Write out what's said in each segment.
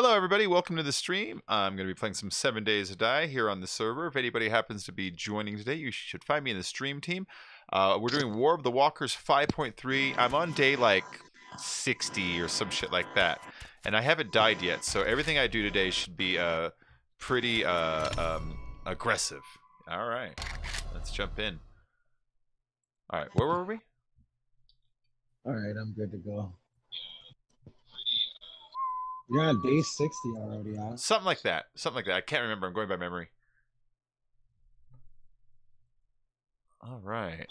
Hello, everybody. Welcome to the stream. I'm going to be playing some 7 Days to Die here on the server. If anybody happens to be joining today, you should find me in the stream team. We're doing War of the Walkers 5.3. I'm on day like 60 or some shit like that, and I haven't died yet. So everything I do today should be pretty aggressive. All right, let's jump in. All right, where were we? All right, I'm good to go. You're on day 60 already, huh? Something like that. Something like that. I can't remember. I'm going by memory. All right.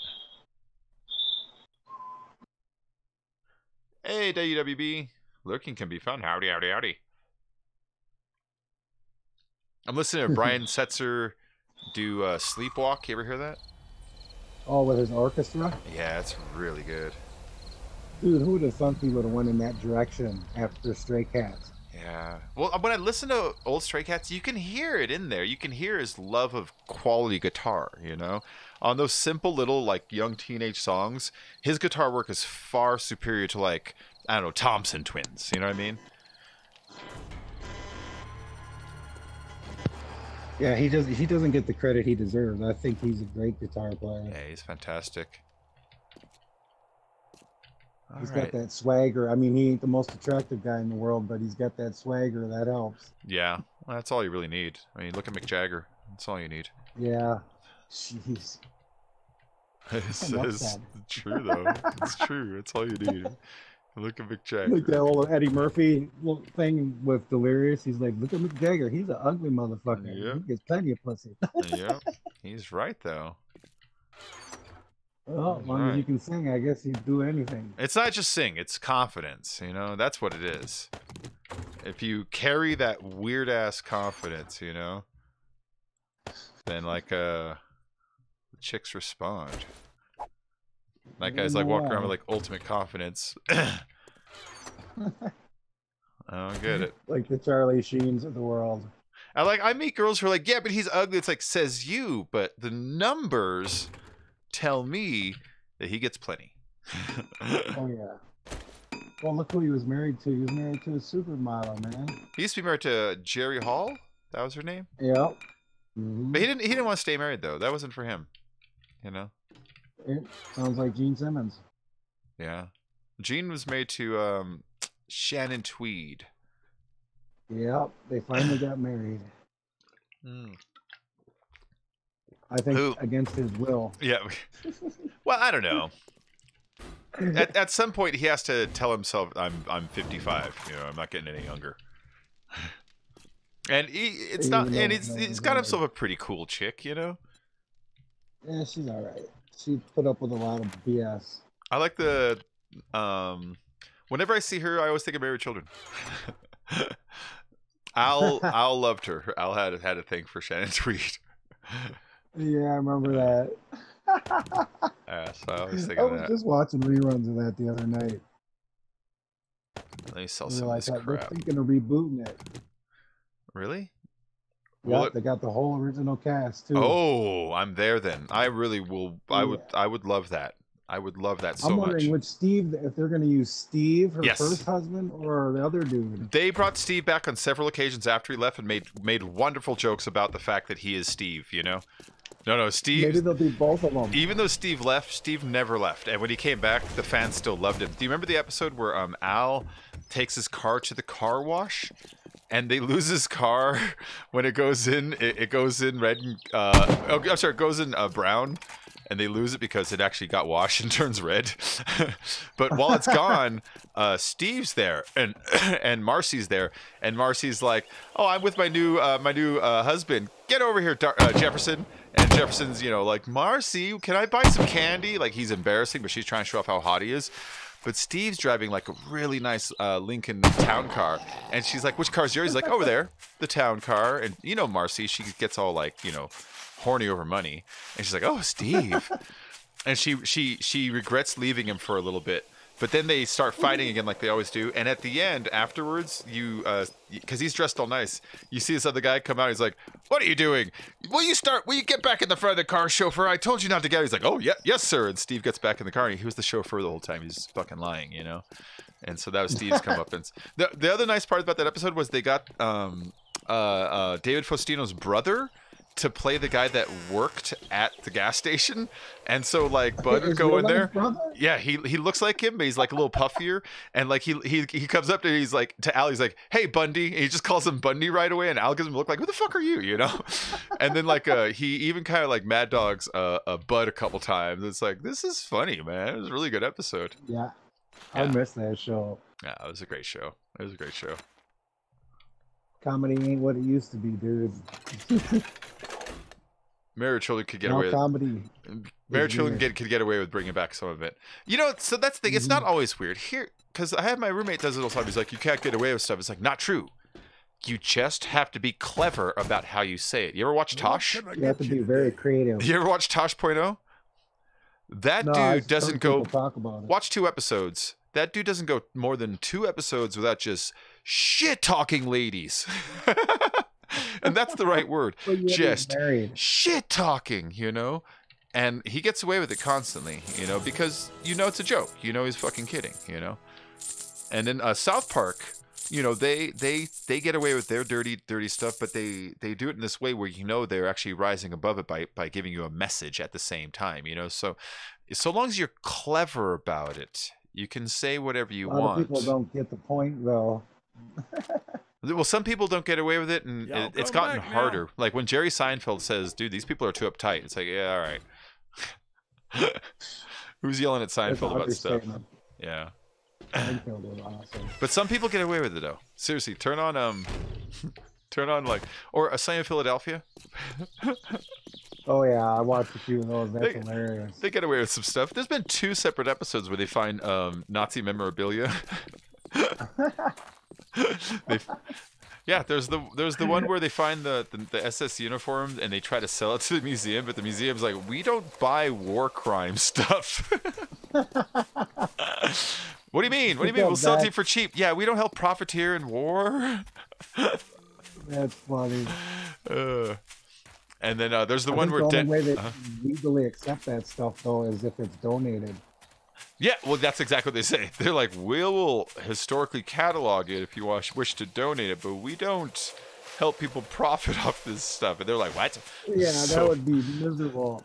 Hey, WWB. Lurking can be fun. Howdy, howdy, howdy. I'm listening to Brian Setzer do Sleepwalk. You ever hear that? Oh, with his orchestra? Yeah, it's really good. Dude, who would have thought he would have went in that direction after Stray Cats? Yeah. Well, when I listen to old Stray Cats, you can hear it in there. You can hear his love of quality guitar, you know? On those simple little, like, young teenage songs, his guitar work is far superior to, like, I don't know, Thompson Twins. You know what I mean? Yeah, he doesn't get the credit he deserves. I think he's a great guitar player. Yeah, he's fantastic. He's got that swagger. I mean, he ain't the most attractive guy in the world, but he's got that swagger. That helps. Yeah, well, that's all you really need. I mean, look at Mick Jagger. That's all you need. Yeah. Jeez. It's true, though. It's true. It's all you need. Look at Mick Jagger. Like that old Eddie Murphy thing with Delirious. He's like, look at Mick Jagger. He's an ugly motherfucker. Yeah. He gets plenty of pussy. Yeah, he's right, though. Well, as long as you can sing, I guess you'd do anything. It's not just sing, it's confidence, you know? That's what it is. If you carry that weird-ass confidence, you know, then, like, the chicks respond. That guy's, like, walking around with, like, ultimate confidence. I don't get it. Like the Charlie Sheens of the world. I meet girls who are like, yeah, but he's ugly. It's like, says you, but the numbers tell me that he gets plenty. Oh yeah. Well, look who he was married to. He was married to a supermodel, man. He used to be married to Jerry Hall. That was her name. Yep. Mm-hmm. But he didn't want to stay married though. That wasn't for him. You know. It sounds like Gene Simmons. Yeah. Gene was married to Shannon Tweed. Yep. They finally got married. Mm. I think against his will. Yeah. Well, I don't know. At some point, he has to tell himself, "I'm 55. You know, I'm not getting any younger." And he's got himself a pretty cool chick, you know. Yeah, she's all right. She put up with a lot of BS. I like the whenever I see her, I always think of Married Children. Al loved her. Al had a thing for Shannon Tweed. Yeah, I remember that. Yeah, so I always think of that. I was just watching reruns of that the other night. Let me sell some of this crap. They're thinking of rebooting it. Really? Yeah, they got the whole original cast too. Oh, I'm there then. I really will. I would love that. I would love that so much. I'm wondering which Steve, if they're going to use Steve, her first husband, or the other dude. They brought Steve back on several occasions after he left and made wonderful jokes about the fact that he is Steve, you know? No, Steve... Maybe they'll be both of them. Even though Steve left, Steve never left. And when he came back, the fans still loved him. Do you remember the episode where Al takes his car to the car wash? And they lose his car when it goes in. It goes in red and... it goes in brown. And they lose it because it actually got washed and turns red. But while it's gone, Steve's there and Marcy's there, and Marcy's like, "Oh, I'm with my new husband. Get over here, Jefferson." And Jefferson's, you know, like, "Marcy, can I buy some candy?" Like, he's embarrassing, but she's trying to show off how hot he is. But Steve's driving like a really nice Lincoln town car, and she's like, "Which car's yours?" He's like, "Over there, the town car." And you know, Marcy, she gets all like, you know, horny over money, and she's like, "Oh, Steve," and she regrets leaving him for a little bit, but then they start fighting again like they always do. And at the end, afterwards, you because he's dressed all nice, you see this other guy come out. He's like, "What are you doing? Will you get back in the front of the car, chauffeur? I told you not to get." He's like, "Oh yeah, yes sir." And Steve gets back in the car, and he was the chauffeur the whole time. He's fucking lying, you know. And so that was Steve's comeuppance. The other nice part about that episode was they got David Faustino's brother to play the guy that worked at the gas station, and so like Bud would go in there. Brother? Yeah, he looks like him, but he's like a little puffier, and like he comes up to he's like to Al, he's like, "Hey Bundy," and he just calls him Bundy right away, and Al gives him a look like, "Who the fuck are you?" You know, and then like he even kind of like Mad Dogs Bud a couple times. It's like, this is funny, man. It was a really good episode. Yeah, I miss that show. Yeah, it was a great show. It was a great show. Comedy ain't what it used to be, dude. Married Children could get Now away with comedy. Married Children could get away with bringing back some of it. You know, so that's the thing. It's not always weird here, because I have my roommate does it all the time. He's like, you can't get away with stuff. It's like, not true. You just have to be clever about how you say it. You ever watch Tosh? You have to be very creative. You ever watch Tosh.0? That dude doesn't go. Talk about it. Watch 2 episodes. That dude doesn't go more than 2 episodes without just shit talking ladies. And that's the right word. Just shit talking, you know? And he gets away with it constantly, you know, because you know it's a joke. You know he's fucking kidding, you know? And then South Park, you know, they get away with their dirty stuff, but they do it in this way where you know they're actually rising above it by giving you a message at the same time, you know? So long as you're clever about it, you can say whatever you want. A lot of people don't get the point, though. Well, some people don't get away with it, and it's gotten harder. Now. Like when Jerry Seinfeld says, dude, these people are too uptight. It's like, yeah, all right. Who's yelling at Seinfeld about stuff? Yeah. Seinfeld was awesome. But some people get away with it, though. Seriously, turn on like, or A Sign of Philadelphia. Oh, yeah, I watched a few of those. That's hilarious. They get away with some stuff. There's been 2 separate episodes where they find Nazi memorabilia. There's the one where they find the SS uniform and they try to sell it to the museum, but the museum's like, we don't buy war crime stuff. What do you mean? What do you mean? We'll sell it to you for cheap. Yeah, we don't help profiteer in war. That's funny. And then there's the one where the only way they legally accept that stuff though is if it's donated. Yeah, well, that's exactly what they say. They're like, we'll historically catalog it if you wish to donate it, but we don't help people profit off this stuff. And they're like, what? Yeah, that would be miserable.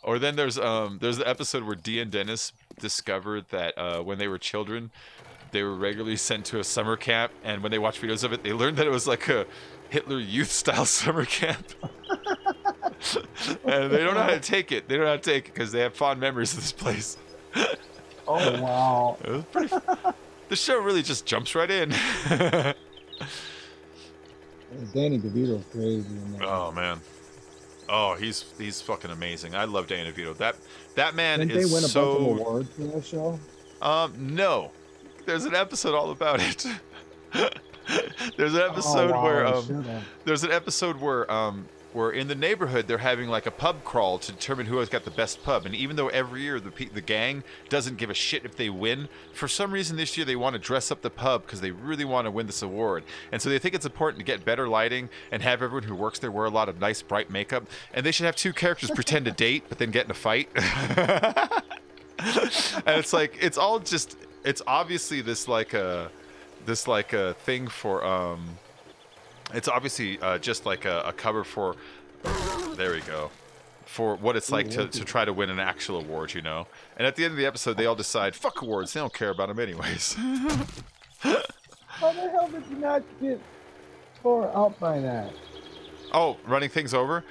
Or then there's the episode where Dee and Dennis discovered that when they were children, they were regularly sent to a summer camp, and when they watched videos of it, they learned that it was like a Hitler Youth-style summer camp. And they don't know how to take it. They don't know how to take it because they have fond memories of this place. Oh, wow. It was pretty the show really just jumps right in. Danny DeVito's crazy in there. Oh, man. Oh, he's fucking amazing. I love Danny DeVito. That man Didn't is they win a so... bunch of awards for that show? No. There's an episode all about it. There's an episode where in the neighborhood they're having like a pub crawl to determine who has got the best pub, and even though every year the gang doesn't give a shit if they win, for some reason this year they want to dress up the pub because they really want to win this award, and so they think it's important to get better lighting and have everyone who works there wear a lot of nice bright makeup, and they should have 2 characters pretend to date but then get in a fight. And it's like it's obviously this thing for it's obviously just like a cover for, there we go, for what it's like to try to win an actual award, you know? And at the end of the episode, they all decide, fuck awards, they don't care about them anyways. How the hell did you not get tore up by that? Oh, running things over?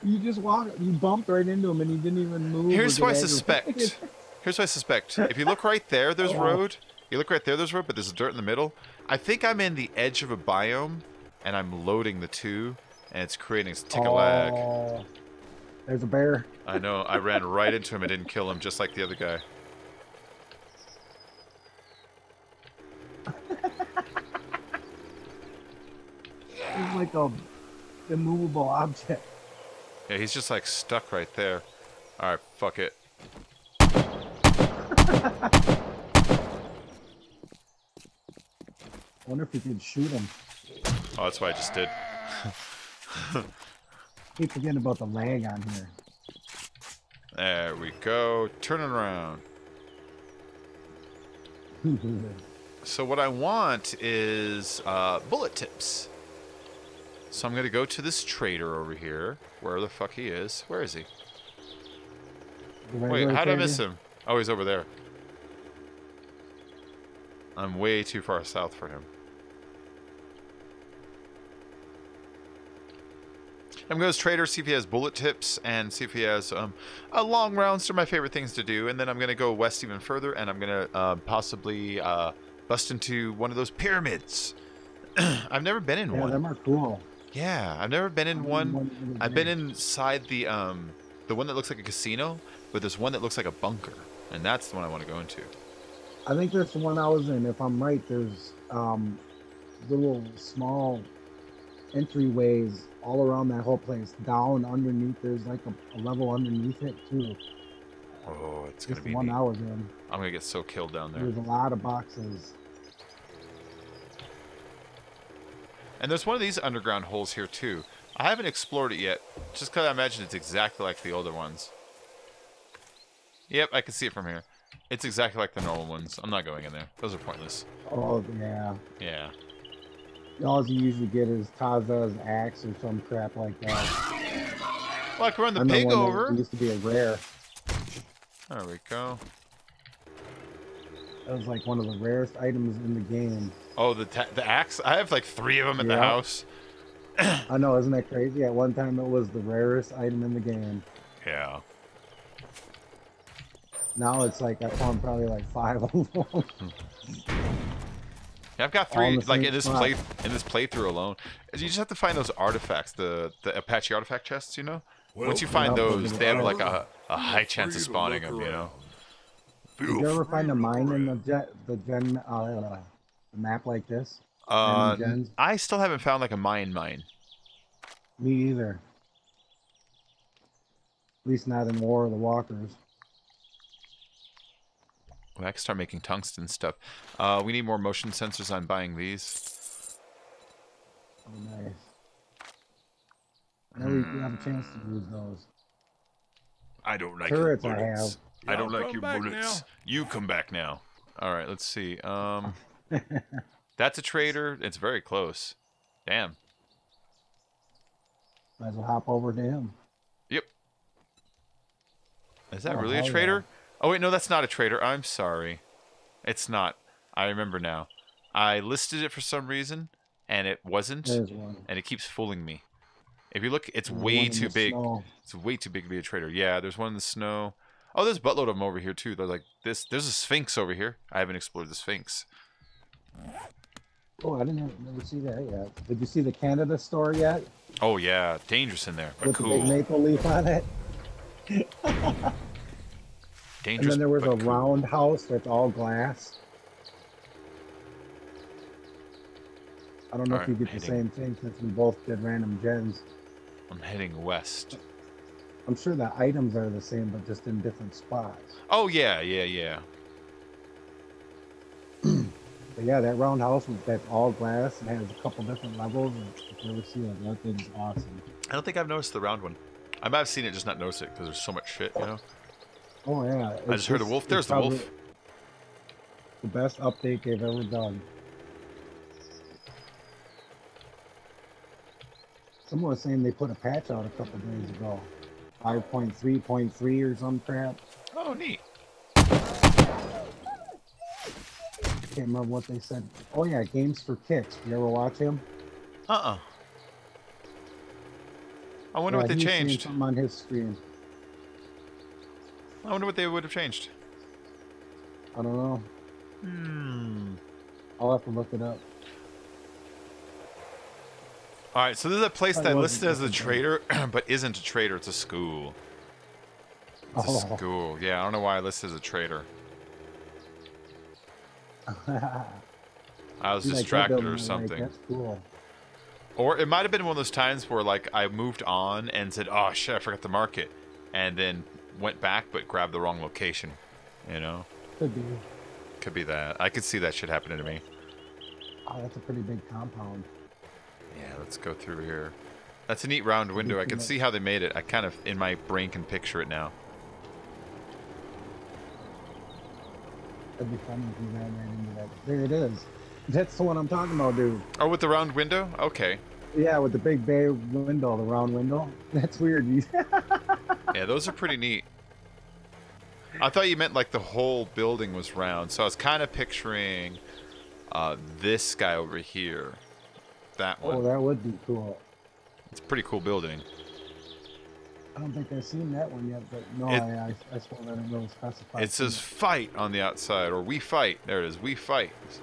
You just you bumped right into him and he didn't even move. Here's what I suspect. If you look right there, there's road. You look right there, there's road, but there's dirt in the middle. I think I'm in the edge of a biome, and I'm loading the 2, and it's creating a tick of lag. There's a bear. I know. I ran right into him and didn't kill him, just like the other guy. It's like a immovable object. Yeah, he's just like stuck right there. All right, fuck it. I wonder if we could shoot him. Oh, that's what I just did. Keep forgetting about the lag on here. There we go. Turning around. So what I want is bullet tips. So I'm gonna go to this trader over here. Where the fuck he is? Where is he? Wait, how did I miss him? Oh, he's over there. I'm way too far south for him. I'm going to his trader, see if he has bullet tips, and see if he has long rounds. They're my favorite things to do. And then I'm going to go west even further, and I'm going to possibly bust into one of those pyramids. I've never been in one. Yeah, them are cool. Yeah, I've never been in one. I've been inside the one that looks like a casino, but there's one that looks like a bunker, and that's the one I want to go into. I think that's the one I was in. If I'm right, there's little small entryways all around that whole place. Down underneath, there's like a level underneath it too. Oh, it's gonna be the one neat. I was in. I'm gonna get so killed down there. There's a lot of boxes. And there's one of these underground holes here too. I haven't explored it yet, just because I imagine it's exactly like the older ones. Yep, I can see it from here. It's exactly like the normal ones. I'm not going in there. Those are pointless. Oh, yeah. Yeah. All you usually get is Taza's axe or some crap like that. Well, I can run the pig over. It used to be a rare. There we go. That was like one of the rarest items in the game. Oh, the axe? I have like 3 of them at the house. I know, isn't that crazy? At one time, it was the rarest item in the game. Yeah. Now it's like I found probably like 5 of them. Yeah, I've got 3 like in this playthrough alone. You just have to find those artifacts, the Apache artifact chests, you know. Once you find those, they have like a high chance of spawning them, you know. Did you ever find a mine in the map like this? I still haven't found like a mine. Me either. At least not in War of the Walkers. Well, I can start making tungsten stuff. We need more motion sensors. I'm buying these. Oh, nice. Now we have a chance to use those. I don't like turrets your bullets. I have. I don't like your bullets. Now. You come back now. All right, let's see. That's a trader. It's very close. Damn. Might as well hop over to him. Yep. Is that really a trader? Yeah. Oh, wait, no, that's not a trader. I'm sorry. It's not. I remember now. I listed it for some reason, and it wasn't. There's one. And it keeps fooling me. If you look, it's way too big. It's way too big to be a trader. Yeah, there's one in the snow. Oh, there's a buttload of them over here, too. They're like this. There's a Sphinx over here. I haven't explored the Sphinx. Oh, I didn't never see that yet. Did you see the Canada store yet? Oh, yeah. Dangerous in there, but with cool. With the big maple leaf on it. Dangerous, and then there was a cool. round house that's all glass. I don't know if you get the same thing since we both did random gens. I'm heading west. I'm sure the items are the same, but just in different spots. Oh, yeah. But yeah, that round house that's all glass and has a couple different levels. And if you ever see it, that thing's awesome. I don't think I've noticed the round one. I might have seen it, just not noticed it, because there's so much shit, you know? Oh, yeah. I just heard a wolf. There's the wolf. The best update they've ever done. Someone was saying they put a patch out a couple days ago. 5.3.3 or some crap. Oh, neat. Can't remember what they said. Oh, yeah, Games for Kicks. You ever watch him? I wonder what they changed. Something on his screen. I wonder what they would have changed. I don't know. I'll have to look it up. Alright, so this is a place that listed as a trader, but isn't a trader. It's a school. It's a school. Yeah, I don't know why I listed as a trader. I was distracted or something. That's cool. Or it might have been one of those times where, like, I moved on and said, oh, shit, I forgot the market. And then went back but grabbed the wrong location. You know? Could be. Could be that. I could see that shit happening to me. Oh, that's a pretty big compound. Yeah, let's go through here. That's a neat round window. I can see how they made it. I kind of, in my brain, can picture it now. That'd be funny if you ran right into that. There it is. That's the one I'm talking about, dude. Oh, with the round window? Okay. Yeah, with the big bay window, the round window. That's weird. Yeah, those are pretty neat. I thought you meant like the whole building was round, so I was kind of picturing this guy over here. That one. Oh, that would be cool. It's a pretty cool building. I don't think I've seen that one yet, but no, I suppose I didn't really specify. It says fight on the outside, or we fight. There it is, we fight. So,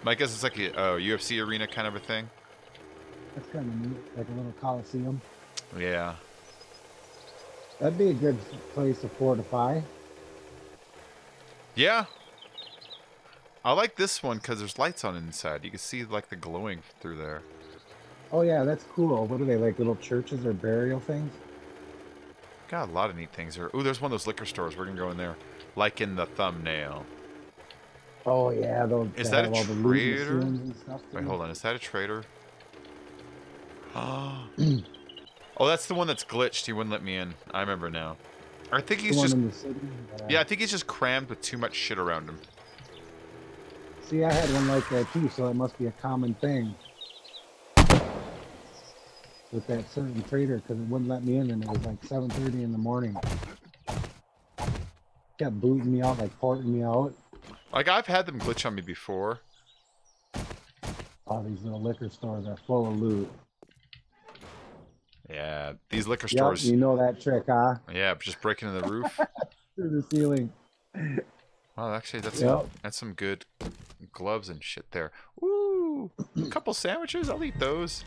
my guess it's like a UFC arena kind of a thing. That's kind of neat, like a little coliseum. Yeah. That'd be a good place to fortify. Yeah. I like this one because there's lights on inside. You can see like the glowing through there. Oh yeah, that's cool. What are they, like little churches or burial things? Got a lot of neat things here. Ooh, there's one of those liquor stores. We're gonna go in there, like in the thumbnail. Oh yeah, those. Is that a trader? And stuff Wait, hold on. Is that a trader? Oh, that's the one that's glitched. He wouldn't let me in. I remember now. I think he's just. In the city? Yeah, I think he's just crammed with too much shit around him. See, I had one like that too, so it must be a common thing with that certain trader because it wouldn't let me in, and it was like 7:30 in the morning. Kept booting me out, like porting me out. Like I've had them glitch on me before. All these little liquor stores are full of loot. Yeah, these liquor stores. Yep, you know that trick, huh? Yeah, just breaking in the roof. Through the ceiling. Well, actually, that's Yep. that's some good gloves and shit there. Ooh, a couple sandwiches. I'll eat those.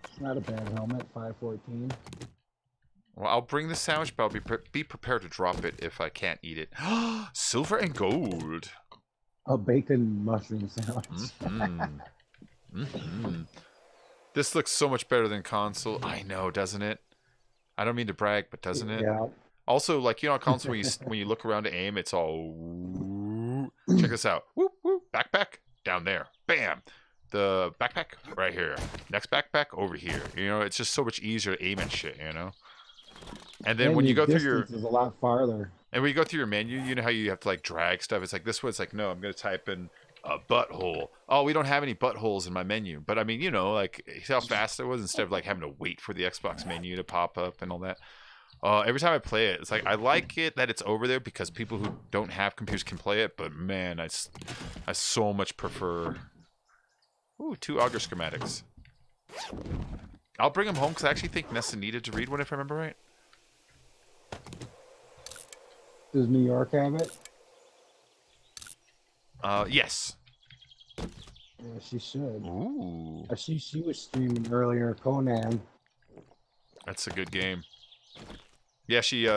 It's not a bad helmet, 514. Well, I'll bring the sandwich, but I'll be prepared to drop it if I can't eat it. Silver and gold. A bacon mushroom sandwich. Mm-hmm. Mm-hmm. This looks so much better than console. I know, doesn't it? I don't mean to brag, but doesn't it? Yeah. Also, like, you know, on console when you look around to aim, it's all. Check this out. Whoop whoop. Backpack down there. Bam. The backpack right here. Next backpack over here. You know, it's just so much easier to aim at shit. You know. And then when you go through your is a lot farther. And when you go through your menu, you know how you have to like drag stuff. It's like this one. It's like no, I'm gonna type in a butthole. Oh, we don't have any buttholes in my menu. But I mean, you know, like see how fast it was instead of like having to wait for the Xbox menu to pop up and all that. Every time I play it, it's like I like it that it's over there because people who don't have computers can play it. But man, I so much prefer. Ooh, 2 auger schematics. I'll bring them home because I actually think Nessa needed to read one if I remember right. Does New York have it? Yes. Yeah, she should. Ooh. She was streaming earlier, Conan. That's a good game. Yeah, she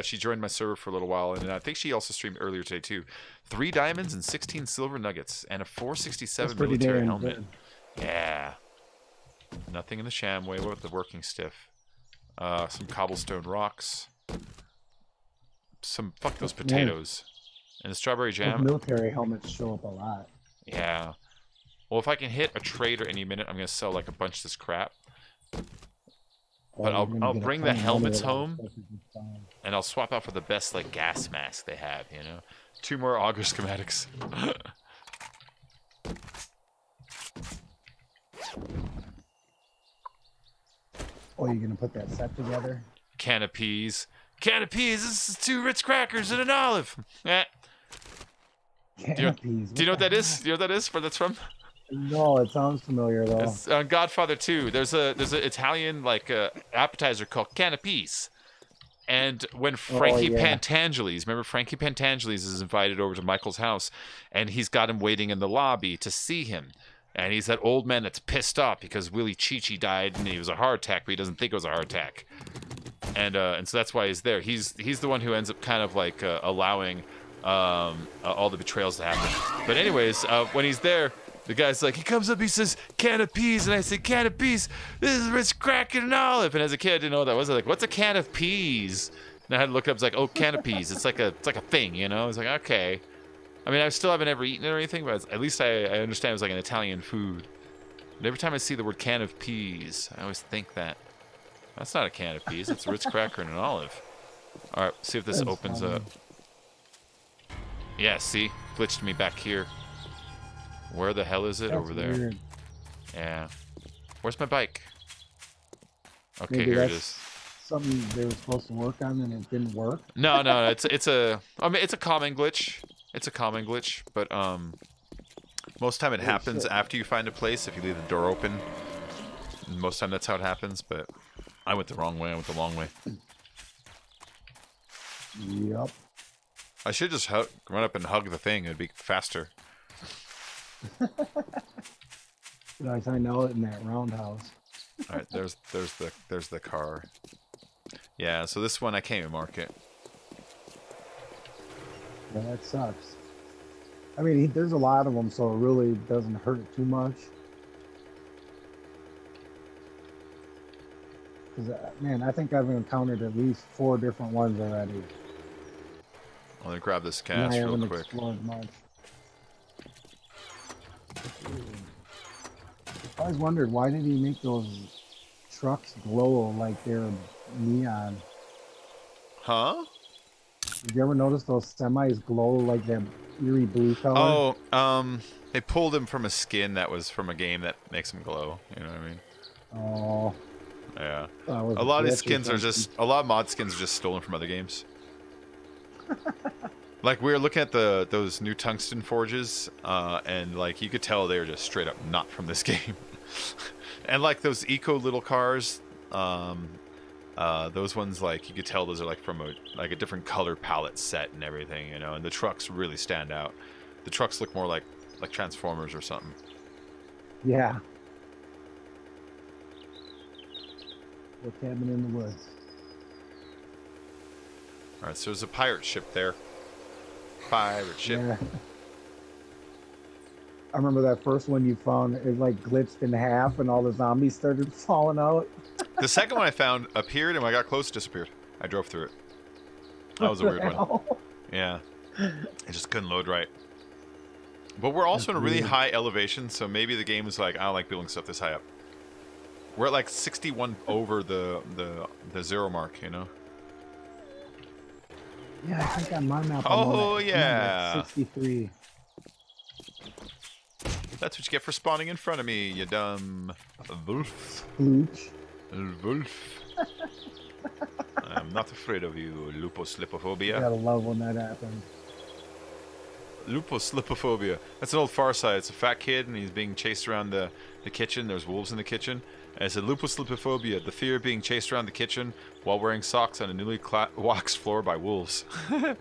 joined my server for a little while, and I think she also streamed earlier today too. 3 diamonds and 16 silver nuggets, and a 467 military helmet. Good. Yeah. Nothing in the Shamway. What about the working stiff? Some cobblestone rocks. Some fuck those potatoes. And the strawberry jam. Those military helmets show up a lot. Yeah. Well, if I can hit a trader any minute, I'm gonna sell like a bunch of this crap. But I'll bring the helmets home, and I'll swap out for the best like gas mask they have. You know, 2 more auger schematics. Oh, you're gonna put that set together? Can of peas. Can of peas. This is 2 Ritz crackers and an olive. Eh. Can of peas. Do you know what that is? Do you know what that is? Where that's from? No, it sounds familiar though. It's Godfather 2. There's a Italian like appetizer called can of peas. And when Frankie Pantangeles, remember Frankie Pantangeles is invited over to Michael's house, and he's got him waiting in the lobby to see him. And he's that old man that's pissed off because Willie Chi-Chi died and he was a heart attack, but he doesn't think it was a heart attack. And so that's why he's there. He's the one who ends up kind of like allowing all the betrayals to happen. But anyways, when he's there, the guy's like, he comes up, he says, can of peas. And I say, can of peas? This is Ritz cracker and olive. And as a kid, I didn't know what that was. I was like, what's a can of peas? And I had to look it up. It's like, oh, can of peas. It's like a thing, you know? I was like, okay. I mean, I still haven't ever eaten it or anything, but at least I understand it was like an Italian food. But every time I see the word can of peas, I always think that. That's not a can of peas. It's a Ritz cracker and an olive. All right, see if this opens up. Yeah, see? Glitched me back here. Where the hell is it? That's Over there. weird. Yeah. Where's my bike? Okay, Maybe here it that's is. something they were supposed to work on and it didn't work. No, no, it's a I mean it's a common glitch. It's a common glitch, but most time it happens shit. after you find a place if you leave the door open. Most time that's how it happens, but I went the wrong way. I went the long way. Yep. I should just run up and hug the thing. It'd be faster. Did I find out in that roundhouse? All right, there's the car. Yeah, so this one I can't even mark it. Yeah, that sucks. I mean, there's a lot of them, so it really doesn't hurt too much. Because, man, I think I've encountered at least 4 different ones already. Let me grab this And I cash real haven't quick. explored much. I always wondered, why did he make those trucks glow like they're neon? Huh? Did you ever notice those semis glow like that eerie blue color? Oh, they pulled him from a skin that was from a game that makes him glow. You know what I mean? Oh. Yeah. That was A lot of glitch these or skins are something. a lot of mod skins are just stolen from other games. Like we were looking at those new tungsten forges, and like you could tell they were just straight up not from this game. And like those eco little cars, those ones like you could tell those are like from a different color palette set and everything, you know. And the trucks really stand out. The trucks look more like Transformers or something. Yeah. The cabin in the woods. All right, so there's a pirate ship there. Pirate ship. Yeah. I remember that first one you found, it like glitched in half and all the zombies started falling out. The second one I found appeared, and when I got close, disappeared. I drove through it. That was a weird one. Yeah. It just couldn't load right. But we're also in a really high elevation, so maybe the game is like, I don't like building stuff this high up. We're at like 61 over the 0 mark, you know? Yeah, I think on my map Oh, I'm yeah. at 63. That's what you get for spawning in front of me, you dumb wolf. Blooch. Wolf. I'm not afraid of you, Luposlipophobia. You gotta love when that happens. Luposlipophobia. That's an old Far Side. It's a fat kid, and he's being chased around the kitchen. There's wolves in the kitchen. And it said Luposlipophobia, the fear of being chased around the kitchen while wearing socks on a newly waxed floor by wolves. Ew,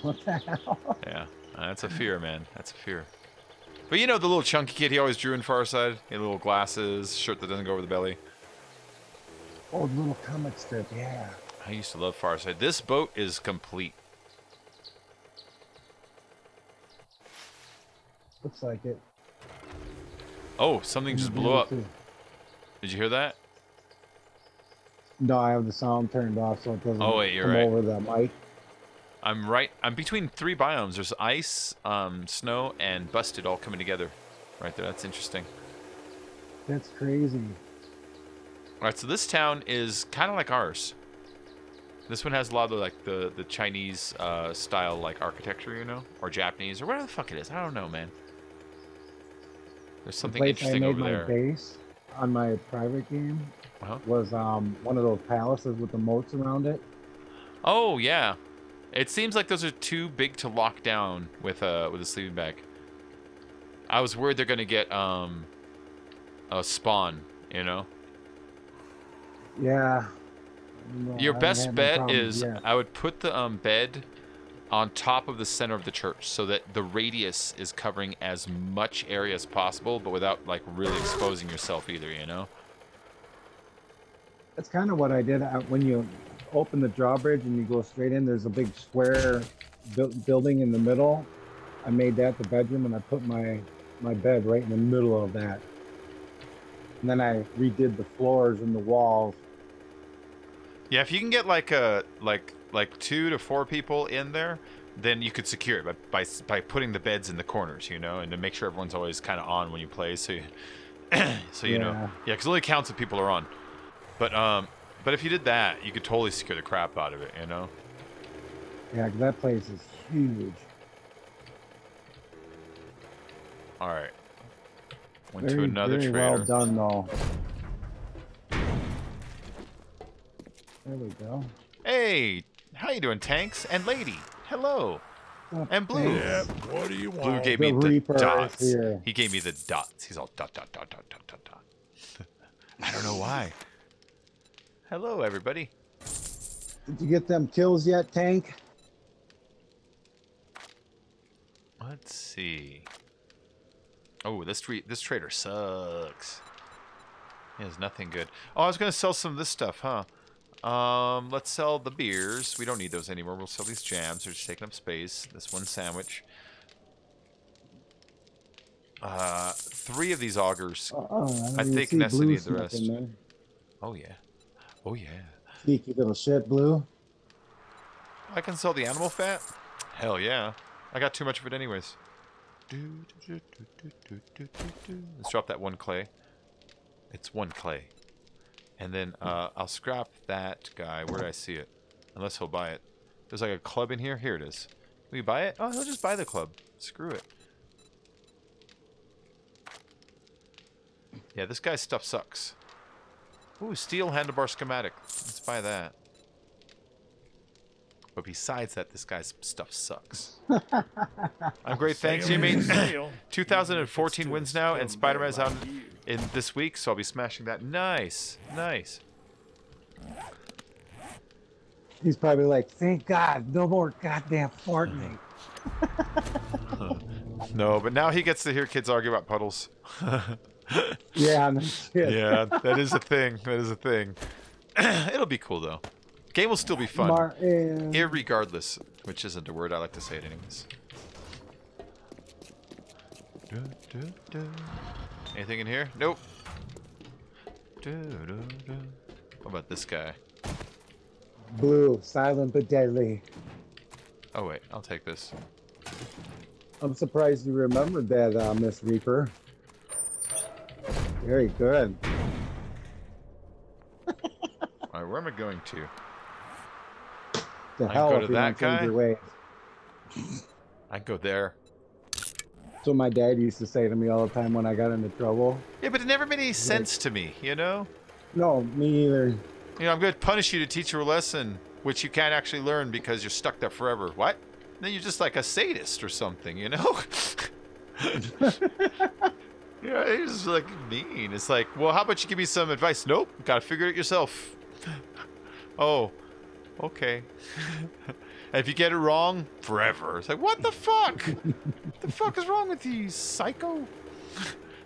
what the hell? Yeah, that's a fear, man. That's a fear. But you know the little chunky kid he always drew in Far Side? He had little glasses, shirt that doesn't go over the belly. Oh, the little comic strip, yeah. I used to love Far Side. This boat is complete. Looks like it. Oh, something just blew up. Too. Did you hear that? No, I have the sound turned off so it doesn't you're come right. over the mic. I'm between 3 biomes. There's ice, snow, and busted all coming together. Right there. That's interesting. That's crazy. All right, so this town is kind of like ours. This one has a lot of like the Chinese style like architecture, you know, or Japanese or whatever the fuck it is. I don't know, man. There's something interesting over there. The place I made my base on my private game was one of those palaces with the moats around it. Oh yeah, it seems like those are too big to lock down with a sleeping bag. I was worried they're gonna get a spawn, you know. Yeah. Your best bet is I would put the bed on top of the center of the church so that the radius is covering as much area as possible, but without like really exposing yourself either, you know? That's kind of what I did when you open the drawbridge and you go straight in. There's a big square building in the middle. I made that the bedroom, and I put my bed right in the middle of that. And then I redid the floors and the walls. Yeah, if you can get like 2 to 4 people in there, then you could secure it by putting the beds in the corners, you know, and to make sure everyone's always kind of on when you play, so you, you know, yeah, because it only counts if people are on. But if you did that, you could totally secure the crap out of it, you know. Yeah, 'cause that place is huge. All right. Went to Very, another very trader. well done, though. There we go. Hey, how you doing, Tanks and Lady? Hello. And Blue. Thanks. What do you want? Blue gave The me the Reaper is dots. here. He gave me the dots. He's all dot, dot, dot, dot, dot, dot, dot. I don't know why. Hello, everybody. Did you get them kills yet, Tank? Let's see. Oh, this trader sucks. He has nothing good. Oh, I was gonna sell some of this stuff, huh? Let's sell the beers. We don't need those anymore. We'll sell these jams. They're just taking up space. This one sandwich. 3 of these augers. I think Nessa needs the rest. Oh yeah. Oh yeah. Sneaky little shit, Blue. I can sell the animal fat? Hell yeah. I got too much of it anyways. Let's drop that 1 clay. It's 1 clay. And then I'll scrap that guy. Where did I see it? Unless he'll buy it. There's like a club in here. Here it is. Will you buy it? Oh, he'll just buy the club. Screw it. Yeah, this guy's stuff sucks. Ooh, steel handlebar schematic. Let's buy that. But besides that, this guy's stuff sucks. I'm great, thanks, Jimmy. 2014 wins now, and Spider-Man's out in this week, so I'll be smashing that. Nice, nice. He's probably like, thank God, no more goddamn Fortnite. No, but now he gets to hear kids argue about puddles. Yeah, no shit. Yeah, that is a thing. That is a thing. It'll be cool, though. Game will still be fun. Irregardless, which isn't a word. I like to say it anyways. Anything in here? Nope. What about this guy? Blue, silent but deadly. Oh, wait. I'll take this. I'm surprised you remembered that, Miss Reaper. Very good. Alright, where am I going to? The I hell go if to you that don't change guy? your ways. I go there. That's what my dad used to say to me all the time when I got into trouble. Yeah, but it never made any sense to me, you know? No, me either. You know, I'm going to punish you to teach you a lesson, which you can't actually learn because you're stuck there forever. What? Then you're just like a sadist or something, you know? Yeah, it's just like mean. It's like, well, how about you give me some advice? Nope, gotta figure it yourself. Oh, okay. And if you get it wrong, forever. It's like, what the fuck? The fuck is wrong with you, psycho?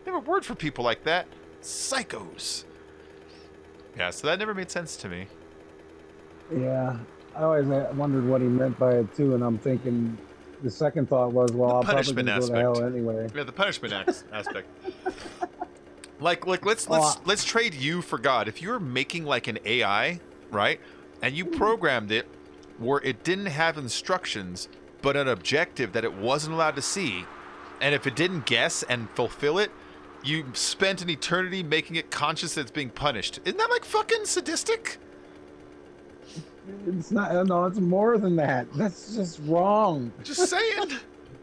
They have a word for people like that. Psychos. Yeah, so that never made sense to me. Yeah, I always wondered what he meant by it too, and I'm thinking the second thought was, well, I'm probably gonna go to hell anyway. Yeah, the punishment aspect. Like let's trade you for God. If you were making like an AI, right, and you programmed it where it didn't have instructions but an objective that it wasn't allowed to see, and if it didn't guess and fulfill it, you spent an eternity making it conscious that it's being punished. Isn't that like fucking sadistic? It's not. No, it's more than that. That's just wrong. Just saying.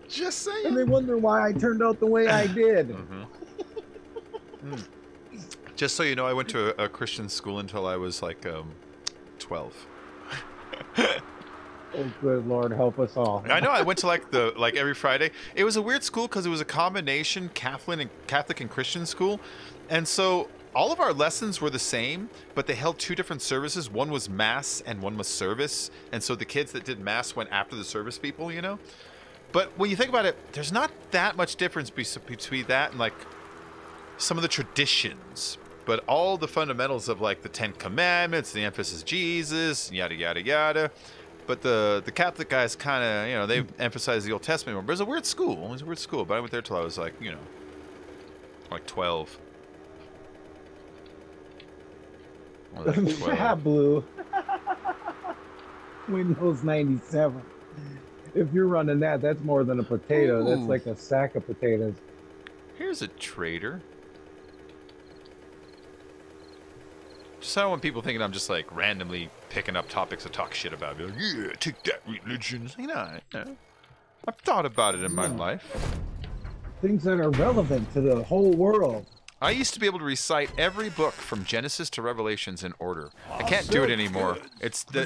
Just saying. And they wonder why I turned out the way I did. Just so you know, I went to a Christian school until I was like 12. Oh, good Lord, help us all. I know. I went to like every Friday. It was a weird school because it was a combination Catholic and Christian school, and so all of our lessons were the same, but they held 2 different services. One was mass and one was service, and so the kids that did mass went after the service people, you know. But when you think about it, there's not that much difference between that and like some of the traditions. But all the fundamentals of like the 10 Commandments, the emphasis Jesus, yada yada yada. But the Catholic guys kind of, you know, they emphasize the Old Testament more. But it was a weird school. It was a weird school. But I went there till I was like, you know, like 12. Yeah, Blue. Windows 97. If you're running that, that's more than a potato. Ooh. That's like a sack of potatoes. Here's a trader. Just I don't want people thinking I'm just like randomly picking up topics to talk shit about. Be like, yeah, take that religion. It's like, no. I've thought about it in my life. things that are relevant to the whole world. I used to be able to recite every book from Genesis to Revelations in order. I can't do it anymore.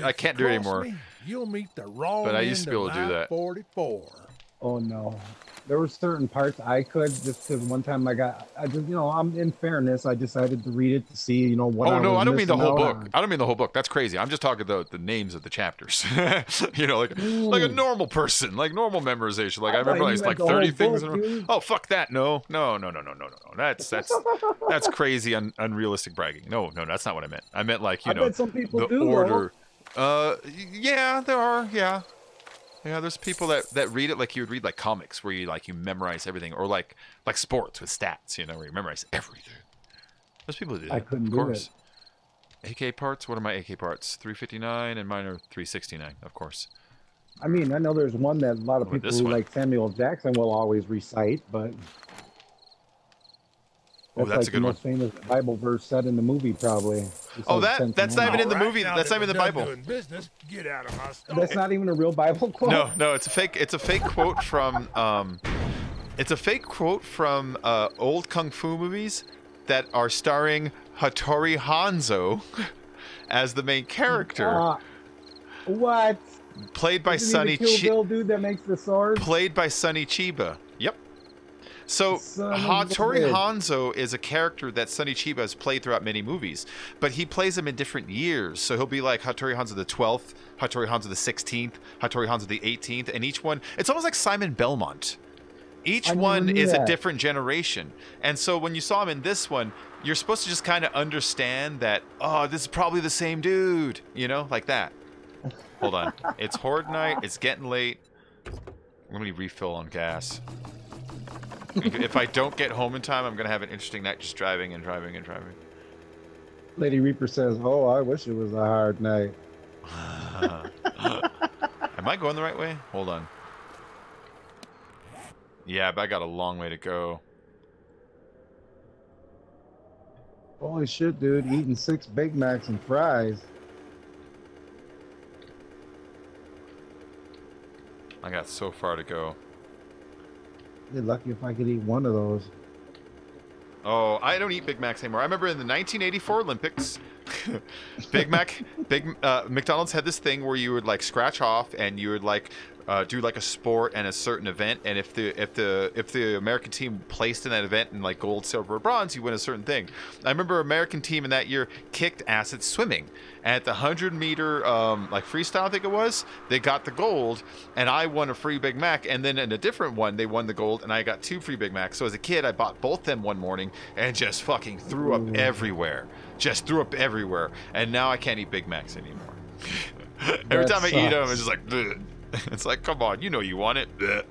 I can't do it anymore. You'll meet the wrong But I used to be able to do that. 44. Oh no. There were certain parts I could, just because one time I just, I'm in fairness, I decided to read it to see, what Oh no, I don't mean the whole book. On. I don't mean the whole book. That's crazy. I'm just talking the names of the chapters. Like a normal person, like normal memorization. Like I remember like 30 things. Oh fuck that! No. That's crazy, unrealistic bragging. No, that's not what I meant. I meant like I bet some people the do, order. Yeah, there are. Yeah. Yeah, there's people that read it like you would read like comics, where you memorize everything, or like sports with stats, where you memorize everything. There's people who do that. I couldn't do it. AK Of parts? What are my AK parts? 359, and mine are 369, of course. I mean, I know there's one that a lot of people who like Samuel Jackson will always recite, but that's a good one. Most famous Bible verse said in the movie, probably. Oh, that's not even in the movie. That's not even in the Bible. Business, get out of my stuff. That's not even a real Bible quote. No, it's a fake. It's a fake quote from. It's a fake quote from old kung fu movies that are starring Hattori Hanzo as the main character. What? Played by Isn't Sonny he the Kill Bill dude that makes the sword? Played by Sonny Chiba. Yep. So Hattori Hanzo is a character that Sonny Chiba has played throughout many movies, but he plays him in different years. So he'll be like Hattori Hanzo the 12th, Hattori Hanzo the 16th, Hattori Hanzo the 18th, and each one, it's almost like Simon Belmont. Each one is a different generation. And so when you saw him in this one, you're supposed to just kind of understand that, oh, this is probably the same dude, like that. Hold on. It's Horde night. It's getting late. Let me refill on gas. If I don't get home in time, I'm going to have an interesting night just driving and driving and driving. Lady Reaper says, oh, I wish it was a hard night. Am I going the right way? Hold on. Yeah, but I got a long way to go. Holy shit, dude. Eating 6 Big Macs and fries. I got so far to go. You're lucky if I could eat one of those. Oh, I don't eat Big Macs anymore. I remember in the 1984 Olympics, McDonald's had this thing where you would like scratch off and you would like do like a sport and a certain event, and if the American team placed in that event in like gold, silver, or bronze, you win a certain thing. I remember American team in that year kicked ass at swimming. At the 100-meter like freestyle, I think it was, they got the gold, and I won a free Big Mac. And then in a different one, they won the gold, and I got 2 free Big Macs. So as a kid, I bought both them one morning and just fucking threw up everywhere. Just threw up everywhere. And now I can't eat Big Macs anymore. Every time I eat them, it's just like, bleh. It's like, come on, you want it. Bleh.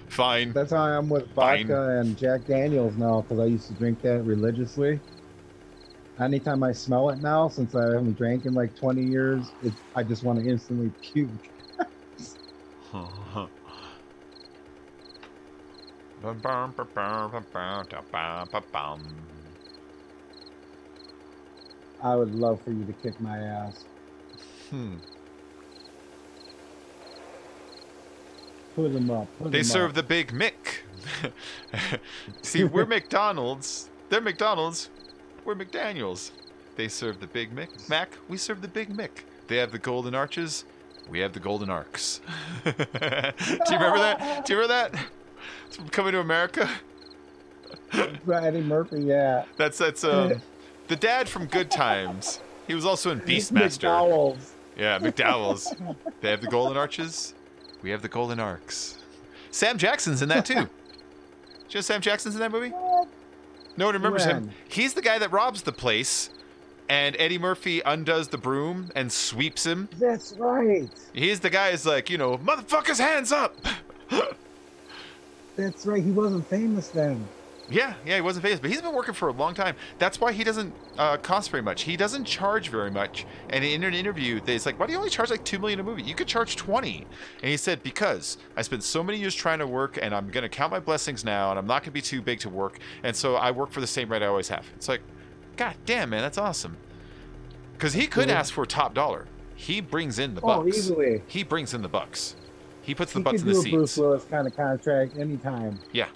Fine. That's how I am with vodka and Jack Daniels now, because I used to drink that religiously. Anytime I smell it now, since I haven't drank in like 20 years, I just want to instantly puke. I would love for you to kick my ass. Put them up. They serve the Big Mick. See, we're McDonald's. They're McDonald's. We're McDaniels. They serve the Big Mac. We serve the Big Mick. They have the golden arches. We have the golden arcs. Do you remember that? Do you remember that? It's from Coming to America. Eddie Murphy, yeah. That's the dad from Good Times. He was also in Beastmaster. McDowell's. Yeah, McDowell's. They have the golden arches. We have the golden arcs. Sam Jackson's in that too. Do you know Sam Jackson's in that movie? No one remembers him. He's the guy that robs the place, and Eddie Murphy undoes the broom and sweeps him. That's right. He's the guy who's like, motherfuckers, hands up. That's right. He wasn't famous then. Yeah, he wasn't famous, but he's been working for a long time. That's why he doesn't cost very much. He doesn't charge very much. And in an interview, it's like, why do you only charge like $2 million a movie? You could charge 20. And he said, because I spent so many years trying to work, and I'm going to count my blessings now, and I'm not going to be too big to work. And so I work for the same rate I always have. It's like, God damn, man, that's awesome. Because he could ask for top dollar. He brings in the bucks. Oh, easily. He brings in the bucks. He puts the butts in the seats. He could do a Bruce Willis kind of contract anytime. Yeah.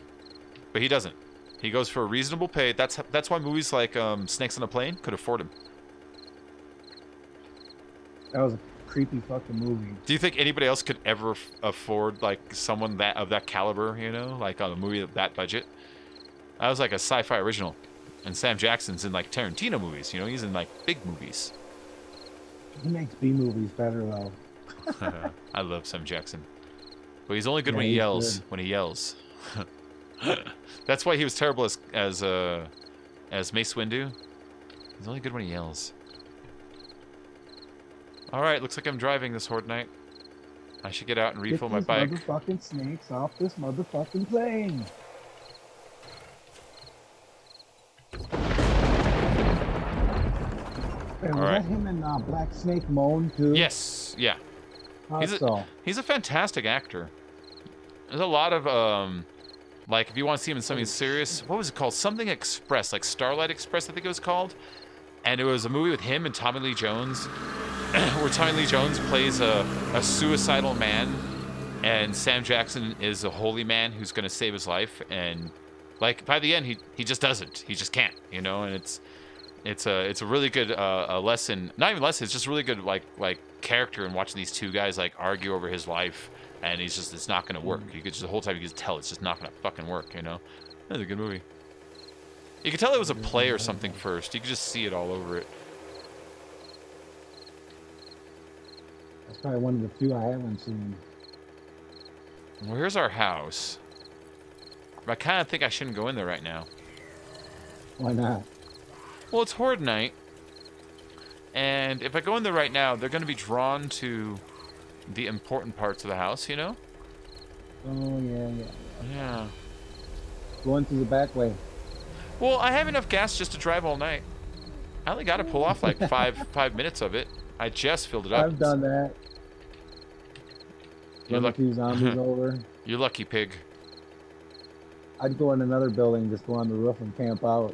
but he doesn't. He goes for a reasonable pay. That's why movies like Snakes on a Plane could afford him. That was a creepy fucking movie. Do you think anybody else could ever afford like someone of that caliber? You know, like on a movie of that budget. That was like a sci-fi original, and Sam Jackson's in like Tarantino movies. You know, he's in like big movies. He makes B movies better though. I love Sam Jackson, but he's only good Yeah, when he he's yells. good. When he yells. That's why he was terrible as Mace Windu. He's only good when he yells. All right, looks like I'm driving this Horde Night. I should get out and refill my bike. Get these motherfucking snakes off this motherfucking plane. Hey, was right. that him and Black Snake Moan too? Yes, yeah. How so? He's a fantastic actor. There's a lot of like if you want to see him in something serious, what was it called? Something Express, like Starlight Express, I think it was called. And it was a movie with him and Tommy Lee Jones, where Tommy Lee Jones plays a suicidal man, and Sam Jackson is a holy man who's going to save his life. And like by the end, he just doesn't. He just can't, you know. And it's a really good lesson. Not even lesson. It's just really good like character in watching these two guys like argue over his life, and it's not going to work. You could just the whole time you could tell it's just not going to fucking work, you know. That's a good movie. You could tell it was a play or something first. You could just see it all over it. That's probably one of the few I haven't seen. Well, here's our house. I kind of think I shouldn't go in there right now. Why not? Well, it's Horde Night. And if I go in there right now, they're going to be drawn to the important parts of the house, you know? Oh, yeah. Yeah. Going through the back way. Well, I have enough gas just to drive all night. I only got to pull off like five minutes of it. I just filled it up. I've done that. You're Run a few zombies over. You're lucky, pig. I'd go in another building, just go on the roof and camp out.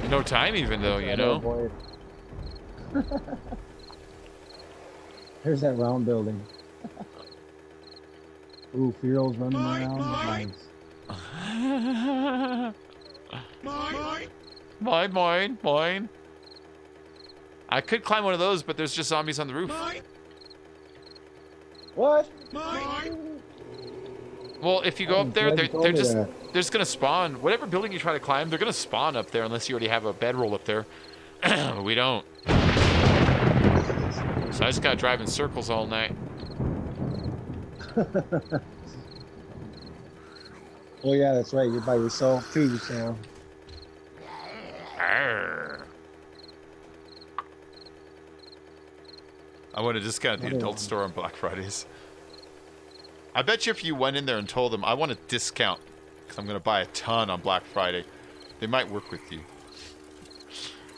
No time even though, you know? Avoid. There's that round building. Ooh, Fearl's running around. Nice. Mine. I could climb one of those, but there's just zombies on the roof. What? Well, if you go up there, glad you told me they're that. just gonna spawn. Whatever building you try to climb, they're gonna spawn up there unless you already have a bedroll up there. We don't. So I just gotta drive in circles all night. Oh yeah, that's right. You're by yourself too, Sam. Arr. I want to discount the adult store on Black Fridays. I bet you if you went in there and told them, I want a discount, because I'm going to buy a ton on Black Friday, they might work with you.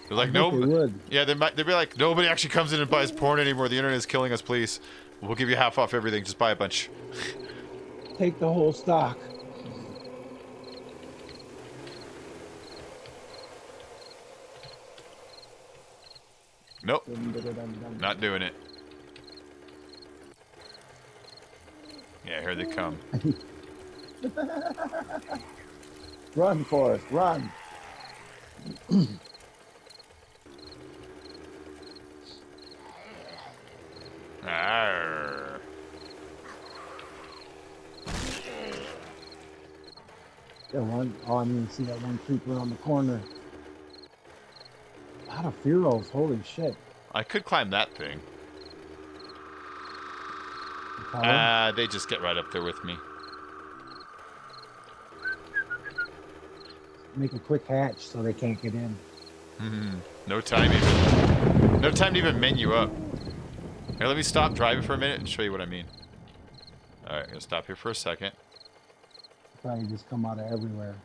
They're like, no. They would. Yeah, they'd be like, nobody actually comes in and buys porn anymore. The internet is killing us, please. We'll give you half off everything. Just buy a bunch. Take the whole stock. Nope. Not doing it. Yeah, here they come. Run, Forrest, run. Arr. That one, oh, I mean, see that one creeper on the corner. A lot of Fearos, holy shit. I could climb that thing. They just get right up there with me. Make a quick hatch so they can't get in. No time even. No time to even menu up. Here, let me stop driving for a minute and show you what I mean. Alright, gonna stop here for a second. Probably just come out of everywhere.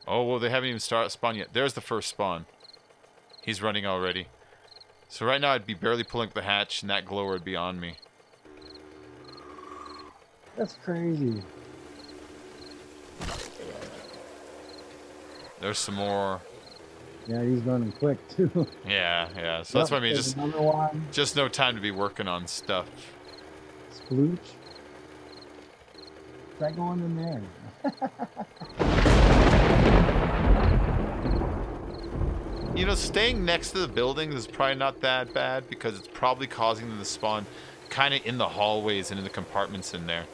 Oh, well, they haven't even spawned yet. There's the first spawn. He's running already. So right now I'd be barely pulling up the hatch and that glower would be on me. That's crazy. There's some more. Yeah, he's running quick too. Yeah. So that's what I mean. There's another one. Just no time to be working on stuff. Splooch. Try going in there. You know, staying next to the buildings is probably not that bad because it's probably causing them to spawn kind of in the hallways and in the compartments in there.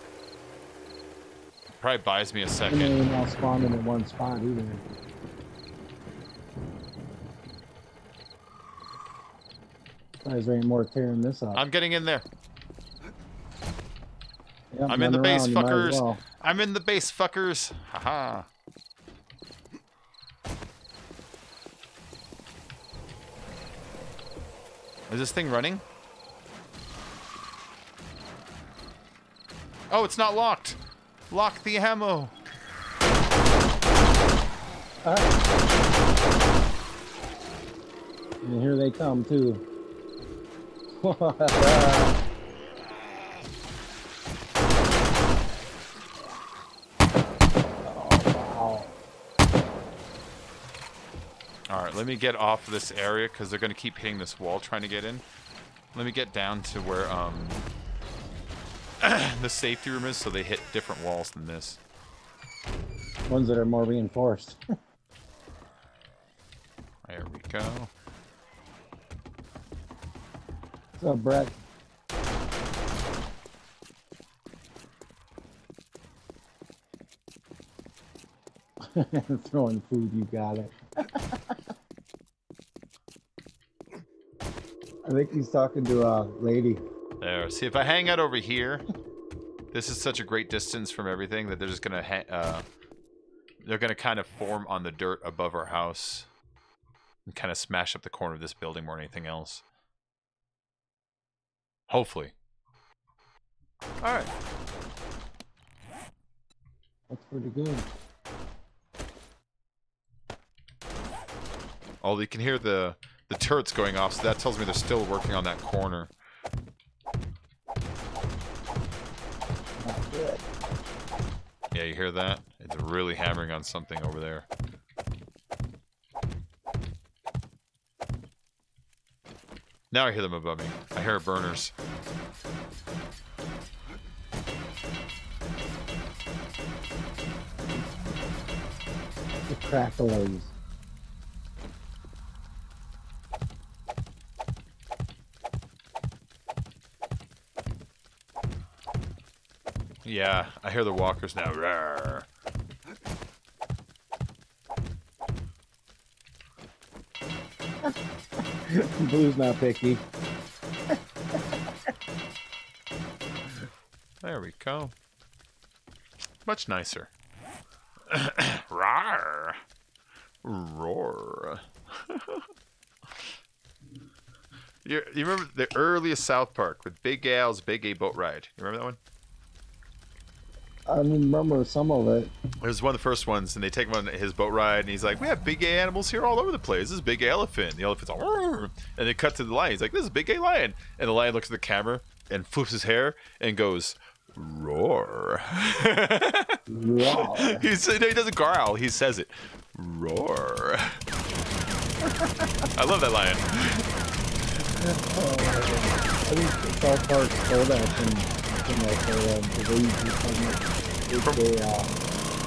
Probably buys me a And second. they ain't all spawning in one spot either. Guys, there ain't more tearing this up. I'm getting in there. Yep, I'm in the run base, around, you might as fuckers. well. I'm in the base, fuckers. Haha. Is this thing running? Oh, it's not locked. Lock the ammo. And here they come too. Alright, let me get off this area because they're going to keep hitting this wall trying to get in. Let me get down to where the safety room is so they hit different walls than this. Ones that are more reinforced. There we go. What's up, Brett? Throwing food, you got it. I think he's talking to a lady. There. See, if I hang out over here, this is such a great distance from everything that they're just gonna they're gonna kind of form on the dirt above our house and kind of smash up the corner of this building more than anything else. Hopefully. All right. That's pretty good. Oh, you can hear the turrets going off, so that tells me they're still working on that corner. Not good. Yeah, you hear that? It's really hammering on something over there. Now I hear them above me. I hear burners. The cracklers. Yeah, I hear the walkers now. Rawr. Blue's not picky. There we go. Much nicer. Rawr. Roar. You remember the earliest South Park with Big Al's Big A Boat Ride? You remember that one? I remember some of it. It was one of the first ones, and they take him on his boat ride, and he's like, we have big gay animals here all over the place. This is Big Elephant. And the elephant's all, "Rrr." And they cut to the lion. He's like, this is Big Gay Lion. And the lion looks at the camera and flips his hair and goes, roar. Roar. No, he doesn't growl. He says it. Roar. I love that lion. I think South Park stole that from like the way you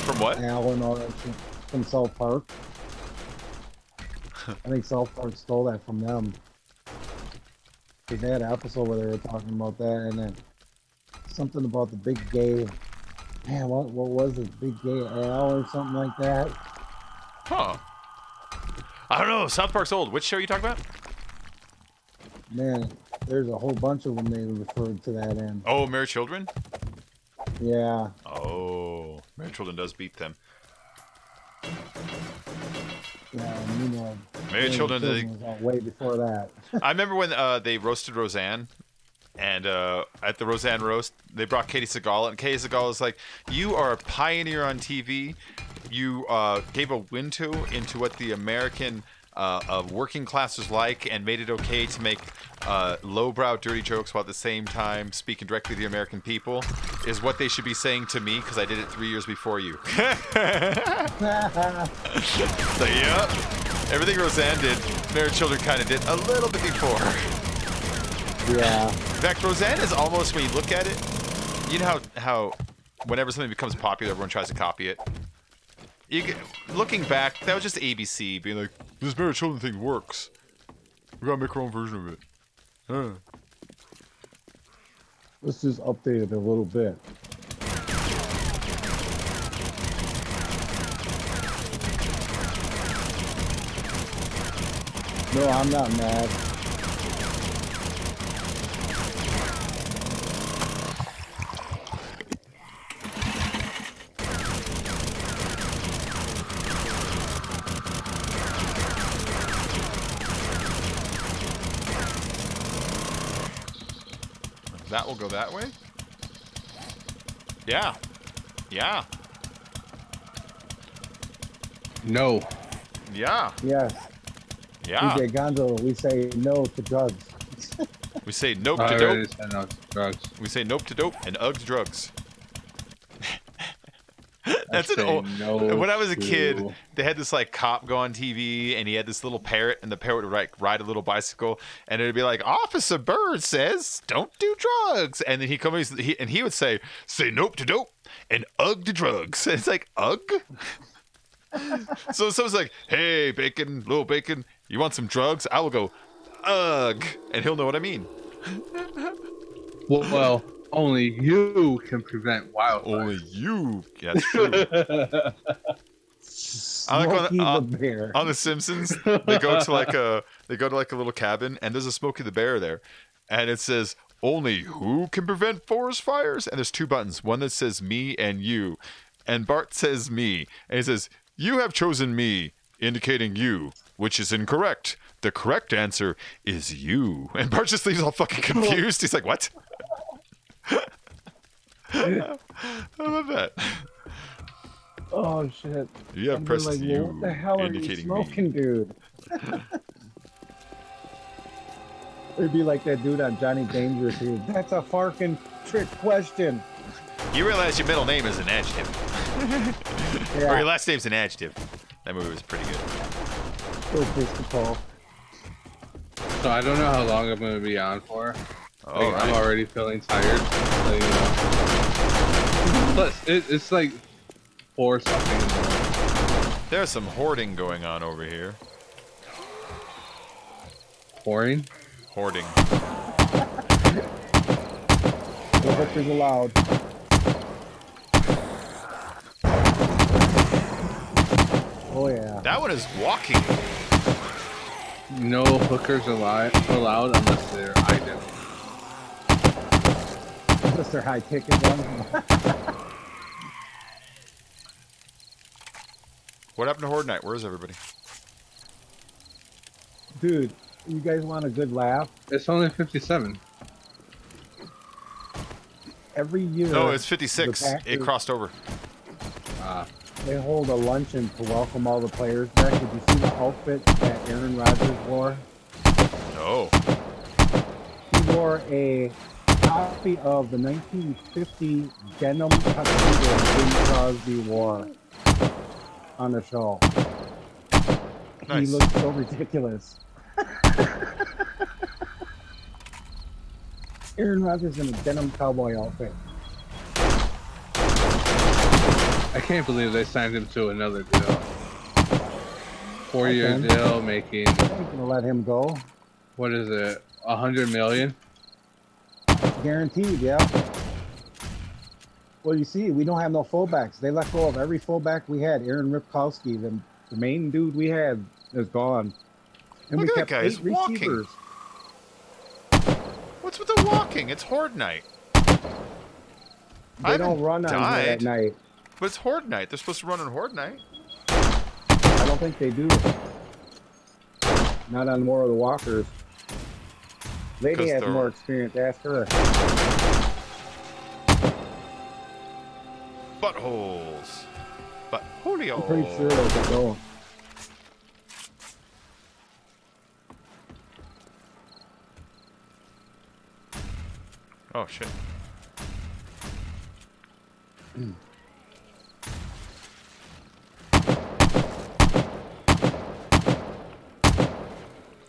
From what? Alan or from South Park. I think South Park stole that from them. Because they had an episode where they were talking about that, and then something about the big gay. Man, what was it? Big gay Al or something like that. Huh. I don't know. South Park's old. Which show are you talking about? Man, there's a whole bunch of them they referred to that in. Oh, Married Children? Yeah. Oh, Married Children does beat them. Yeah, and, you know. Married Children, was way before that. I remember when they roasted Roseanne, and at the Roseanne roast, they brought Katie Seagal, and Katie Seagal was like, you are a pioneer on TV. You gave a window into what the American working class was like and made it okay to make lowbrow dirty jokes while at the same time speaking directly to the American people is what they should be saying to me because I did it 3 years before you. So, yep. Everything Roseanne did, Married Children kind of did a little bit before. Yeah. In fact, Roseanne is almost, when you look at it, you know how whenever something becomes popular, everyone tries to copy it. Looking back, that was just ABC being like, this marriage children thing works. We gotta make our own version of it. Huh. Let's just update it a little bit. No, I'm not mad. That will go that way? Yeah. Yeah. No. Yeah. Yes. Yeah. DJ Gonzo, we say no to drugs. We say nope I to already dope. said no to drugs. We say nope to dope and ugh to drugs. That's I an say old. no When I was a to- kid, they had this like cop go on TV, and he had this little parrot, and the parrot would like ride a little bicycle, and it'd be like, "Officer Bird says, don't do drugs," and then he would say nope to dope and ugh to drugs. And it's like ugh. So someone's like, "Hey, Bacon, little Bacon, you want some drugs?" I will go, ugh, and he'll know what I mean. Well, only you can prevent wildfire. Only you. Yeah, that's true. I like Smokey the Bear. On The Simpsons, they go to like a little cabin, and there's a Smokey the Bear there, and it says, "Only who can prevent forest fires?" And there's two buttons, one that says me and you, and Bart says me, and he says, "You have chosen me," indicating you, which is incorrect. The correct answer is you. And Bart just leaves all fucking confused. He's like, "What?" I love that. Oh shit. You have And they're pressed like, you, well, what the hell are you indicating smoking, me. dude? It'd be like that dude on Johnny Dangerous. Dude. That's a fucking trick question. You realize your middle name is an adjective. Or your Yeah. last name's an adjective. That movie was pretty good. Go Piscatol. So I don't know how long I'm gonna be on for. Oh, I'm already feeling tired. So, you know. Plus, it's like 4 something in the morning. There's some hoarding going on over here. Pouring. Hoarding. No hookers allowed. Oh yeah. That one is walking. No hookers allowed unless they're items. Just their high ticket one. What happened to Horde Night? Where is everybody? Dude, you guys want a good laugh? It's only 57. Every year. No, it's 56. the It Packers- crossed over. They hold a luncheon to welcome all the players back. Did you see the outfit that Aaron Rodgers wore? No. He wore a copy of the 1950 denim tuxedo Bing Crosby wore on the show. Nice. He looked so ridiculous. Aaron Rodgers in a denim cowboy outfit. I can't believe they signed him to another deal. 4-year Okay. deal, making, I ain't gonna let him go. what is it, 100 million? Guaranteed, yeah. Well, you see, we don't have no fullbacks. They let go of every fullback we had. Aaron Ripkowski, the main dude we had, is gone. And Look we at that kept guy, he's 8 walking. receivers. What's with the walking? It's Horde Night. I They don't haven't run on here at died. night. But it's Horde Night. They're supposed to run on Horde Night. I don't think they do. Not on more of the walkers. Lady 'Cause has they're- more experience. Ask her. Buttholes. But Julio. I'm pretty sure they could go. Oh, shit.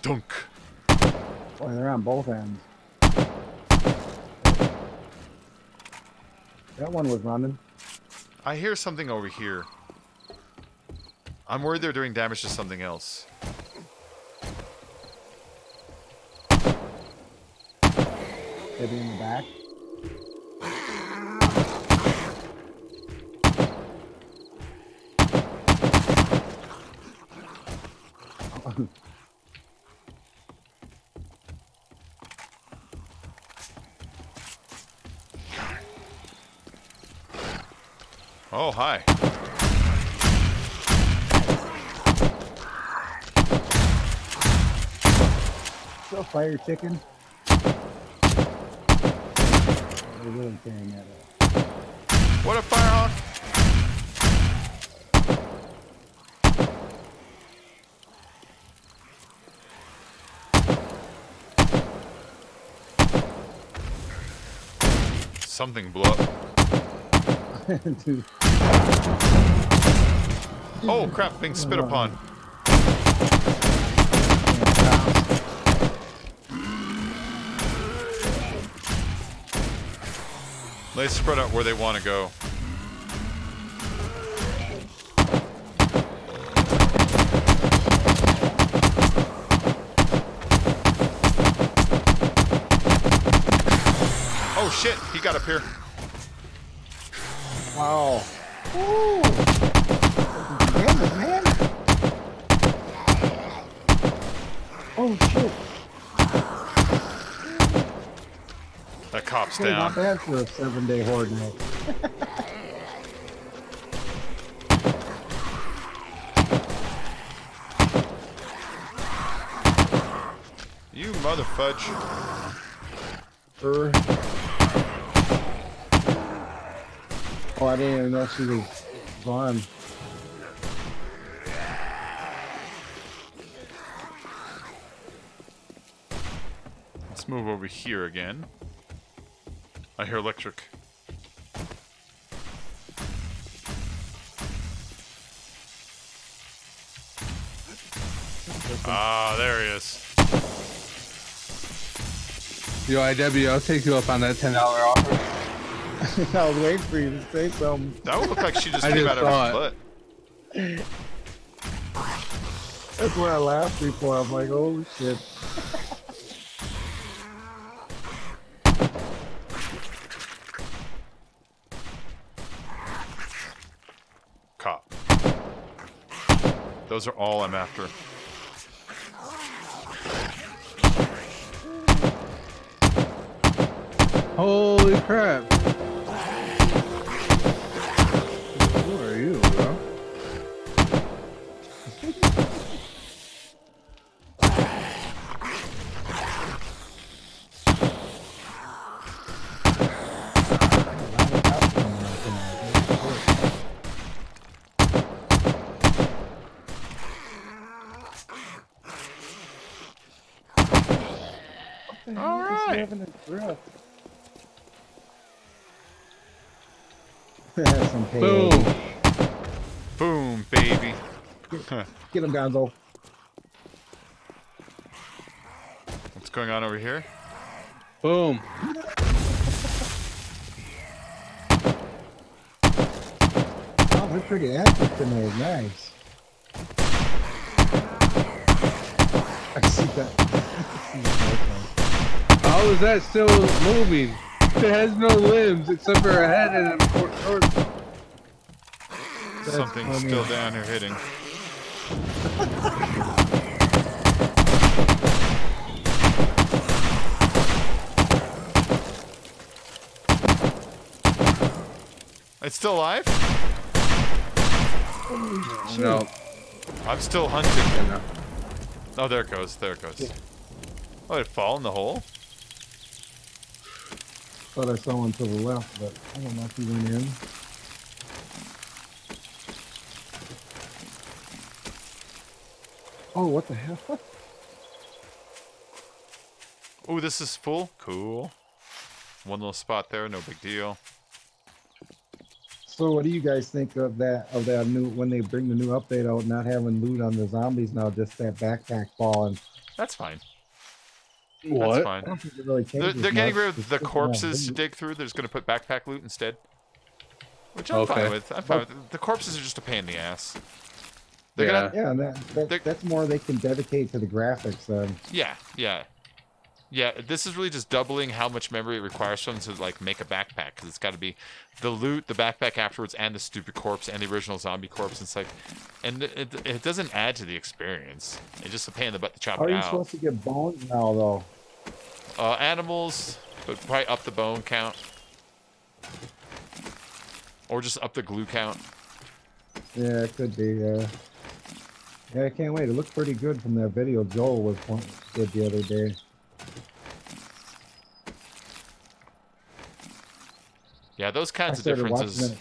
Dunk. Boy, they're on both ends. That one was running. I hear something over here. I'm worried they're doing damage to something else. Maybe in the back. Oh, hi. Still fire chicken. They're really tearing that up. What a firehawk! Something blew up. Dude. Oh crap, being spit upon. They spread out where they want to go. Oh shit, he got up here. Wow. Ooh. Damage, man. Oh shit. That cop's Hey, not down. bad for a 7-day horde night. You mother fudge. Oh, I didn't even know she was gone. Let's move over here again. I hear electric. Ah, there he is. Yo, IW, I'll take you up on that $10 offer. I was waiting for you to say something. That would look like she just I came just out of saw her butt. That's why I laughed before. I'm like, oh shit. Cop. Those are all I'm after. Holy crap. Who are you, bro? All right. Having a breath. That's some payload. Boom. Boom, baby. Get him, Gonzo. What's going on over here? Boom. Oh, they're pretty active tonight. Nice. I see that. How is that still moving? It has no limbs except for a head and a torso. Something's funny. still down here hitting. It's still alive? No. I'm still hunting. Yeah, no. Oh, there it goes. There it goes. Oh, it fall in the hole? Thought I saw one to the left, but I don't know if he went in. Oh, what the hell? Oh, this is full? Cool. One little spot there, no big deal. So, what do you guys think of that? Of that new when they bring the new update out, not having loot on the zombies now, just that backpack falling. That's fine. That's What? I fine. don't think it really They're changes getting much. rid of It's the just, corpses to loot. dig through. They're just going to put backpack loot instead. Which I'm fine with. I'm fine with. The corpses are just a pain in the ass. They're gonna. Yeah, and that's more they can dedicate to the graphics then. Yeah, yeah. Yeah, this is really just doubling how much memory it requires from them to like make a backpack, because it's got to be the loot, the backpack afterwards, and the stupid corpse and the original zombie corpse. It's like, and it doesn't add to the experience. It's just a pain in the butt to chop How are it you out. supposed to get bones now, though? Animals, but probably up the bone count, or just up the glue count. Yeah, it could be. Yeah, I can't wait. It looked pretty good from that video Joel did the other day. Yeah, those kinds of differences.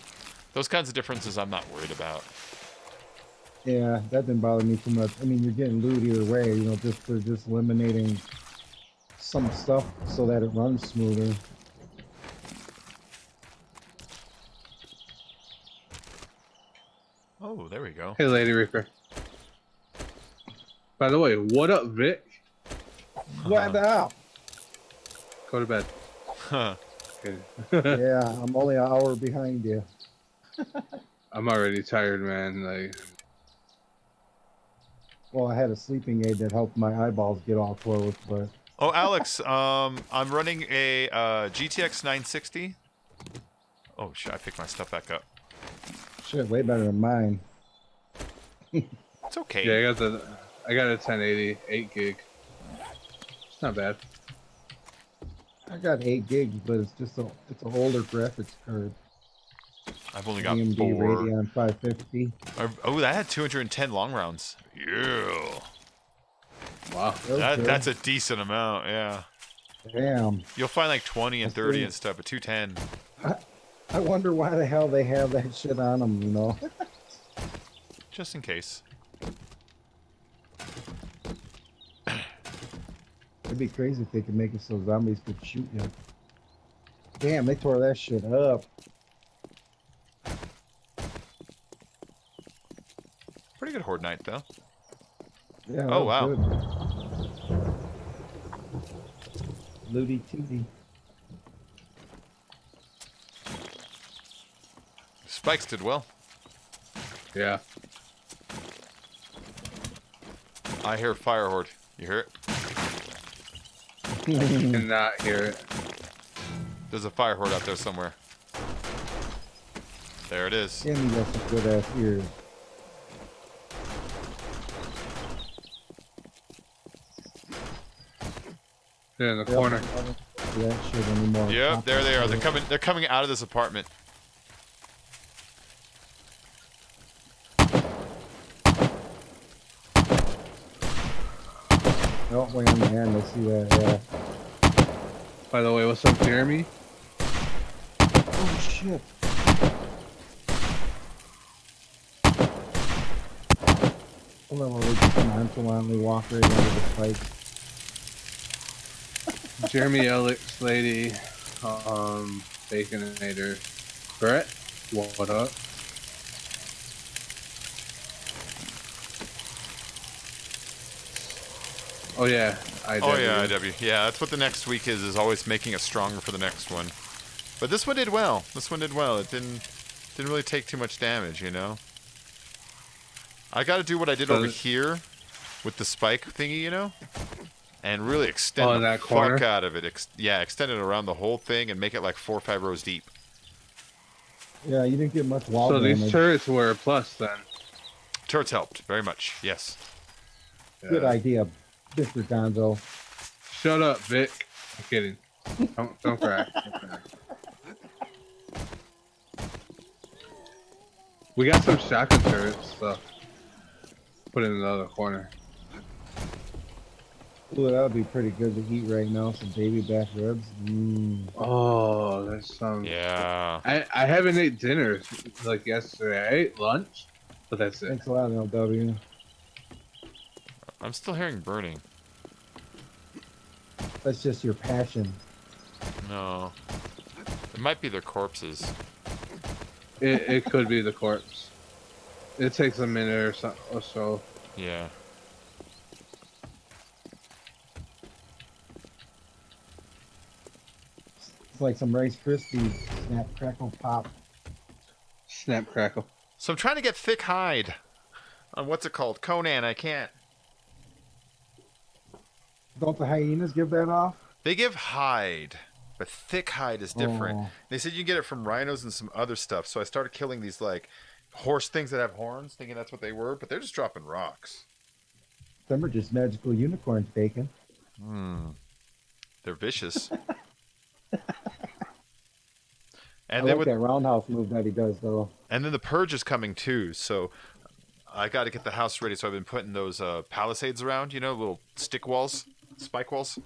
Those kinds of differences, I'm not worried about. Yeah, that didn't bother me too much. I mean, you're getting loot either way. You know, they're just eliminating some stuff so that it runs smoother. Oh, there we go. Hey, Lady Reaper. By the way, what up, Vic? What up? Go to bed. Huh. Yeah, I'm only an hour behind you. I'm already tired, man. Like, Well, I had a sleeping aid that helped my eyeballs get all closed, but Oh, Alex, I'm running a GTX 960. Oh shit! I picked my stuff back up. shit, way better than mine. It's okay. yeah, I got a 1080, 8 gig. It's not bad. I got 8 gigs, but it's an older graphics card. I've only got AMD 4. Radeon 550. Oh, that had 210 long rounds. Yeah. Wow. That's a decent amount, yeah. Damn. You'll find like 20 and That's 30 pretty- and stuff, but 210. I wonder why the hell they have that shit on them, you know? Just in case. It'd be crazy if they could make it so zombies could shoot you. Damn, they tore that shit up. Pretty good Horde Night, though. Yeah. Oh, wow. Good. Looty tooty. Spikes did well. Yeah. I hear Fire Horde. You hear it? Cannot hear it. There's a Fire Horde out there somewhere. There it is. Damn, you got some good ass ears. They're in the corner. That shit anymore. Yep, there they are. They're coming out of this apartment. Oh, way on the end. I see that. Yeah. By the way, what's up, Jeremy? Oh shit. I love how they just nonchalantly walk right into the spikes. Jeremy, Alex, Lady, Baconator, Brett, what up? Oh yeah, IW. Oh yeah, IW. Yeah, that's what the next week is always making us stronger for the next one. But this one did well. This one did well. It didn't really take too much damage, you know? I got to do what I did over here with the spike thingy, you know? And really extend the fuck out of it. Extend it around the whole thing and make it like 4 or 5 rows deep. Yeah, you didn't get much wall So damage. these turrets were a plus then. Turrets helped very much. Yes. Good idea, Mr. Gonzo. Shut up, Vic. I'm kidding. Don't cry. Don't cry. We got some shotgun turrets, so put it in the other corner. Ooh, that would be pretty good to eat right now. Some baby back ribs. Oh, that's some. Yeah. I haven't ate dinner like yesterday. I ate lunch, but that's it. Thanks a lot, LW. I'm still hearing burning. That's just your passion. No. It might be their corpses. It could be the corpse. It takes a minute or so. Yeah. It's like some Rice Krispies. Snap, crackle, pop. Snap crackle. So I'm trying to get thick hide on what's it called? Conan. I can't. Don't the hyenas give that off? They give hide, but thick hide is different. Oh. They said you can get it from rhinos and some other stuff. So I started killing these like horse things that have horns, thinking that's what they were, but they're just dropping rocks. Them are just magical unicorns, Bacon. They're vicious. I And then like with, that roundhouse move that he does, though. and then the purge is coming too. So I got to get the house ready. So I've been putting those palisades around, you know, little stick walls, spike walls.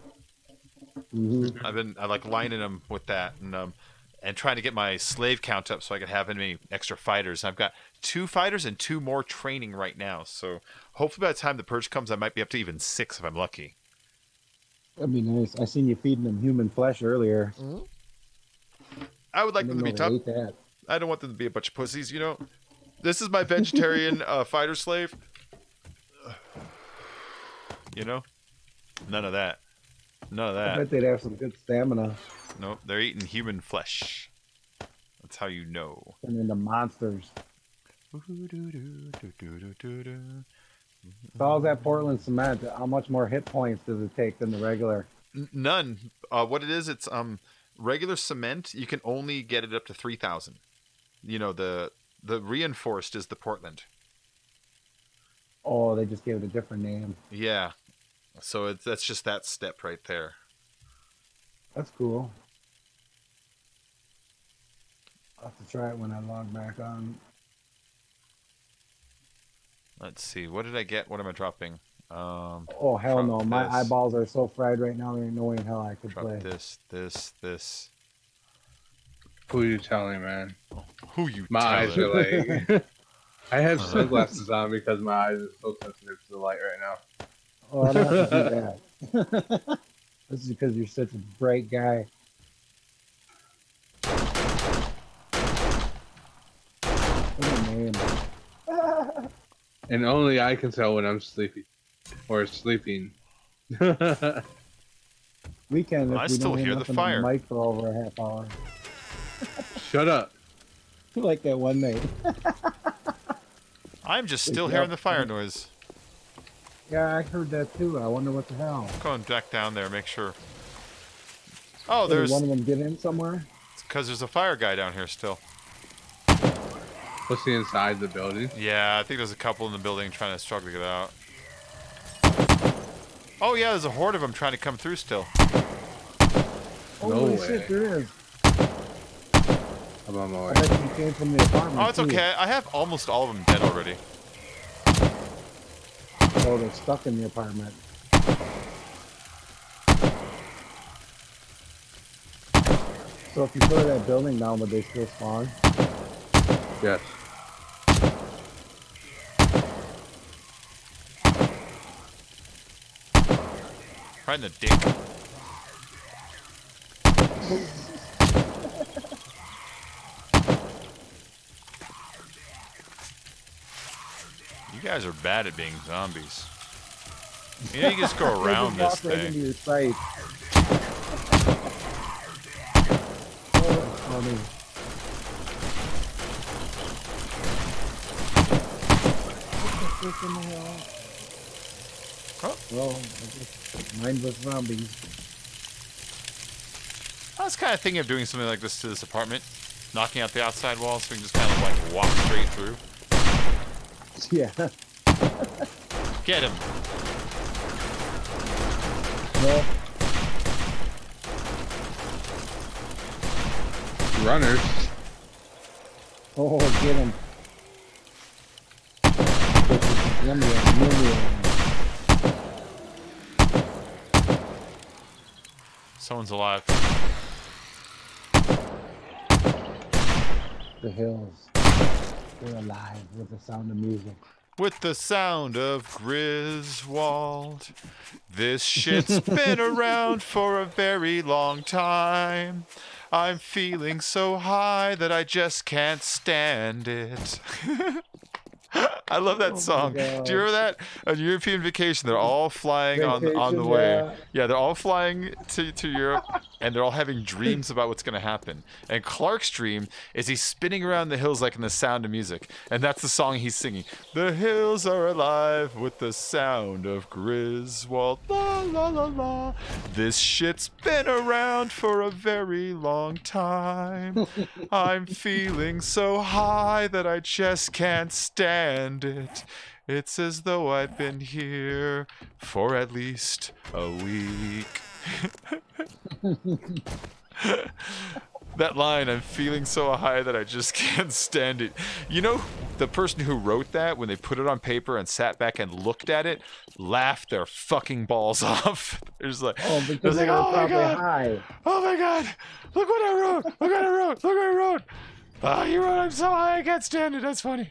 Mm-hmm. I like lining them with that and trying to get my slave count up so I could have any extra fighters. I've got 2 fighters and 2 more training right now. So hopefully by the time the purge comes, I might be up to even 6 if I'm lucky. That'd be nice. I seen you feeding them human flesh earlier. I would like I them to didn't be know tough. they ate that. I don't want them to be a bunch of pussies, you know? This is my vegetarian fighter slave. You know? None of that. None of I that. bet they'd have some good stamina. Nope, they're eating human flesh. That's how you know. And into monsters. So how's that Portland cement? How much more hit points does it take than the regular? None. What it is, it's regular cement. You can only get it up to 3,000. You know, the reinforced is the Portland. Oh, they just gave it a different name. Yeah. So that's just that step right there. That's cool. I'll have to try it when I log back on. Let's see. What did I get? What am I dropping? Oh, hell drop no. My this. eyeballs are so fried right now, there ain't no way in hell I could Drop play. this. Who you telling, man? Who you My eyes telling? are like. I have sunglasses on because my eyes are so sensitive to the light right now. Oh, I don't have to do that. This is because you're such a bright guy. What a name. And only I can tell when I'm sleepy. Or sleeping. Weekend, if I we still don't hear the nothing on fire. mic for over a half hour. Shut up. Like that one night. I'm just still Yeah. hearing the fire noise. Yeah, I heard that too. I wonder what the hell. Going back down there, make sure. Oh, Did there's one of them get in somewhere? because there's a fire guy down here still. What's the inside the building? Yeah, I think there's a couple in the building trying to struggle to get out. Oh yeah, there's a horde of them trying to come through still. Holy way. shit, there is. I'm on my I way. bet you came from the apartment. Oh, it's too. okay. I have almost all of them dead already. Oh, they're stuck in the apartment. So if you throw that building down, would they still spawn? Yes. Right in the dick. You guys are bad at being zombies. You know, you just go They around just this walk right into thing. your sight. Oh, that's funny. What the frick in the hell? Oh. Well, I guess mindless zombies. I was kind of thinking of doing something like this to this apartment. Knocking out the outside wall so we can just kind of like walk straight through. Yeah. Get him. Well, Runners. oh, get him. Yummy, yummy. Someone's alive. The hills. They're alive with the sound of music. With the sound of Griswold. This shit's been around for a very long time. I'm feeling so high that I just can't stand it. I love that Oh my song. Do God. you remember that? On European Vacation, they're all flying on the Vacation, way. yeah. Yeah, they're all flying to Europe, and they're all having dreams about what's going to happen. And Clark's dream is he's spinning around the hills like in The Sound of Music, and that's the song he's singing. The hills are alive with the sound of Griswold. La la la la. This shit's been around for a very long time. I'm feeling so high that I just can't stand it. It's as though I've been here for at least a week. That line, I'm feeling so high that I just can't stand it. You know, the person who wrote that, when they put it on paper and sat back and looked at it, laughed their fucking balls off. They're just like, Oh, because they like, were oh my probably God. high. Oh my God! Look what I wrote! Look what I wrote! Look what I wrote! Ah, you wrote I'm so high I can't stand it. That's funny.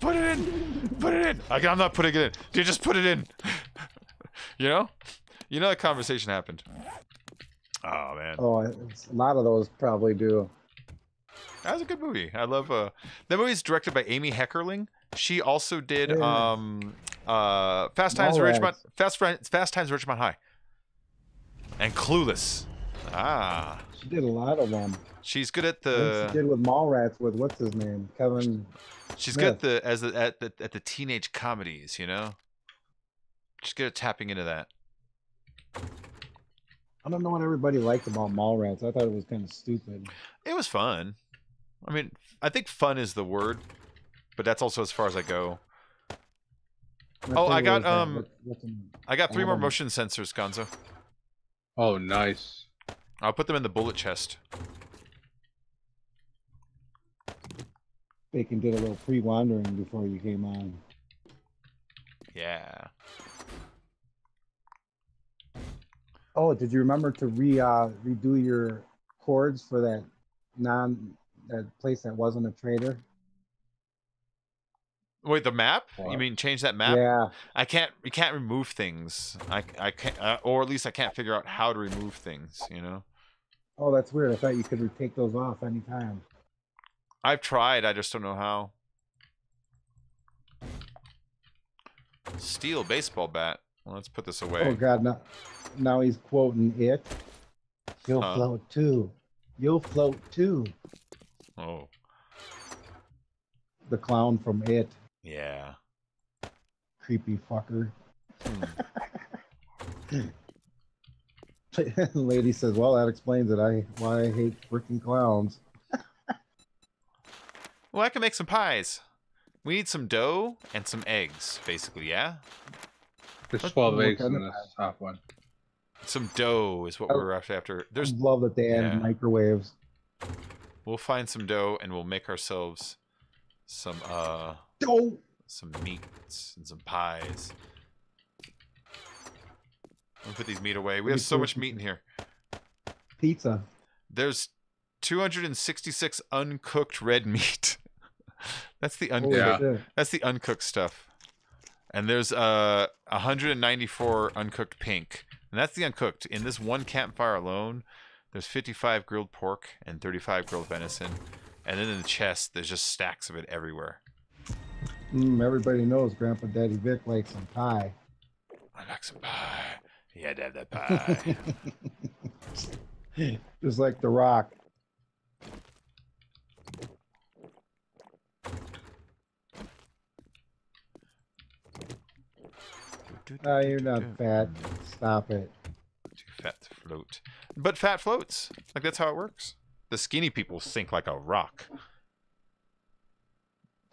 Put it in. Put it in. I'm not putting it in. You just put it in. You know? You know that conversation happened. Oh man, Oh, a lot of those probably do. that was a good movie. I love that movie's directed by Amy Heckerling. She also did Yeah. Fast Times at Ridgemont Mallrats. Fast Times at Ridgemont High. And Clueless. Ah. She did a lot of them. She's good at I think she the did with Mallrats with what's his name, Kevin. she's Smith. good at the teenage comedies, you know? She's good at tapping into that. I don't know what everybody liked about Mallrats. I thought it was kind of stupid. It was fun. I mean, I think fun is the word, but that's also as far as I go. My Oh, I favorite got, was that- what's the name? I got 3 more Adam. motion sensors, Gonzo. Oh, nice. I'll put them in the bullet chest. Bacon did a little pre-wandering before you came on. Yeah. Oh, did you remember to redo your chords for that place that wasn't a trader? Wait, the map? You What? mean change that map? Yeah. You can't remove things. I can't, or at least I can't figure out how to remove things, you know? Oh, that's weird. I thought you could take those off anytime. I've tried, I just don't know how. Steel baseball bat. Well, let's put this away. Oh God, now he's quoting it. You'll Huh. float too. You'll float too. Oh, The clown from It. yeah. Creepy fucker. Hmm. The lady says, "Well, that explains it. Why I hate freaking clowns." Well, I can make some pies. We need some dough and some eggs, basically, yeah? There's What 12 eggs kind in of this top one. Some dough is what Oh. we're after. I There's love that they added yeah. microwaves. We'll find some dough and we'll make ourselves some Dough. some meats and some pies. We'll put these meat away. We have so much meat in here. Pizza. There's 266 uncooked red meat. That's the Holy Yeah. shit. That's the uncooked stuff. And there's 194 uncooked pink. And that's the uncooked. In this one campfire alone, there's 55 grilled pork and 35 grilled venison. And then in the chest, there's just stacks of it everywhere. Everybody knows Grandpa Daddy Vic likes some pie. I like some pie. He had to have that pie. Just like The Rock. You're not fat. Stop it. Too fat to float. But fat floats. Like, that's how it works. The skinny people sink like a rock.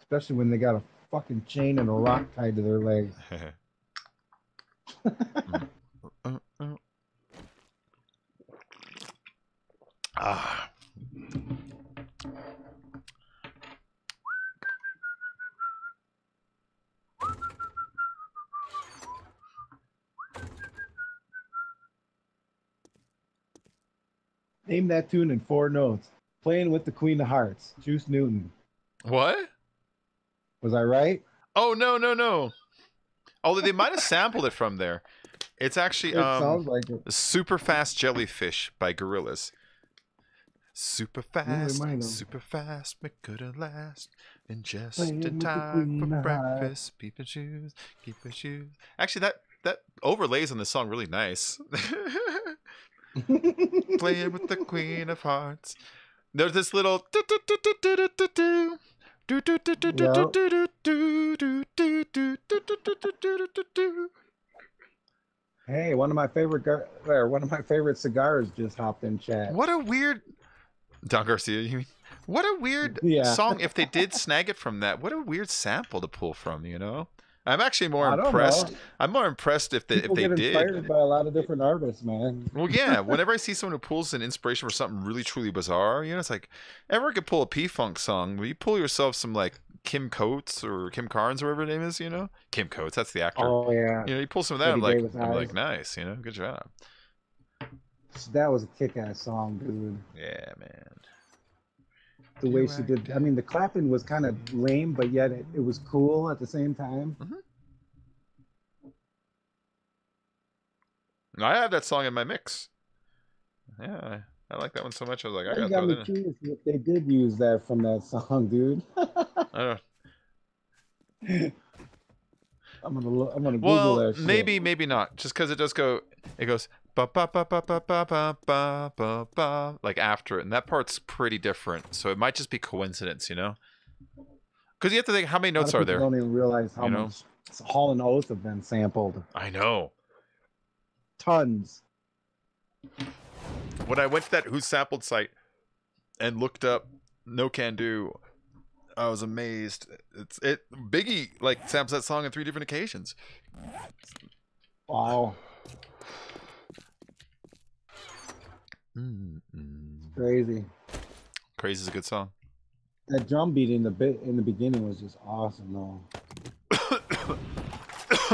Especially when they got a fucking chain and a rock tied to their legs. Ah. Name that tune in 4 notes. Playing with the Queen of Hearts. Juice Newton. What? Was I right? Oh, no, no, no. Although they might have sampled it from there. It's actually It sounds like it. Super Fast Jellyfish by Gorillaz. Super fast, might have. super fast, make good at last. And just Playing in with the time for Queen of Hearts. breakfast, keep your shoes, keep your shoes. Actually, that overlays on the song really nice. Playing with the Queen of Hearts. There's this little Hey, one of my favorite cigars just hopped in chat. What a weird Don Garcia, you mean? What a weird Yeah. song. If they did snag it from that, what a weird sample to pull from, you know? I'm actually more I don't impressed. know. I'm more impressed if People they get did. inspired by a lot of different artists, man. Well, yeah. Whenever I see someone who pulls an inspiration for something really truly bizarre, you know, it's like, ever could pull a P-Funk song, will you pull yourself some like Kim Coates or Kim Carnes or whatever her name is, you know? Kim Coates, that's the actor. Oh yeah, You know, you pull some of that, Betty I'm Davis like, Eyes. nice, you know, good job. that was a kick-ass song, dude. Yeah, man. The way she did. I mean, the clapping was kind of lame, but yet it was cool at the same time. I have that song in my mix. Yeah, I like that one so much. I was like, I You gotta got throw me that in. curious if they did use that from that song, dude. I don't I'm gonna Google Well, that shit. maybe not. Just because it does go, it goes ba ba ba ba ba ba ba ba ba ba like after it, and that part's pretty different. So it might just be coincidence, you know? Because you have to think, how many A lot notes of are people there? Don't even realize how You know? much Hall and Oates have been sampled. I know. Tons. When I went to that Who Sampled site and looked up No Can Do, I was amazed. Biggie like samples that song on 3 different occasions. Wow, crazy. Crazy is a good song. That drum beat in the beginning was just awesome, though.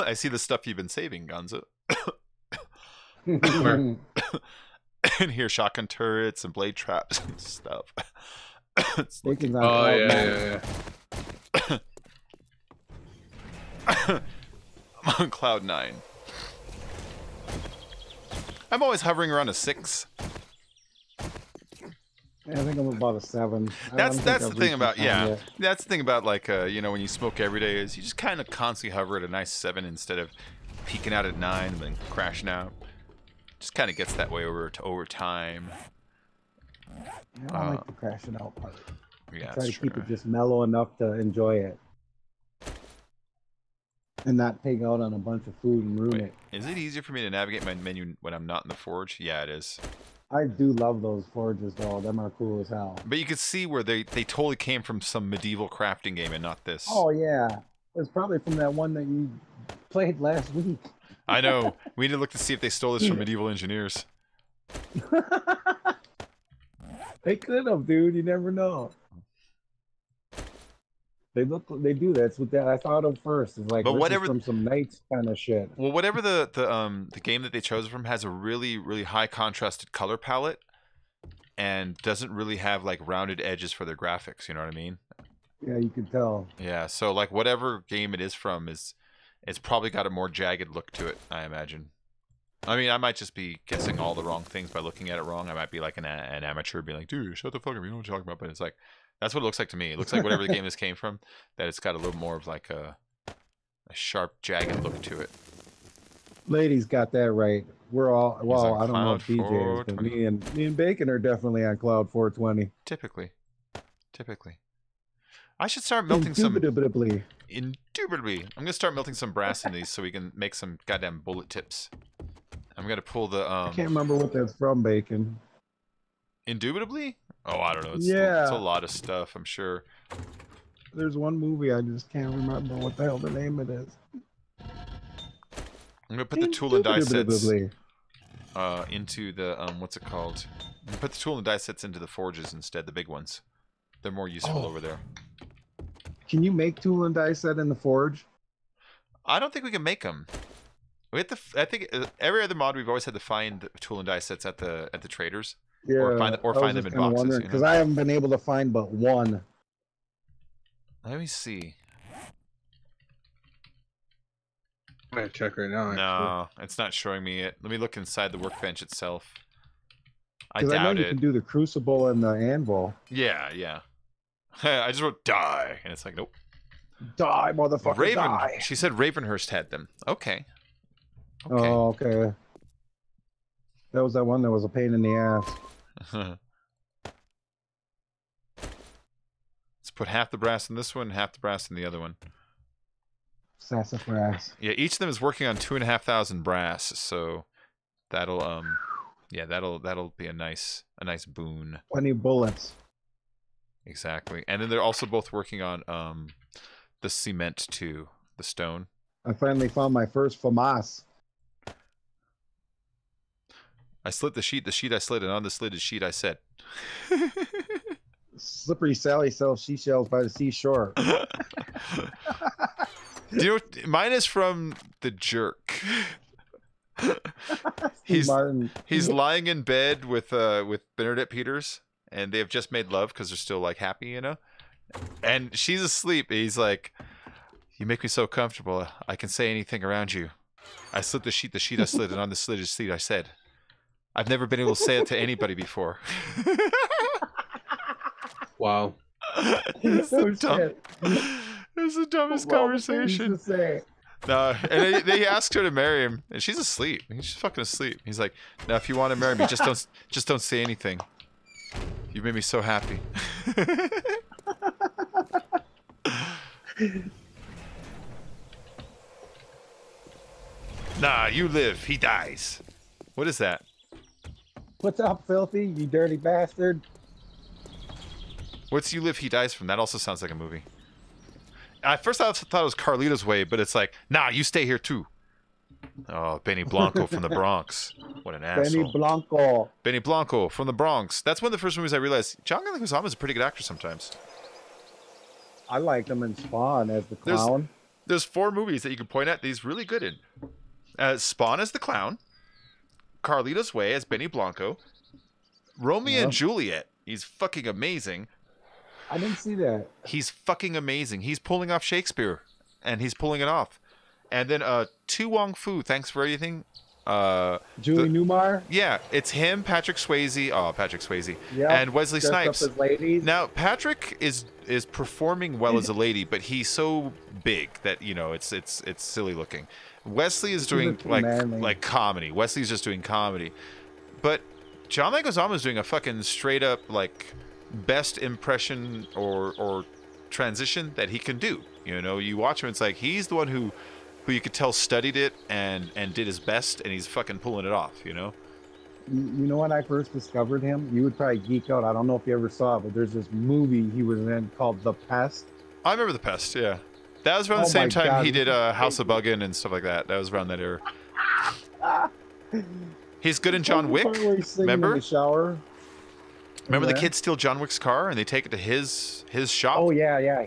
I see the stuff you've been saving, Gonzo. Where? And hear shotgun turrets and blade traps and stuff. It's like, Bacon's on Oh cloud yeah, nine. yeah. I'm on cloud 9. I'm always hovering around a 6. Yeah, I think I'm about a 7. That's the I've thing reached about the time yeah. yet. That's the thing about like you know, when you smoke every day is you just kind of constantly hover at a nice 7 instead of peaking out at 9 and then crashing out. Just kind of gets that way over time. I don't like the crashing out part. Yeah, Try that's to keep true. it just mellow enough to enjoy it, and not take out on a bunch of food and ruin Wait, it. is it easier for me to navigate my menu when I'm not in the forge? Yeah, it is. I do love those forges though. Them are cool as hell. But you could see where they totally came from some medieval crafting game and not this. Oh yeah, it's probably from that one that you played last week. I know. We need to look to see if they stole this from medieval engineers. They could have, dude. You never know. They do. That's what I thought of first. It's like, But this whatever- is from some knights kind of shit. Well, whatever the game that they chose from has a really high contrasted color palette and doesn't really have like rounded edges for their graphics, you know what I mean? Yeah, you could tell. Yeah, so like whatever game it is from it's probably got a more jagged look to it, I imagine. I mean, I might just be guessing all the wrong things by looking at it wrong. I might be like an amateur being like, dude, shut the fuck up, you know what you're talking about. But it's like, that's what it looks like to me. It looks like whatever the game this came from, that it's got a little more of like a sharp, jagged look to it. Ladies got that right. We're all well. on I don't know if cloud DJ is, but 420. me and Bacon are definitely on cloud 420. Typically. I should start melting some... Indubitably. Indubitably. I'm going to start melting some brass in these so we can make some goddamn bullet tips. I'm going to pull the... I can't remember what that's from, Bacon. Indubitably? Oh, I don't know. It's Yeah. a lot of stuff, I'm sure. There's one movie I just can't remember what the hell the name it is. I'm going to put the tool and die sets Indubitably. into the... what's it called? I'm going to put the tool and die sets into the forges instead, the big ones. They're more useful over there. Can you make tool and die set in the forge? I don't think we can make them. We have to. I think every other mod we've always had to find tool and die sets at the traders. Yeah, Or find them in boxes, you know? because I haven't been able to find but one. Let me see. I'm gonna check right now. No, it's not showing me it. Let me look inside the workbench itself. I Because I know doubt you it. can do the crucible and the anvil. Yeah. I just wrote die, and it's like, nope. Die, motherfucker, Raven. die. She said Ravenhurst had them. Okay. Okay. Oh, okay. That was that one that was a pain in the ass. Let's put half the brass in this one, half the brass in the other one. Sassafras. Yeah, each of them is working on 2,500 brass, so that'll yeah, that'll be a nice boon. 20 bullets. Exactly. And then they're also both working on the cement too, the stone. I finally found my first FAMAS. I slit the sheet I slid, and on the slitted sheet I said. Slippery Sally sells seashells by the seashore. Do you know what, mine is from The Jerk. he's lying in bed with Bernadette Peters, and they have just made love because they're still like happy, you know. And she's asleep. He's like, "You make me so comfortable. I can say anything around you." I slit the sheet I slid, and on the slitted sheet I said, "I've never been able to say it to anybody before." Wow. It's the dumbest conversation. No, and they asked her to marry him, and she's asleep. She's fucking asleep. He's like, "Now, if you want to marry me, just don't say anything. You made me so happy." Nah, you live. He dies. What is that? What's up, filthy? You dirty bastard. What's "You Live, He Dies" from? That also sounds like a movie. At first I thought it was Carlito's Way, but it's like, nah, you stay here too. Oh, Benny Blanco from the Bronx. What an asshole. Benny Blanco. Benny Blanco from the Bronx. That's one of the first movies I realized John Leguizamo is a pretty good actor sometimes. I liked him in Spawn as the clown. There's 4 movies that you can point at that he's really good in. Spawn as the clown. Carlito's Way as Benny Blanco. Romeo and Juliet. He's fucking amazing. I didn't see that. He's fucking amazing. He's pulling off Shakespeare, and he's pulling it off. And then To Wong Fu, Thanks for Everything. Julie Newmar? Yeah, it's him, Patrick Swayze. Oh, Patrick Swayze. Yep, and Wesley dressed Snipes. up as ladies. Now, Patrick is performing well as a lady, but he's so big that, you know, it's silly looking. Wesley is doing like comedy. Wesley's just doing comedy. But John Leguizamo is doing a fucking straight up like best impression or transition that he can do. You know, you watch him, it's like he's the one who you could tell studied it and did his best, and he's fucking pulling it off, you know? You know when I first discovered him? You would probably geek out. I don't know if you ever saw it, but there's this movie he was in called The Pest. I remember The Pest, yeah. That was around the same time he did House of Buggin' and stuff like that. That was around that era. He's good in John Wick. Remember? In the shower. Remember the kids steal John Wick's car and they take it to his shop? Oh yeah.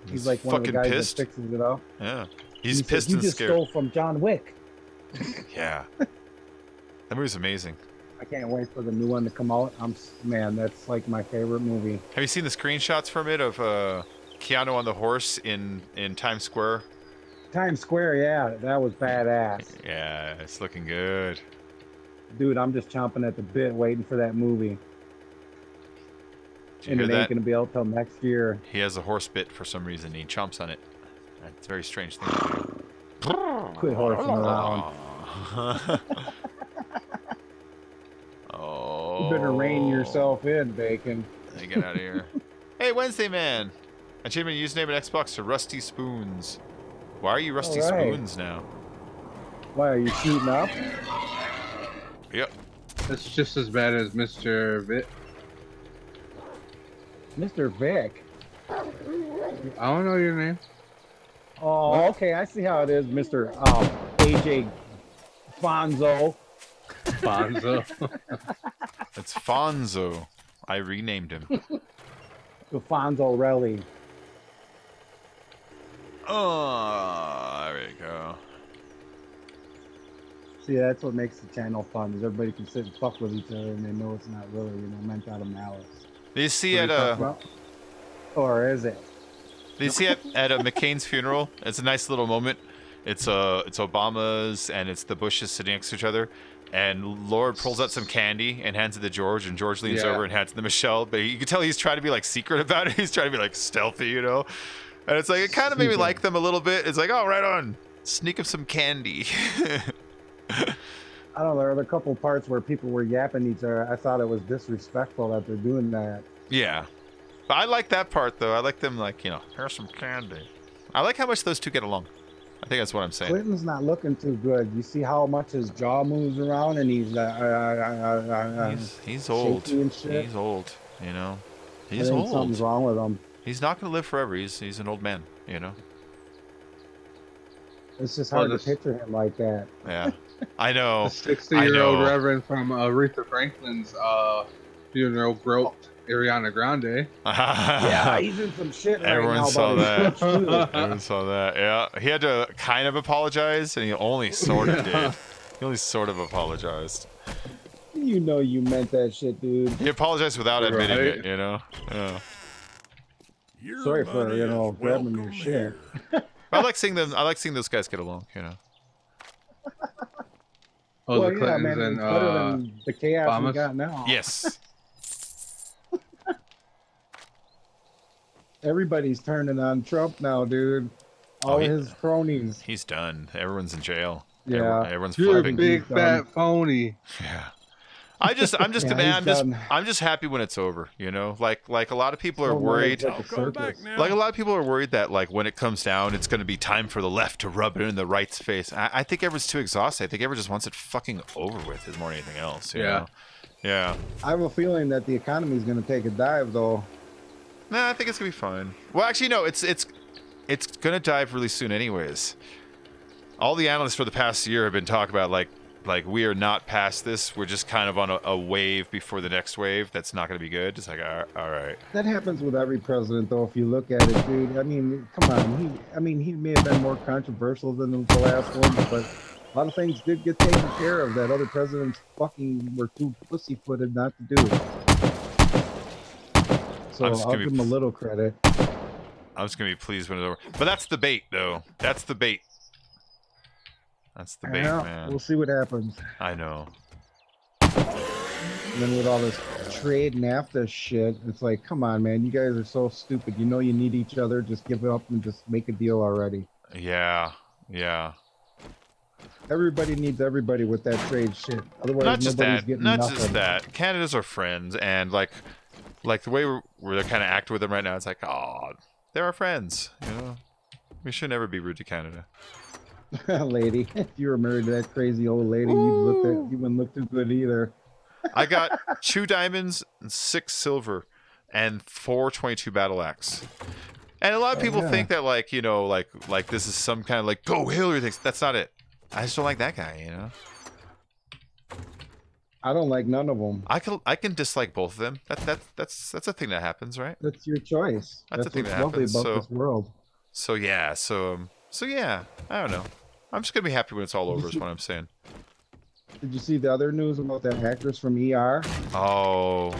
He's like one of the guys pissed. that fixes it up. Yeah. He's pissed and scared. You just stole from John Wick. Yeah. That movie's amazing. I can't wait for the new one to come out. Man, that's like my favorite movie. Have you seen the screenshots from it of Keanu on the horse in Times Square? Times Square, yeah, that was badass. Yeah, it's looking good. Dude, I'm just chomping at the bit waiting for that movie. And it ain't going to be out till next year. He has a horse bit for some reason. He chomps on it. That's a very strange thing to do. Quit horsing around. Oh. You better rein yourself in, Bacon. Get out of here. Hey, Wednesday Man. I changed my username at Xbox to Rusty Spoons. Why are you Rusty Spoons now? Why, are you shooting up? Yep. That's just as bad as Mr. Vic. Mr. Vic? I don't know your name. Oh, okay, I see how it is, Mr. AJ Fonzo. Fonzo. It's Fonzo. I renamed him. Fonzo Relly. Oh, there we go. See, that's what makes the channel fun, is everybody can sit and fuck with each other and they know it's not really, meant out of malice. Do you see at or is it? Do you see at McCain's funeral? It's a nice little moment. It's Obama's and it's the Bushes sitting next to each other. And Lord pulls out some candy and hands it to George, and George leans Yeah. over and hands it to Michelle. But you can tell he's trying to be like secret about it. He's trying to be like stealthy, you know. And it's like it kind of made me like them a little bit. It's like, oh, right on, sneak him some candy. I don't know. There were a couple parts where people were yapping each other. I thought it was disrespectful that they're doing that. Yeah, but I like that part though. I like them like, you know, here's some candy. I like how much those two get along. I think that's what I'm saying. Clinton's not looking too good. You see how much his jaw moves around, and he's He's old. shaky and shit. He's old. You know, I he's think old. something's wrong with him. He's not gonna live forever. He's an old man. You know. It's just Well, hard this- to picture him like that. Yeah, I know. The 60-year-old I know. Reverend from Aretha Franklin's funeral groped Ariana Grande. Yeah, he's in some shit right Everyone now. saw about his that. lips, too. Everyone saw that. Yeah, he had to kind of apologize, and he only sort of did. He only sort of apologized. You know you meant that shit, dude. He apologized without admitting Right. it. You know. Yeah. Your Sorry for, money you is know, grabbing your welcome shit. here. I like seeing them. I like seeing those guys get along. You know. Oh, Well, the yeah, Clintons man, and it's better than the chaos we Obamas. got now. Yes. Everybody's turning on Trump now, dude. All Oh, he- his cronies. He's done. Everyone's in jail. Yeah. Everyone's You're a flipping. big He's done. fat phony. Yeah. I'm just, Yeah, man, he's done. I'm just happy when it's over. You know, like a lot of people are Oh, no, worried. it's like I'll a come back circus. now. Like a lot of people are worried that like when it comes down, it's going to be time for the left to rub it in the right's face. I think everyone's too exhausted. I think everyone just wants it fucking over with, is more than anything else. You Yeah. know? Yeah. I have a feeling that the economy's going to take a dive, though. Nah, I think it's gonna be fine. Well, actually, no. It's gonna dive really soon, anyways. All the analysts for the past year have been talking about like we are not past this. We're just kind of on a wave before the next wave. That's not gonna be good. It's like all right. That happens with every president, though. If you look at it, dude. I mean, come on. He may have been more controversial than the last one, but a lot of things did get taken care of that other presidents fucking were too pussyfooted not to do. So I'm just I'll gonna give be- him a little credit. I'm just gonna be pleased when it's over. But that's the bait, though. That's the bait. That's the bait, Yeah, man. we'll see what happens. I know. And then with all this trade NAFTA shit, it's like, come on, man. You guys are so stupid. You know you need each other. Just give it up and just make a deal already. Yeah. Yeah. Everybody needs everybody with that trade shit. Otherwise, Not just nobody's that. getting Not nothing. just that. Canada's our friends, and like the way we're kind of acting with them right now, it's like, oh, they're our friends. You know, we should never be rude to Canada. Lady, if you were married to that crazy old lady, you wouldn't look too good either. I got 2 diamonds and 6 silver and 422 battle axe. And a lot of people yeah. think that like, you know, like this is some kind of like go Hillary thing. That's not it. I just don't like that guy, you know. I don't like none of them. I can dislike both of them. That's a thing that happens, right? That's your choice. That's the thing what's that lovely happens, about so- this world. So yeah, so yeah, I don't know. I'm just gonna be happy when it's all over. Is what I'm saying. Did you see the other news about that actress from ER? Oh,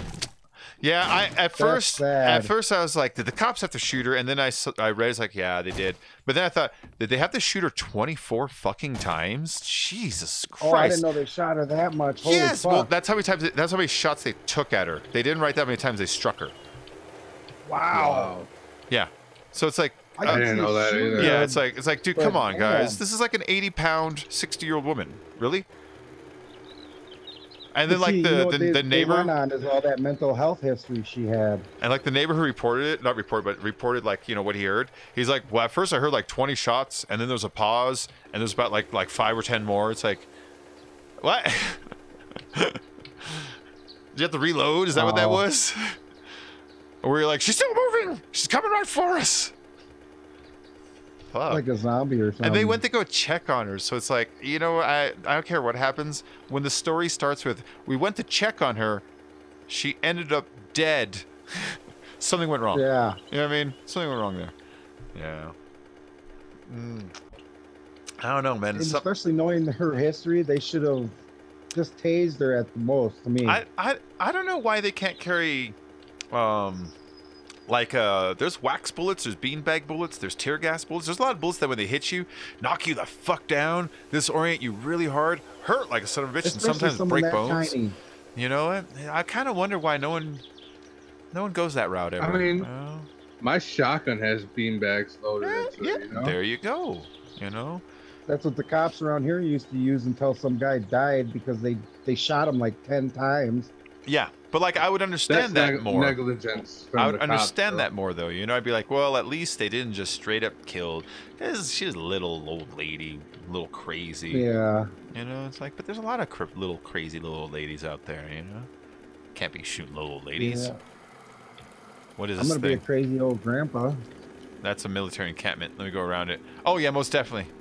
yeah. At first sad. I was like, did the cops have to shoot her? And then I read it's like, yeah, they did. But then I thought, did they have to shoot her 24 fucking times? Jesus Christ! Oh, I didn't know they shot her that much. Holy Yes, fuck. well, that's how many shots they took at her. They didn't write that many times they struck her. wow. Yeah, so it's like. I I can didn't see know that shooting either. Yeah, her, it's like, dude, but come on, guys. damn. This is like an 80-pound, 60-year-old woman. Really? And then But like see, you know what the they went neighbor on is all that mental health history she had. and like the neighbor who reported like, you know, what he heard. He's like, well, at first I heard like 20 shots, and then there was a pause, and there's about like 5 or 10 more. It's like, what? Did you have to reload? Is that what that Oh. was? Or you're like, she's still moving. She's coming right for us. Fuck. Like a zombie or something. And they went to go check on her. So it's like, you know, I don't care what happens. When the story starts with, we went to check on her, she ended up dead. Something went wrong. Yeah. You know what I mean? Something went wrong there. Yeah. I don't know, man. And It's some- especially knowing her history, they should have just tased her at the most. To me, I don't know why they can't carry Like, there's wax bullets, there's beanbag bullets, there's tear gas bullets. There's a lot of bullets that when they hit you, knock you the fuck down, disorient you really hard, hurt like a son of a bitch, and Especially sometimes someone break that bones. tiny. You know what? I kind of wonder why no one goes that route ever. I mean, you know? My shotgun has beanbags loaded into Yeah, it, you know? there you go. You know? That's what the cops around here used to use until some guy died because they shot him like 10 times. Yeah, but like I would understand That's that more. negligence. From I would the cops, understand bro. that more though. You know, I'd be like, well, at least they didn't just straight up kill. She's a little old lady, a little crazy. Yeah. You know, it's like, but there's a lot of little crazy little old ladies out there. You know, can't be shooting little old ladies. Yeah. What is I'm this gonna be a thing? crazy old grandpa. That's a military encampment. Let me go around it. Oh yeah, most definitely.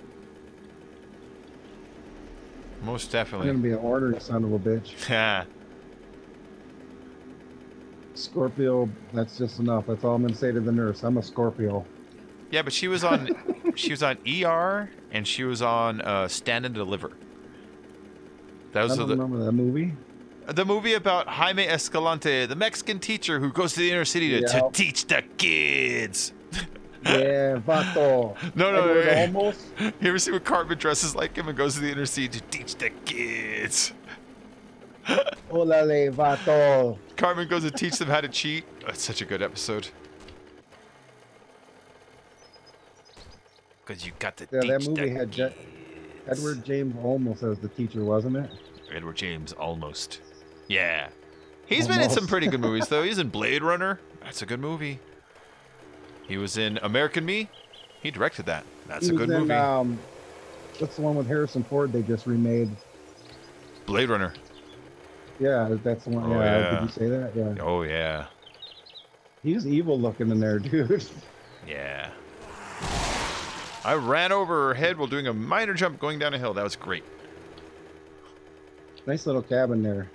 Most I'm definitely. gonna be an ornery son of a bitch. Yeah. Scorpio, that's just enough. That's all I'm gonna say to the nurse. I'm a Scorpio. Yeah, but she was on ER and she was on Stand and Deliver. I Those are don't the remember that movie. movie about Jaime Escalante, the Mexican teacher who goes to the inner city to Yep. teach the kids. Yeah, vato. No, Edward no. Almost. You ever see what Cartman dresses like him and goes to the inner city to teach the kids? Olale, vato. Cartman goes to teach them how to cheat. Oh, it's such a good episode. Because you got to Yeah, teach that movie the had kids. Edward James Olmos as the teacher, wasn't it? Edward James, almost. Yeah. He's been in some Almost. pretty good movies, though. He's in Blade Runner. That's a good movie. He was in American Me. He directed that. That's He a was good in, movie. what's the one with Harrison Ford they just remade? Blade Runner. Yeah, that's the one. Oh, yeah, yeah. did you say that? Yeah. Oh, yeah. He's evil looking in there, dude. Yeah. I ran over her head while doing a minor jump going down a hill. That was great. Nice little cabin there.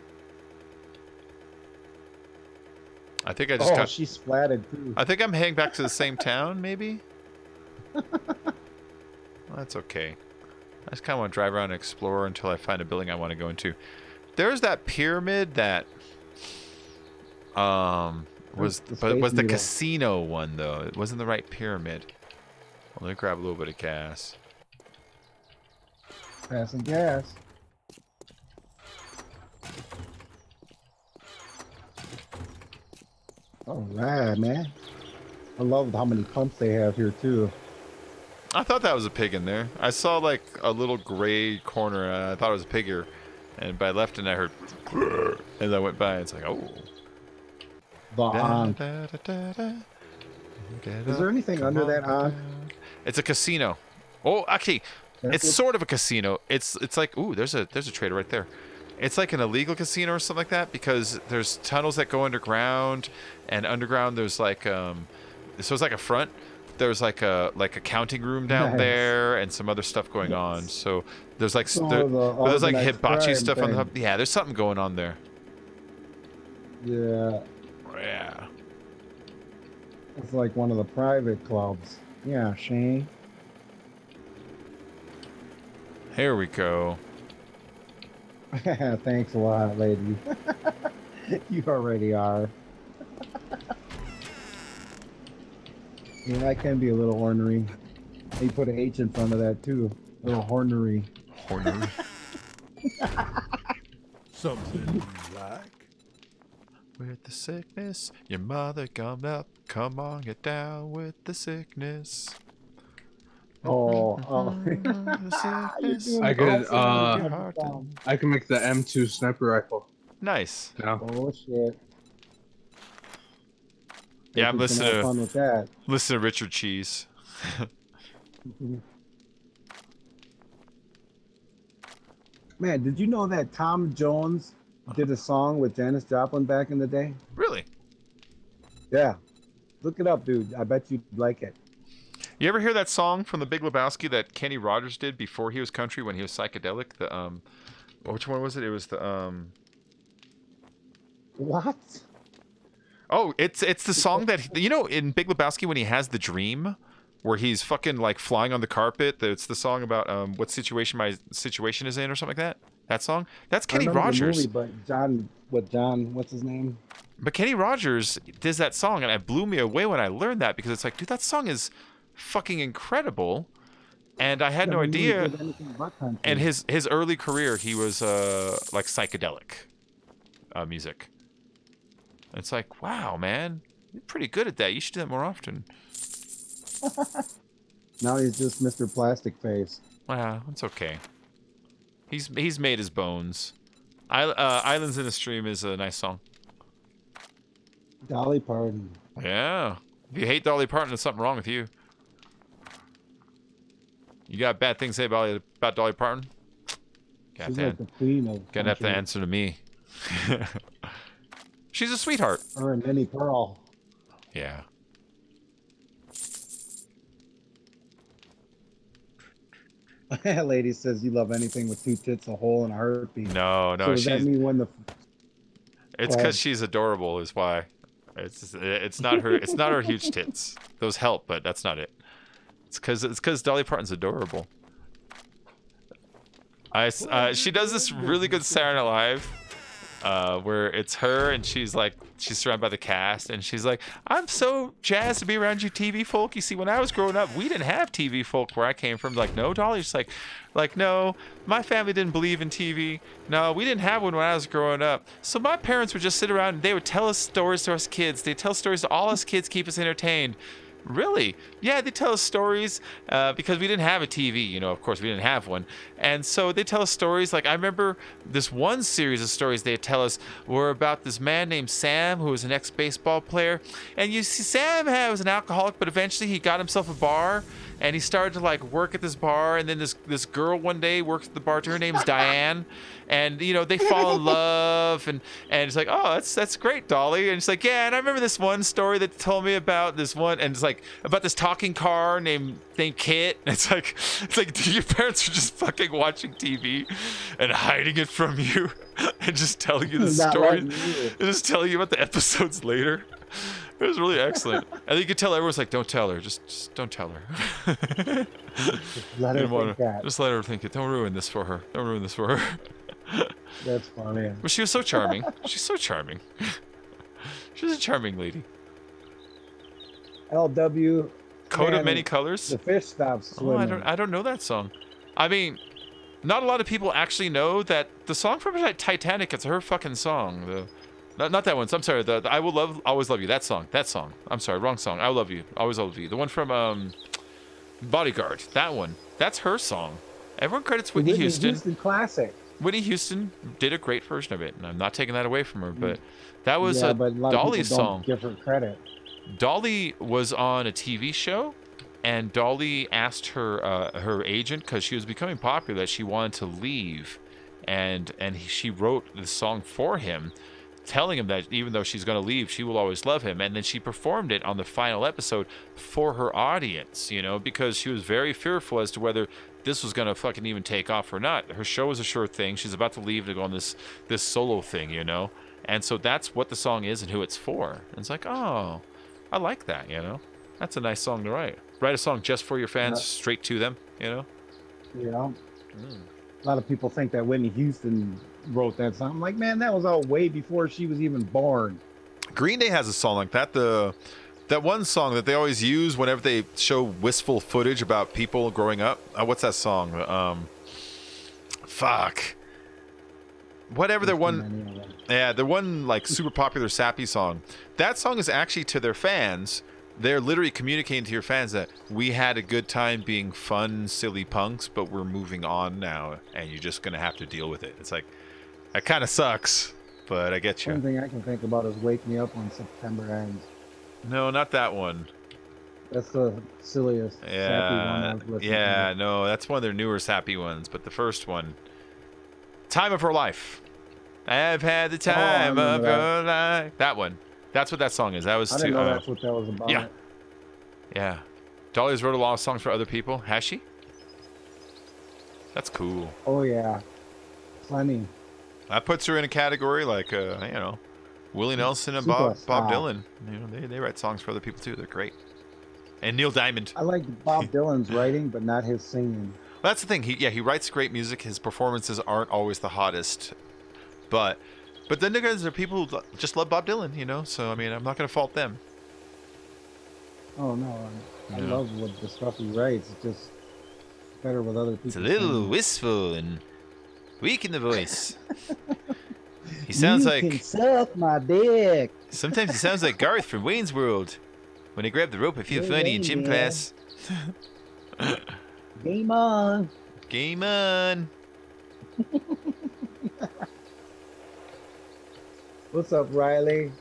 I think I just Oh, got... she splatted too. I think I'm heading back to the same town, maybe? Well, that's okay. I just kind of want to drive around and explore until I find a building I want to go into. There's that pyramid that was The but it was Space the Needle. casino one though. It wasn't the right pyramid. Well, let me grab a little bit of gas. Passing gas. All right, man. I love how many pumps they have here too. I thought that was a pig in there. I saw like a little gray corner and I thought it was a pig here. And by left and I heard as I went by, it's like, oh. The Ankh. Is there anything under that Ankh? It's a casino. Oh, actually, That's it's what- sort of a casino. It's like, ooh, there's a trader right there. It's like an illegal casino or something like that because there's tunnels that go underground, and underground there's like so it's like a front. There's like a counting room down Nice. there and some other stuff going on. So there's like So there's like organized hibachi crime stuff on the thing. hub. Yeah, there's something going on there. Yeah, Yeah. it's like one of the private clubs. Yeah, Shane. Here we go. Thanks a lot, lady. You already are. Yeah, I can be a little ornery. You put an H in front of that too. A little hornery. Horner. Something you like? With the sickness, your mother gummed up. Come on, get down with the sickness. Oh, The You're sickness. doing I could, awesome. uh, Your heart and- I can make the M2 sniper rifle Nice. now. Oh shit. Yeah, I'm Think we can have listening fun to, with that. listen to Richard Cheese. Man, did you know that Tom Jones did a song with Janis Joplin back in the day? Really? Yeah. Look it up, dude. I bet you'd like it. You ever hear that song from The Big Lebowski that Kenny Rogers did before he was country when he was psychedelic? The which one was it? It was the What? Oh, it's the song that you know in Big Lebowski when he has the dream where he's fucking like flying on the carpet. It's the song about what situation my situation is in or something like that. That song? That's I Kenny remember Rogers. the movie, but John, what's his name? But Kenny Rogers does that song, and it blew me away when I learned that, because it's like, dude, that song is fucking incredible. And I had no Never knew he idea. did anything but country. And his early career, he was like psychedelic music. It's like, wow, man, you're pretty good at that. You should do that more often. Now he's just Mr. Plastic Face. Wow, it's okay. He's made his bones. Islands in a Stream is a nice song. Dolly Parton. Yeah. If you hate Dolly Parton, there's something wrong with you. You got bad things to say about Dolly Parton? She's like the queen of Gonna have to country. answer to me. She's a sweetheart. Her and Minnie Pearl. Yeah. That lady says you love anything with 2 tits, a hole, and a heartbeat. No, So does that she's. mean when the It's because she's adorable, is why. It's not her. It's not her huge tits. Those help, but that's not it. It's because Dolly Parton's adorable. She does this really good Saturday Night Live, where it's her and she's surrounded by the cast, and she's like, "I'm so jazzed to be around you, TV folk. You see, when I was growing up, we didn't have TV folk where I came from." Like, no, Dolly. She's like, no, my family didn't believe in TV. No, we didn't have one when I was growing up. So my parents would just sit around and they would tell us stories to us kids. They tell stories to all us kids, keep us entertained. Really? Yeah, they tell us stories because we didn't have a TV, you know, of course we didn't have one. And so they tell us stories. Like, I remember this one series of stories they tell us were about this man named Sam, who was an ex-baseball player. And you see, Sam was an alcoholic, but eventually he got himself a bar and he started to like work at this bar. And then this girl one day works at the bar too. Her name's Diane. And, you know, they fall in love, and it's like, oh, that's great, Dolly. And it's like, yeah, and I remember this one story that told me about this one, and it's like about this talking car named Kit. And it's like your parents were just fucking watching TV and hiding it from you and just telling you the Not story, letting you. and just telling you about the episodes later. It was really excellent. And you could tell everyone's like, don't tell her, just don't tell her. Let her Didn't wanna- think that. just let her think it. Don't ruin this for her. Don't ruin this for her. That's funny. But she was so charming. She's so charming. She's a charming lady. LW. Coat man, of Many Colors. The fish stops Oh, swimming. I don't know that song. I mean, not a lot of people actually know that the song from Titanic. It's her fucking song. Not that one. I'm sorry. The I Will Always Love You. That song. I'm sorry. Wrong song. I Will Love You. Always Love You. The one from Bodyguard. That one. That's her song. Everyone credits Whitney Houston. Classic. Whitney Houston did a great version of it, and I'm not taking that away from her, but that was Yeah, but a lot of Dolly's people don't song. give her credit. Dolly was on a TV show, and Dolly asked her agent, because she was becoming popular, that she wanted to leave, and she wrote the song for him, telling him that even though she's going to leave, she will always love him. And then she performed it on the final episode for her audience, you know, because she was very fearful as to whether this was going to fucking even take off or not. Her show was a sure thing. She's about to leave to go on this solo thing, you know. And so that's what the song is and who it's for. And it's like, oh, I like that, you know. That's a nice song to write. Write a song just for your fans, straight to them, you know. Yeah. A lot of people think that Whitney Houston wrote that song. I'm like, man, that was out way before she was even born. Green Day has a song like that. That one song that they always use whenever they show wistful footage about people growing up. What's that song? Fuck. Whatever their one, yeah, their one like super popular sappy song. That song is actually to their fans. They're literally communicating to your fans that we had a good time being fun, silly punks, but we're moving on now, and you're just gonna have to deal with it. It's like, that kind of sucks, but I get you. One thing I can think about is Wake Me Up When September Ends. No, not that one. That's the silliest, sappy one Yeah, I've listened yeah, no, that's one of their newer sappy ones. But the first one, "Time of Her Life," I've had the time of remember her life. That one, that's what that song is. That was I didn't know that's what that was about. yeah, yeah. Dolly's wrote a lot of songs for other people. Has she? That's cool. Oh yeah, plenty. That puts her in a category like, you know, Willie Nelson and Bob Superstar. Dylan. You know, they write songs for other people too. They're great. And Neil Diamond. I like Bob Dylan's writing, but not his singing. Well, that's the thing. He writes great music. His performances aren't always the hottest, but then there are people who just love Bob Dylan, you know. So I mean, I'm not gonna fault them. Oh no, I Yeah. love what the stuff he writes. It's just better with other people. It's a little wistful and weak in the voice. He sounds You can like suck my dick. sometimes he sounds like Garth from Wayne's World. When he grabbed the rope, I feel Hey, funny in Wayne, gym man. class. Game on. Game on. What's up, Riley?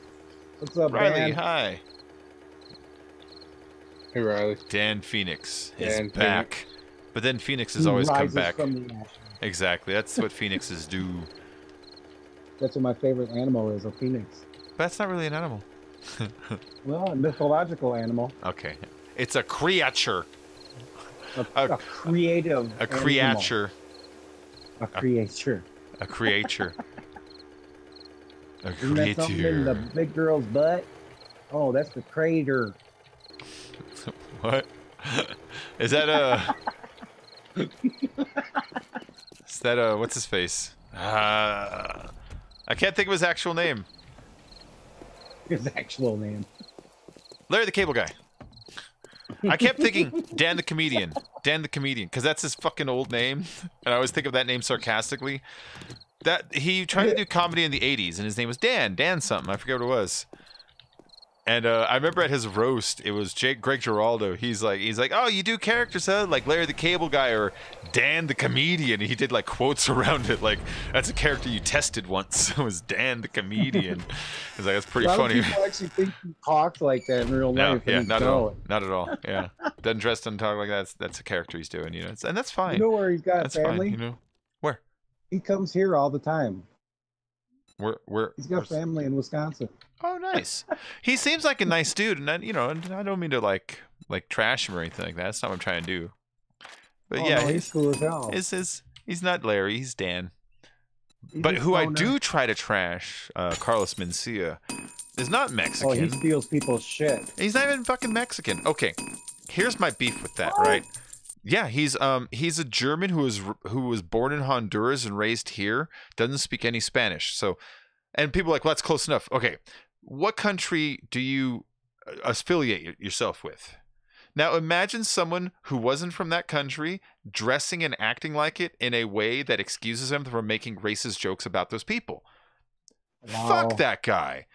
What's up, Riley, man? hi. Hey Riley. Dan Phoenix is Dan back. But then Phoenix has He always come rises back. From the ashes. Exactly. That's what Phoenixes do. That's what my favorite animal is, a phoenix. That's not really an animal. Well, a mythological animal. Okay. It's a creature. A creative A animal. creature. A creature. A creature. A Isn't that something in the creature. big girl's butt? Oh, that's the crater. What? Is that a... Is that a... What's his face? I can't think of his actual name. His actual name. Larry the Cable Guy. I kept thinking Dan the Comedian. Dan the Comedian, because that's his fucking old name. And I always think of that name sarcastically. That he tried to do comedy in the 80s, and his name was Dan something. I forget what it was. And I remember at his roast, it was Greg Giraldo. He's like, oh, you do characters, huh? Like Larry the Cable Guy or Dan the Comedian. And he did like quotes around it, like that's a character you tested once. It was Dan the Comedian. He's like, that's pretty A lot funny. of people actually think he talks like that in real No, life. yeah, and not he's at all. not. Not at all. Yeah, doesn't dress, doesn't talk like that. That's a character he's doing, you know, and that's fine. You know where he's got That's family? fine, you know. Where? He comes here all the time. Where? He's got family in Wisconsin. Oh, nice. He seems like a nice dude, and I don't mean to like trash him or anything like that. That's not what I'm trying to do. But Oh, yeah, no, he's cool as hell. he's not Larry. He's Dan. He's But a who I stoner. do try to trash, Carlos Mencia, is not Oh, Mexican. he steals people's shit. He's not even fucking Mexican. Okay, here's my beef with that, right? Yeah, he's a German who was born in Honduras and raised here, doesn't speak any Spanish. So, and people are like, well, that's close enough. Okay, what country do you affiliate yourself with? Now imagine someone who wasn't from that country dressing and acting like it in a way that excuses them from making racist jokes about those people. Wow. Fuck that guy.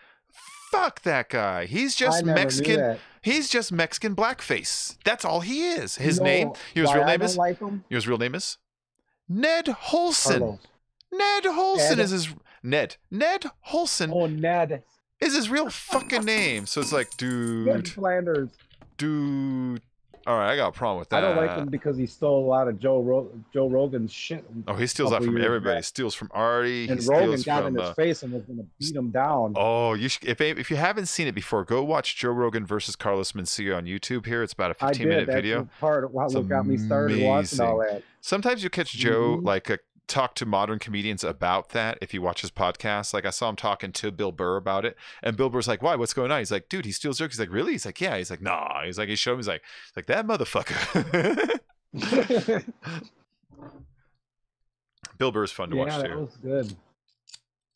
Fuck that guy. He's I just never knew Mexican. that. He's just Mexican blackface. That's all he is. His You know name. His why real I name don't is. like him? You know his real name is Ned Holson. Carlos. Ned Holson Ed? is his Ned. Ned Holson Oh, Ned. is his real fucking name. So it's like, Ned dude. All right, I got a problem with that. I don't like him because he stole a lot of Joe Rogan's shit. Oh, he steals that couple from years everybody. back. Steals from Artie. And he Rogan steals got from. in his face and was going to beat him down. Oh, you should, if you haven't seen it before, go watch Joe Rogan versus Carlos Mencia on YouTube. Here, it's about a I 15-minute did. That's video. the part of what It's got me started watching all that. Sometimes you catch Joe Mhm. like talk to modern comedians about that. If you watch his podcast, like I saw him talking to Bill Burr about it, and Bill Burr's like, "Why? What's going on?" He's like, "Dude, he steals jokes." He's like, "Really?" He's like, "Yeah." He's like, "Nah." He's like, he showed him. He's like that motherfucker. Bill Burr's fun to watch Yeah, that too. was good.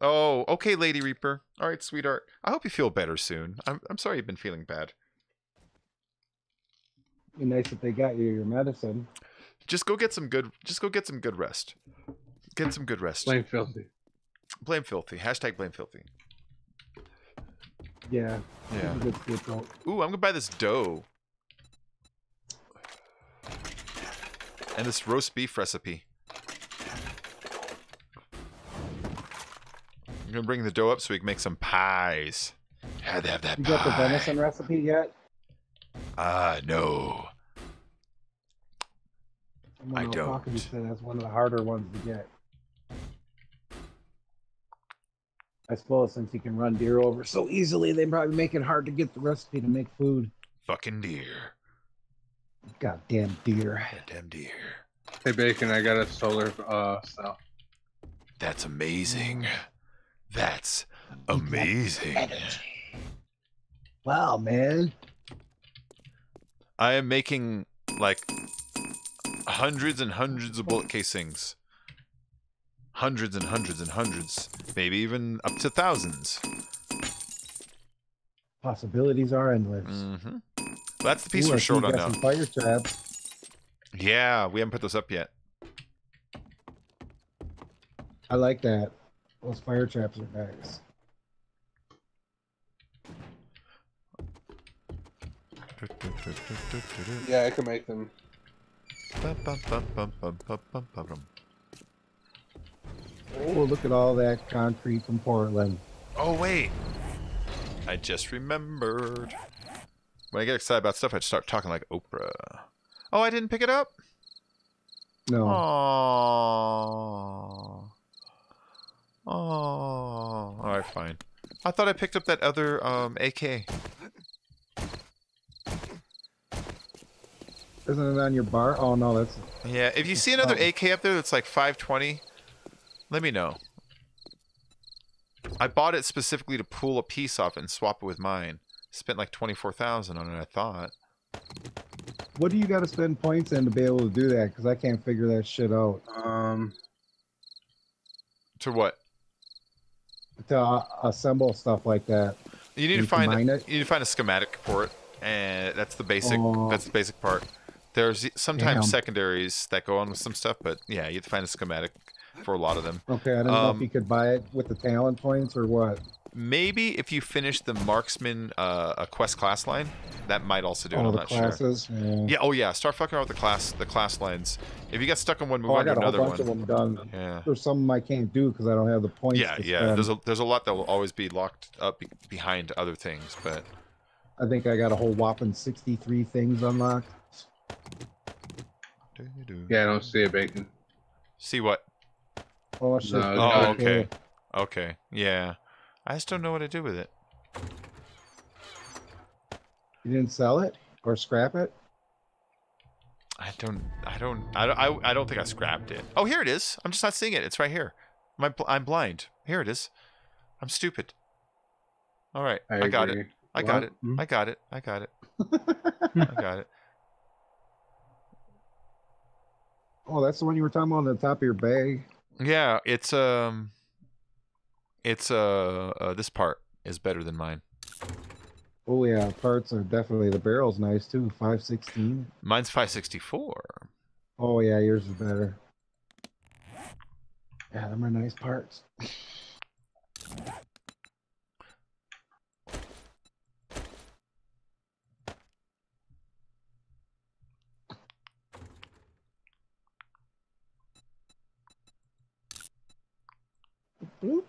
Oh, okay, Lady Reaper. All right, sweetheart. I hope you feel better soon. I'm sorry you've been feeling bad. Be nice if they got you your medicine. Just go get some good rest. Get some good rest. Blame filthy. Blame filthy. Hashtag blame filthy. Yeah. Yeah. Good scapegoat. Ooh, I'm gonna buy this dough. And this roast beef recipe. I'm gonna bring the dough up so we can make some pies. Had to have that You pie. got the venison recipe yet? No. Someone I else talking to don't. me said that's one of the harder ones to get. I suppose since you can run deer over so easily, they probably make it hard to get the recipe to make food. Fucking deer. Goddamn deer. Goddamn deer. Hey Bacon, I got a solar cell. That's amazing. That's amazing. Wow, man. I am making like hundreds and hundreds of bullet casings. Hundreds and hundreds and hundreds. Maybe even up to thousands. Possibilities are endless. Mm-hmm. That's the piece Ooh, we're I see short you on got now. some fire traps. Yeah, we haven't put those up yet. I like that. Those fire traps are nice. Yeah, I can make them. Oh, look at all that concrete from Portland. Oh, wait. I just remembered. When I get excited about stuff, I start talking like Oprah. Oh, I didn't pick it up? No. Aww. Aww. Alright, fine. I thought I picked up that other AK. Isn't it on your bar? Oh, no, that's... Yeah, if you see another AK up there that's like 520, let me know. I bought it specifically to pull a piece off it and swap it with mine. Spent like 24,000 on it, I thought. What do you got to spend points in to be able to do that? Because I can't figure that shit out. To what? To assemble stuff like that. You need to combine find it? you need to find a schematic for it, and that's the basic. Oh. That's the basic part. There's sometimes Damn. secondaries that go on with some stuff, but yeah, you have to find a schematic for a lot of them. Okay, I don't know if you could buy it with the talent points or what. Maybe if you finish the marksman a quest class line, that might also do it. Oh, I'm the not classes? sure. Yeah. Yeah. Oh yeah. Start fucking around with the class lines. If you get stuck on one, move Oh, I on to got a whole another bunch one. of them done. Yeah. There's some I can't do because I don't have the points. Yeah. to Yeah. spend. There's a lot that will always be locked up behind other things, but. I think I got a whole whopping 63 things unlocked. Yeah, I don't see it, Bacon. See what? Oh shit! No, Oh, okay. Okay. Yeah. I just don't know what to do with it. You didn't sell it or scrap it? I don't think I scrapped it. Oh, here it is. I'm just not seeing it. It's right here. I'm blind. Here it is. I'm stupid. All right. I got it. I got it. I got it. I got it. I got it. Oh, that's the one you were talking about on the top of your bag. Yeah, it's this part is better than mine. Oh yeah, parts are definitely, the barrel's nice too. 516. Mine's 564. Oh yeah, yours is better. Yeah, them are nice parts. Boop.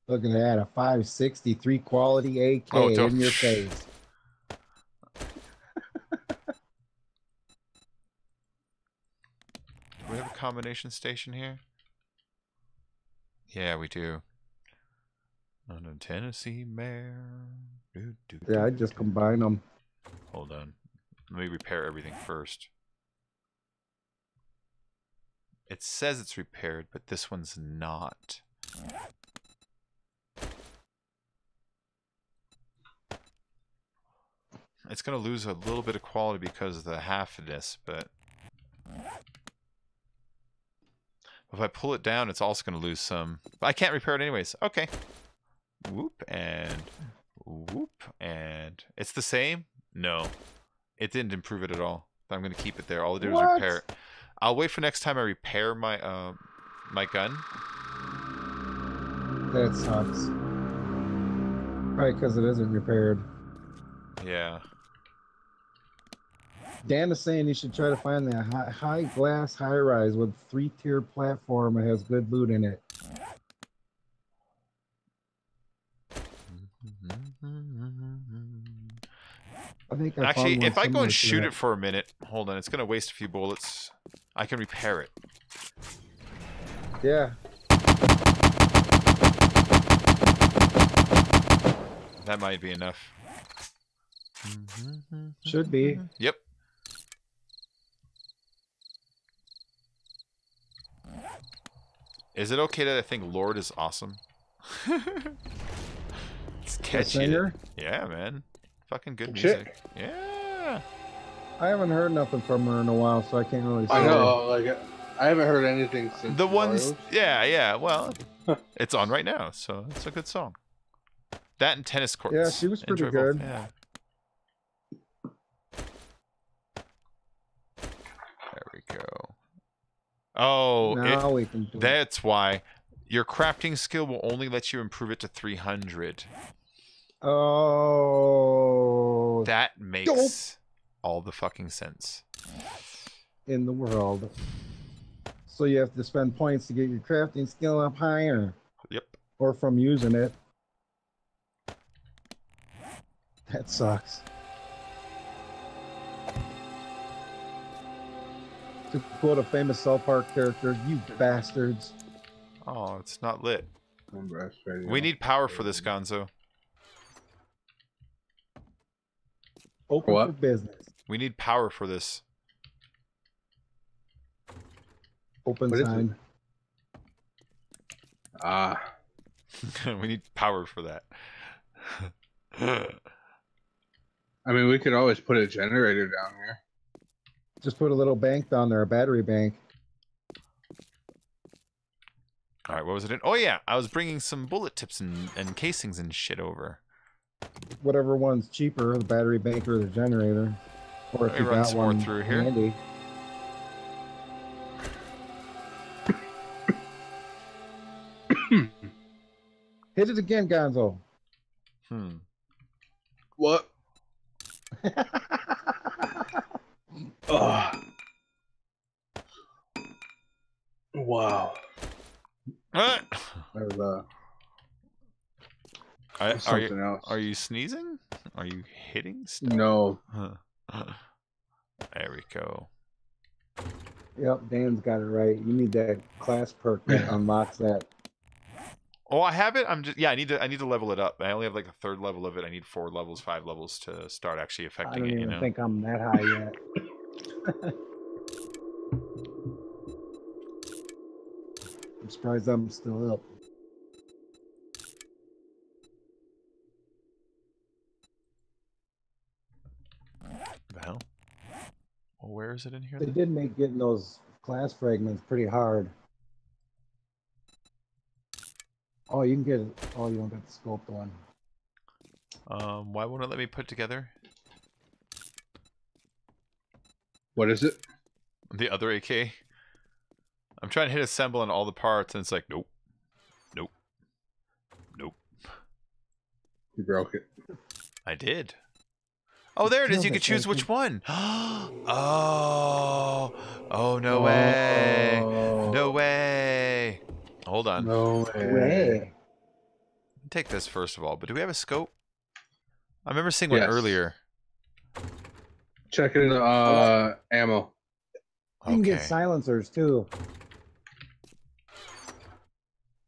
Look at that, a 563 quality AK Oh, don't- in your face. Do we have a combination station here? Yeah, we do. On a Tennessee mare. Yeah, I just combine them. Hold on. Let me repair everything first. It says it's repaired, but this one's not. It's going to lose a little bit of quality because of the halfness, but if I pull it down, it's also going to lose some. But I can't repair it anyways. Okay. Whoop, and it's the same? No. It didn't improve it at all. I'm going to keep it there. All I did was What? repair it. I'll wait for next time I repair my my gun. That sucks. Right, because it isn't repaired. Yeah. Dan is saying you should try to find that high glass high rise with 3-tier platform that has good loot in it. I think I Actually, found one if I go similar and to shoot that. it for a minute, hold on, it's going to waste a few bullets. I can repair it. Yeah. That might be enough. Should be. Yep. Is it okay that I think Lord is awesome? It's The catchy. singer? Yeah, man. Fucking good Shit. music. Yeah. I haven't heard nothing from her in a while, so I can't really say. I know, like I haven't heard anything since The ones, Mario's. yeah. Well, it's on right now, so it's a good song. That and tennis courts. Yeah, she was pretty Enjoy both, good. yeah. There we go. Oh, Now we can do it. that's why your crafting skill will only let you improve it to 300. Oh, That makes all the fucking sense. in the world. So you have to spend points to get your crafting skill up higher, Yep. or from using it. That sucks. To quote a famous South Park character, "You bastards." Oh, it's not lit. Radio. We need power for this, Gonzo. Open What? for business. We need power for this. Open What is sign. Ah, We need power for that. I mean, we could always put a generator down here. Just put a little bank down there, a battery bank. All right, what was it in? Oh, yeah, I was bringing some bullet tips and casings and shit over. Whatever one's cheaper, the battery bank or the generator. Or if Let me you run got some more one through here. handy. Hit it again, Gonzo. What? Ugh. Wow. Ah! There's, Are something else. you sneezing? Are you hitting stuff? No. There we go. Yep, Dan's got it right. You need that class perk that unlocks that. Oh, I have it. I'm just I need to level it up. I only have like a third level of it. I need 4 levels, 5 levels to start actually I affecting don't it. You even know. think I'm that high yet. I'm surprised I'm still up. The hell? Well, where is it in here? They then? did make getting those class fragments pretty hard. Oh, you can get it. Oh, you don't get the scoped one. Why won't it let me put together What is it? the other AK? I'm trying to hit assemble on all the parts, and it's like, nope, nope, nope. You broke it. I did. Oh, there it is. You Kill can it, choose thank which one. Oh, no way, no way. Hold on. No Way. Take this first of all. But do we have a scope? I remember seeing one Yes. earlier. Check in ammo. You can get Okay. silencers too.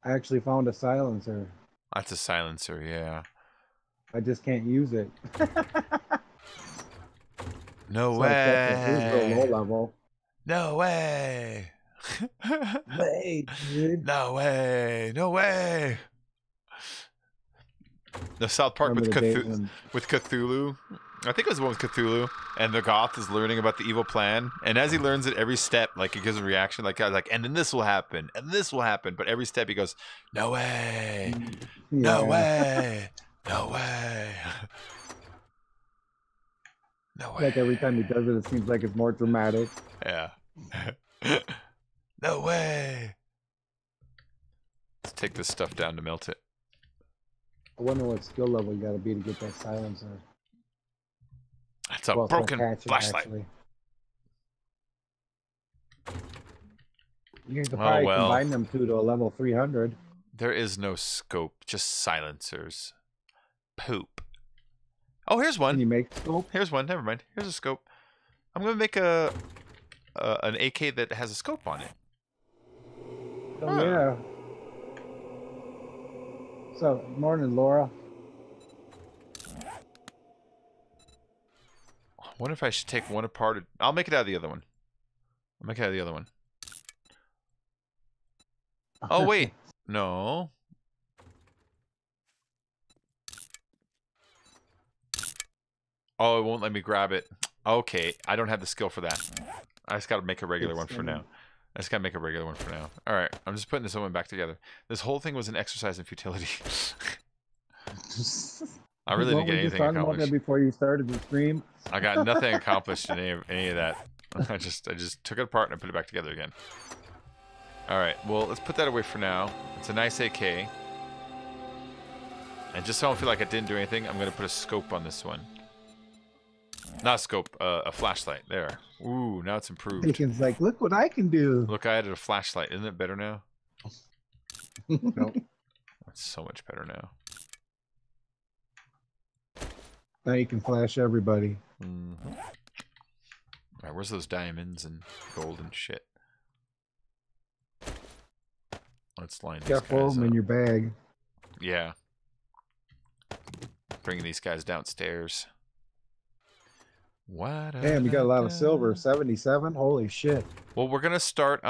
I actually found a silencer. That's a silencer, yeah. I just can't use it. No So I kept it. It was real low way. level. No way. Wait, dude. No way. No way. The South Park Remember with the days Cthulhu, when with Cthulhu. I think it was the one with Cthulhu, and the goth is learning about the evil plan, and as he learns it every step, like it gives a reaction, like and then this will happen, and this will happen, but every step he goes, no way, no Yeah. way, no way, no way. Like every time he does it, it seems like it's more dramatic. Yeah. No way. Let's take this stuff down to melt it. I wonder what skill level you gotta be to get that silencer. It's a Well, it's gonna broken catch it, flashlight. actually. You could Oh, probably well. combine them two to a level 300. There is no scope, just silencers. Poop. Oh, here's Can you one. make scope? Here's one. Never mind. Here's a scope. I'm gonna make an AK that has a scope on it. Oh, Huh. yeah. So, morning, Laura. I wonder if I should take one apart. I'll make it out of the other one. I'll make it out of the other one. Oh, wait. No. Oh, it won't let me grab it. Okay, I don't have the skill for that. I just gotta make a regular It's, one for now. I just gotta make a regular one for now. Alright, I'm just putting this one back together. This whole thing was an exercise in futility. I really didn't get anything talking about that accomplished. before you started the stream. I got nothing accomplished in any of that. I just took it apart and I put it back together again. Alright, well, let's put that away for now. It's a nice AK. And just so I don't feel like I didn't do anything, I'm going to put a scope on this one. Not a scope, a flashlight. There. Ooh, now it's improved. Deacon's like, look what I can do. Look, I added a flashlight. Isn't it better now? Nope. It's so much better now. Now you can flash everybody. Mm-hmm. Alright, where's those diamonds and gold and shit? Let's line these Careful guys them up. in your bag. Yeah. Bringing these guys downstairs. What? Damn, you got a lot of silver. 77? Holy shit. Well, we're gonna start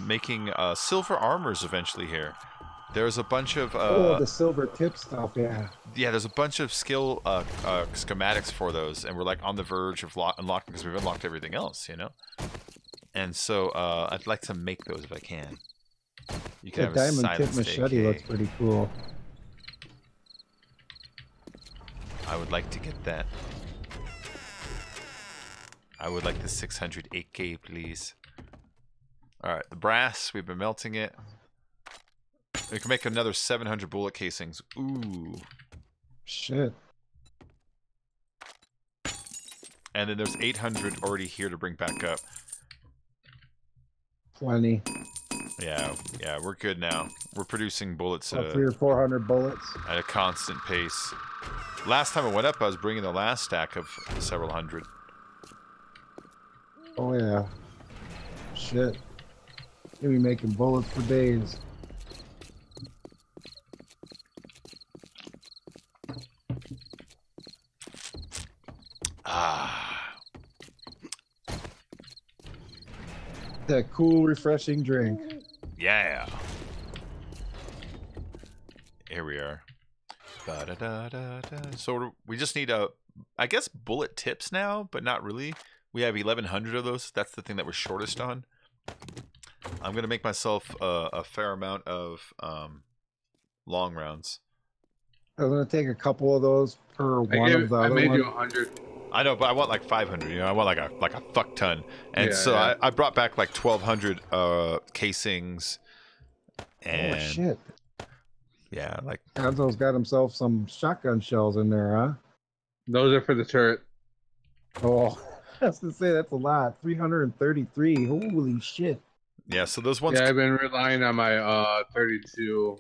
making silver armors eventually here. There's a bunch of oh, the silver tip stuff, yeah. yeah, there's a bunch of skill schematics for those, and we're like on the verge of unlocking because we've unlocked everything else, you know. And so I'd like to make those if I can. You can The have a diamond tip silenced machete AK. looks pretty cool. I would like to get that. I would like the 600 AK, please. Alright, the brass, we've been melting it. We can make another 700 bullet casings. Ooh. Shit. And then there's 800 already here to bring back up. 20. Yeah, we're good now. We're producing bullets About 300 or 400 bullets. at a constant pace. Last time it went up, I was bringing the last stack of several hundred. Oh, yeah. Shit. You'll be making bullets for days. Ah. That cool, refreshing drink. Yeah. Here we are. Ba-da-da-da-da. So we just need I guess bullet tips now, but not really. We have 1,100 of those. That's the thing that we're shortest on. I'm gonna make myself a fair amount of long rounds. I was gonna take a couple of those per one of the I other made you ones. 100. I know, but I want like 500. You know, I want like a fuck ton. And Yeah, so yeah. I brought back like 1,200 casings. And Oh shit! yeah, like Gonzo's got himself some shotgun shells in there, huh? Those are for the turret. Oh, I was gonna say that's a lot. 333. Holy shit! yeah. So those ones. Yeah, I've been relying on my 32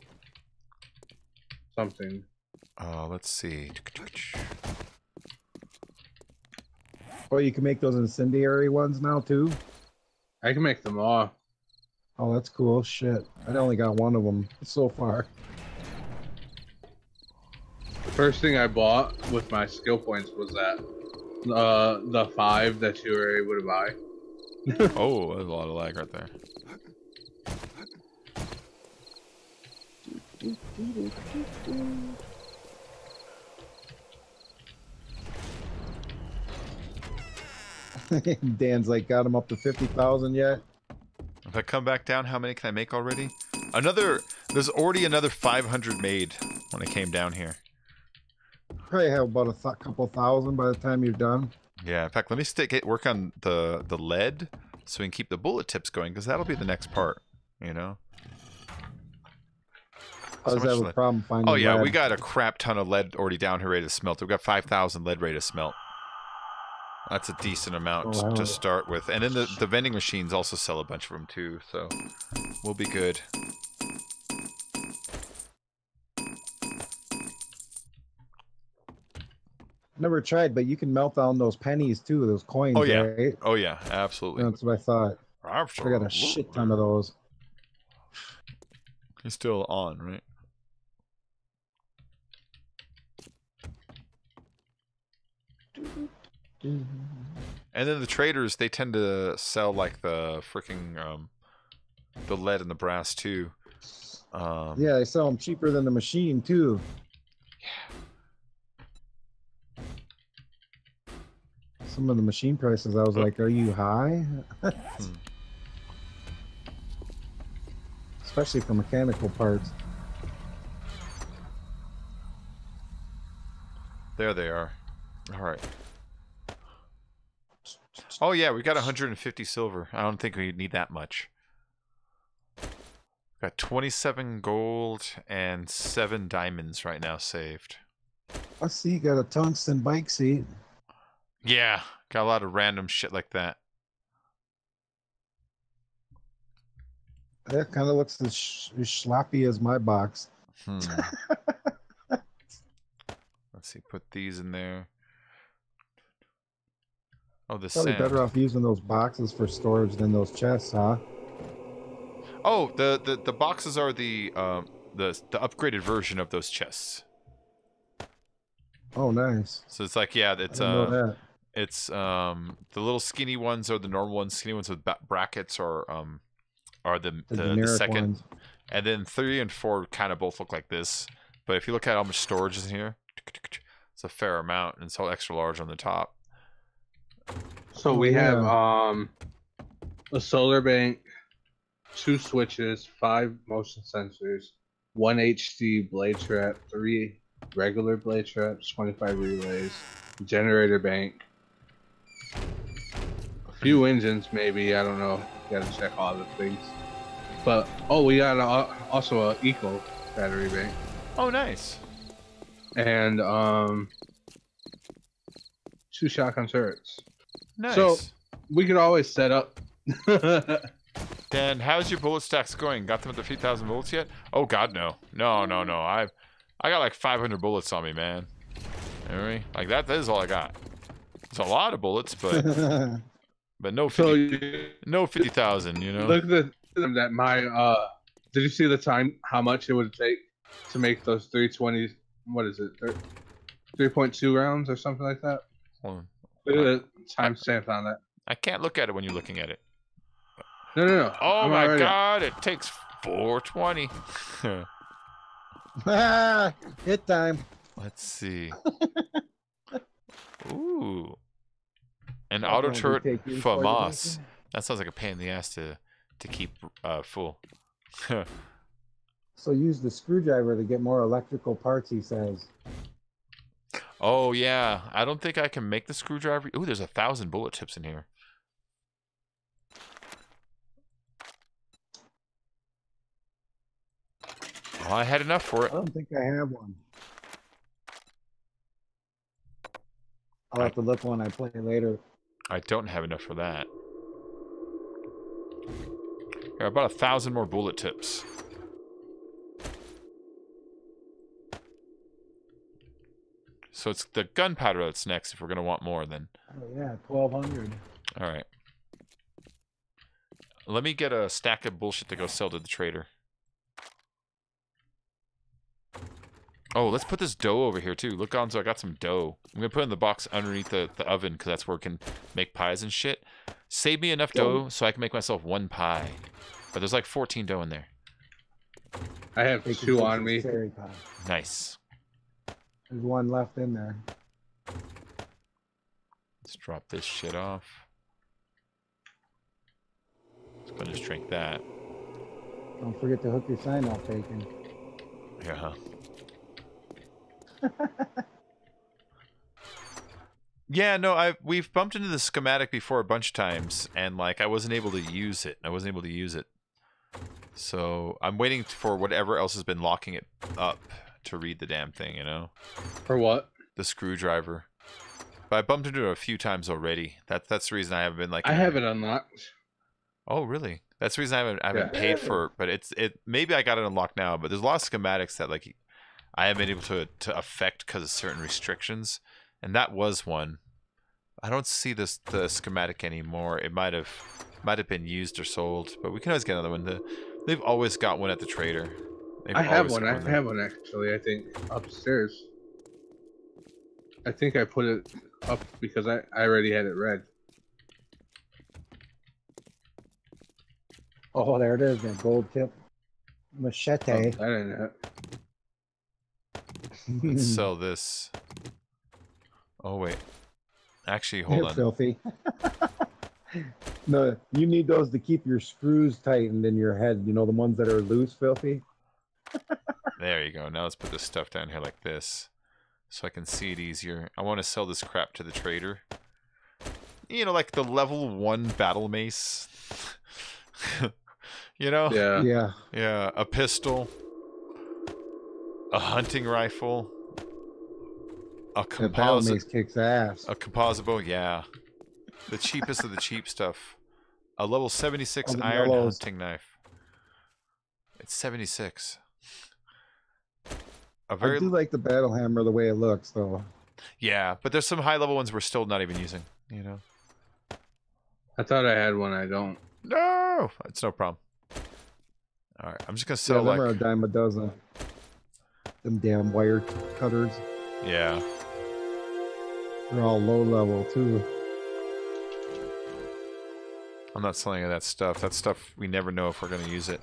something. Let's see. Oh, you can make those incendiary ones now too. I can make them all. Oh, that's cool. Shit, I only got one of them so far. The first thing I bought with my skill points was that the 5 that you were able to buy. Oh, there's a lot of lag right there. Dan's like, got him up to 50,000 yet? If I come back down, how many can I make already? There's already another 500 made when I came down here. Probably have about a couple thousand by the time you're done. Yeah, in fact, let me work on the lead so we can keep the bullet tips going, because that'll be the next part, you know? I was much having a lead. problem finding Oh yeah, lead. we got a crap ton of lead already down here ready to smelt. We've got 5,000 lead ready to smelt. That's a decent amount Oh, wow. to start with. And then the vending machines also sell a bunch of them too, so we'll be good. Never tried, but you can melt down those pennies too, those coins, Oh, yeah. right? Oh yeah, absolutely. That's what I thought. I got a shit ton of those. He's still on, right? And then the traders, they tend to sell like the freaking the lead and the brass too. Yeah, they sell them cheaper than the machine too. some of the machine prices, I was like, are you high? Especially for mechanical parts. There they are. All right. Oh yeah, we got 150 silver. I don't think we need that much. Got 27 gold and 7 diamonds right now saved. I see you got a tungsten bike seat. Yeah, got a lot of random shit like that. That kind of looks as sloppy as my box. Let's see, put these in there. Oh, the Probably sand. better off using those boxes for storage than those chests, huh? Oh, the boxes are the upgraded version of those chests. Oh, nice. So it's like, yeah, I didn't know that. it's the little skinny ones are the normal ones. Skinny ones with brackets are the generic second, ones. and then 3 and 4 kind of both look like this. But if you look at how much storage is in here, it's a fair amount, and it's all extra large on the top. So we have a solar bank, 2 switches, 5 motion sensors, 1 HD blade trap, 3 regular blade traps, 25 relays, generator bank, a few engines maybe, I don't know. Gotta check all the things. But we got also a eco battery bank. Oh, nice. And 2 shotgun turrets. Nice. So we could always set up. Dan, how's your bullet stacks going? Got them at the 3,000 bullets yet? Oh God, no. No. I got like 500 bullets on me, man. You know what I mean? Like that is all I got. It's a lot of bullets, but no 50,000. You know. Look at that. My did you see the time? How much it would take to make those 320? What is it? 3.2 rounds or something like that. Hold on. Look at the timestamp on that. I can't look at it when you're looking at it. No. Oh I'm my already- God! It takes 420. Hit time. Let's see. Ooh. An Oh, auto man, turret we take these FAMAS. coordinates? That sounds like a pain in the ass to keep full. So use the screwdriver to get more electrical parts, he says. Oh yeah, I don't think I can make the screwdriver. Ooh, there's 1,000 bullet tips in here. Well, I had enough for I it. don't think I have one. I'll have to look when I play later. I don't have enough for that. Here, about 1,000 more bullet tips. So it's the gunpowder that's next if we're gonna want more then. Oh yeah, 1,200. Alright. Let me get a stack of bullshit to go sell to the trader. Oh, let's put this dough over here too. Look, Gonzo, I got some dough. I'm gonna put it in the box underneath the oven because that's where we can make pies and shit. Save me enough dough so I can make myself 1 pie. But there's like 14 dough in there. I have Take 2 a on me. cherry pie. Nice. There's one left in there. Let's drop this shit off. Let's go just drink that. Don't forget to hook your sign off, Bacon. Yeah. Yeah, no, we've bumped into the schematic before a bunch of times, and like I wasn't able to use it. So I'm waiting for whatever else has been locking it up to read the damn thing, you know? For what? The screwdriver. But I bumped into it a few times already. That's the reason I haven't been like. I have it unlocked. Oh, really? That's the reason I haven't Yeah. paid for it. But it maybe I got it unlocked now. But there's a lot of schematics that like I haven't been able to affect because of certain restrictions, and that was one. I don't see the schematic anymore. It might have been used or sold, but we can always get another one. They've always got one at the trader. I have one. I have one actually. I think upstairs. I think I put it up because I already had it read. Oh, there it is, that gold tip machete. Oh, that ain't it. Let's sell this. Oh wait, Actually, hold on. Filthy. No, you need those to keep your screws tightened in your head. You know, the ones that are loose, Filthy. There you go. Now let's put this stuff down here like this, so I can see it easier. I want to sell this crap to the trader. You know, like the level 1 battle mace. You know? Yeah. Yeah. Yeah, a pistol, a hunting rifle, a That battle mace composite, kicks ass. a composable, yeah. The cheapest of the cheap stuff. A level 76 Oh, the iron yellows. hunting knife. It's 76. A very I do like the battle hammer the way it looks, though. yeah, but there's some high level ones we're still not even using, you know. I thought I had one. I don't. No, it's no problem. All right, I'm just gonna Yeah, sell them are a like dime a dozen. Them damn wire cutters. yeah. They're all low level too. I'm not selling any of that stuff. That stuff we never know if we're gonna use it.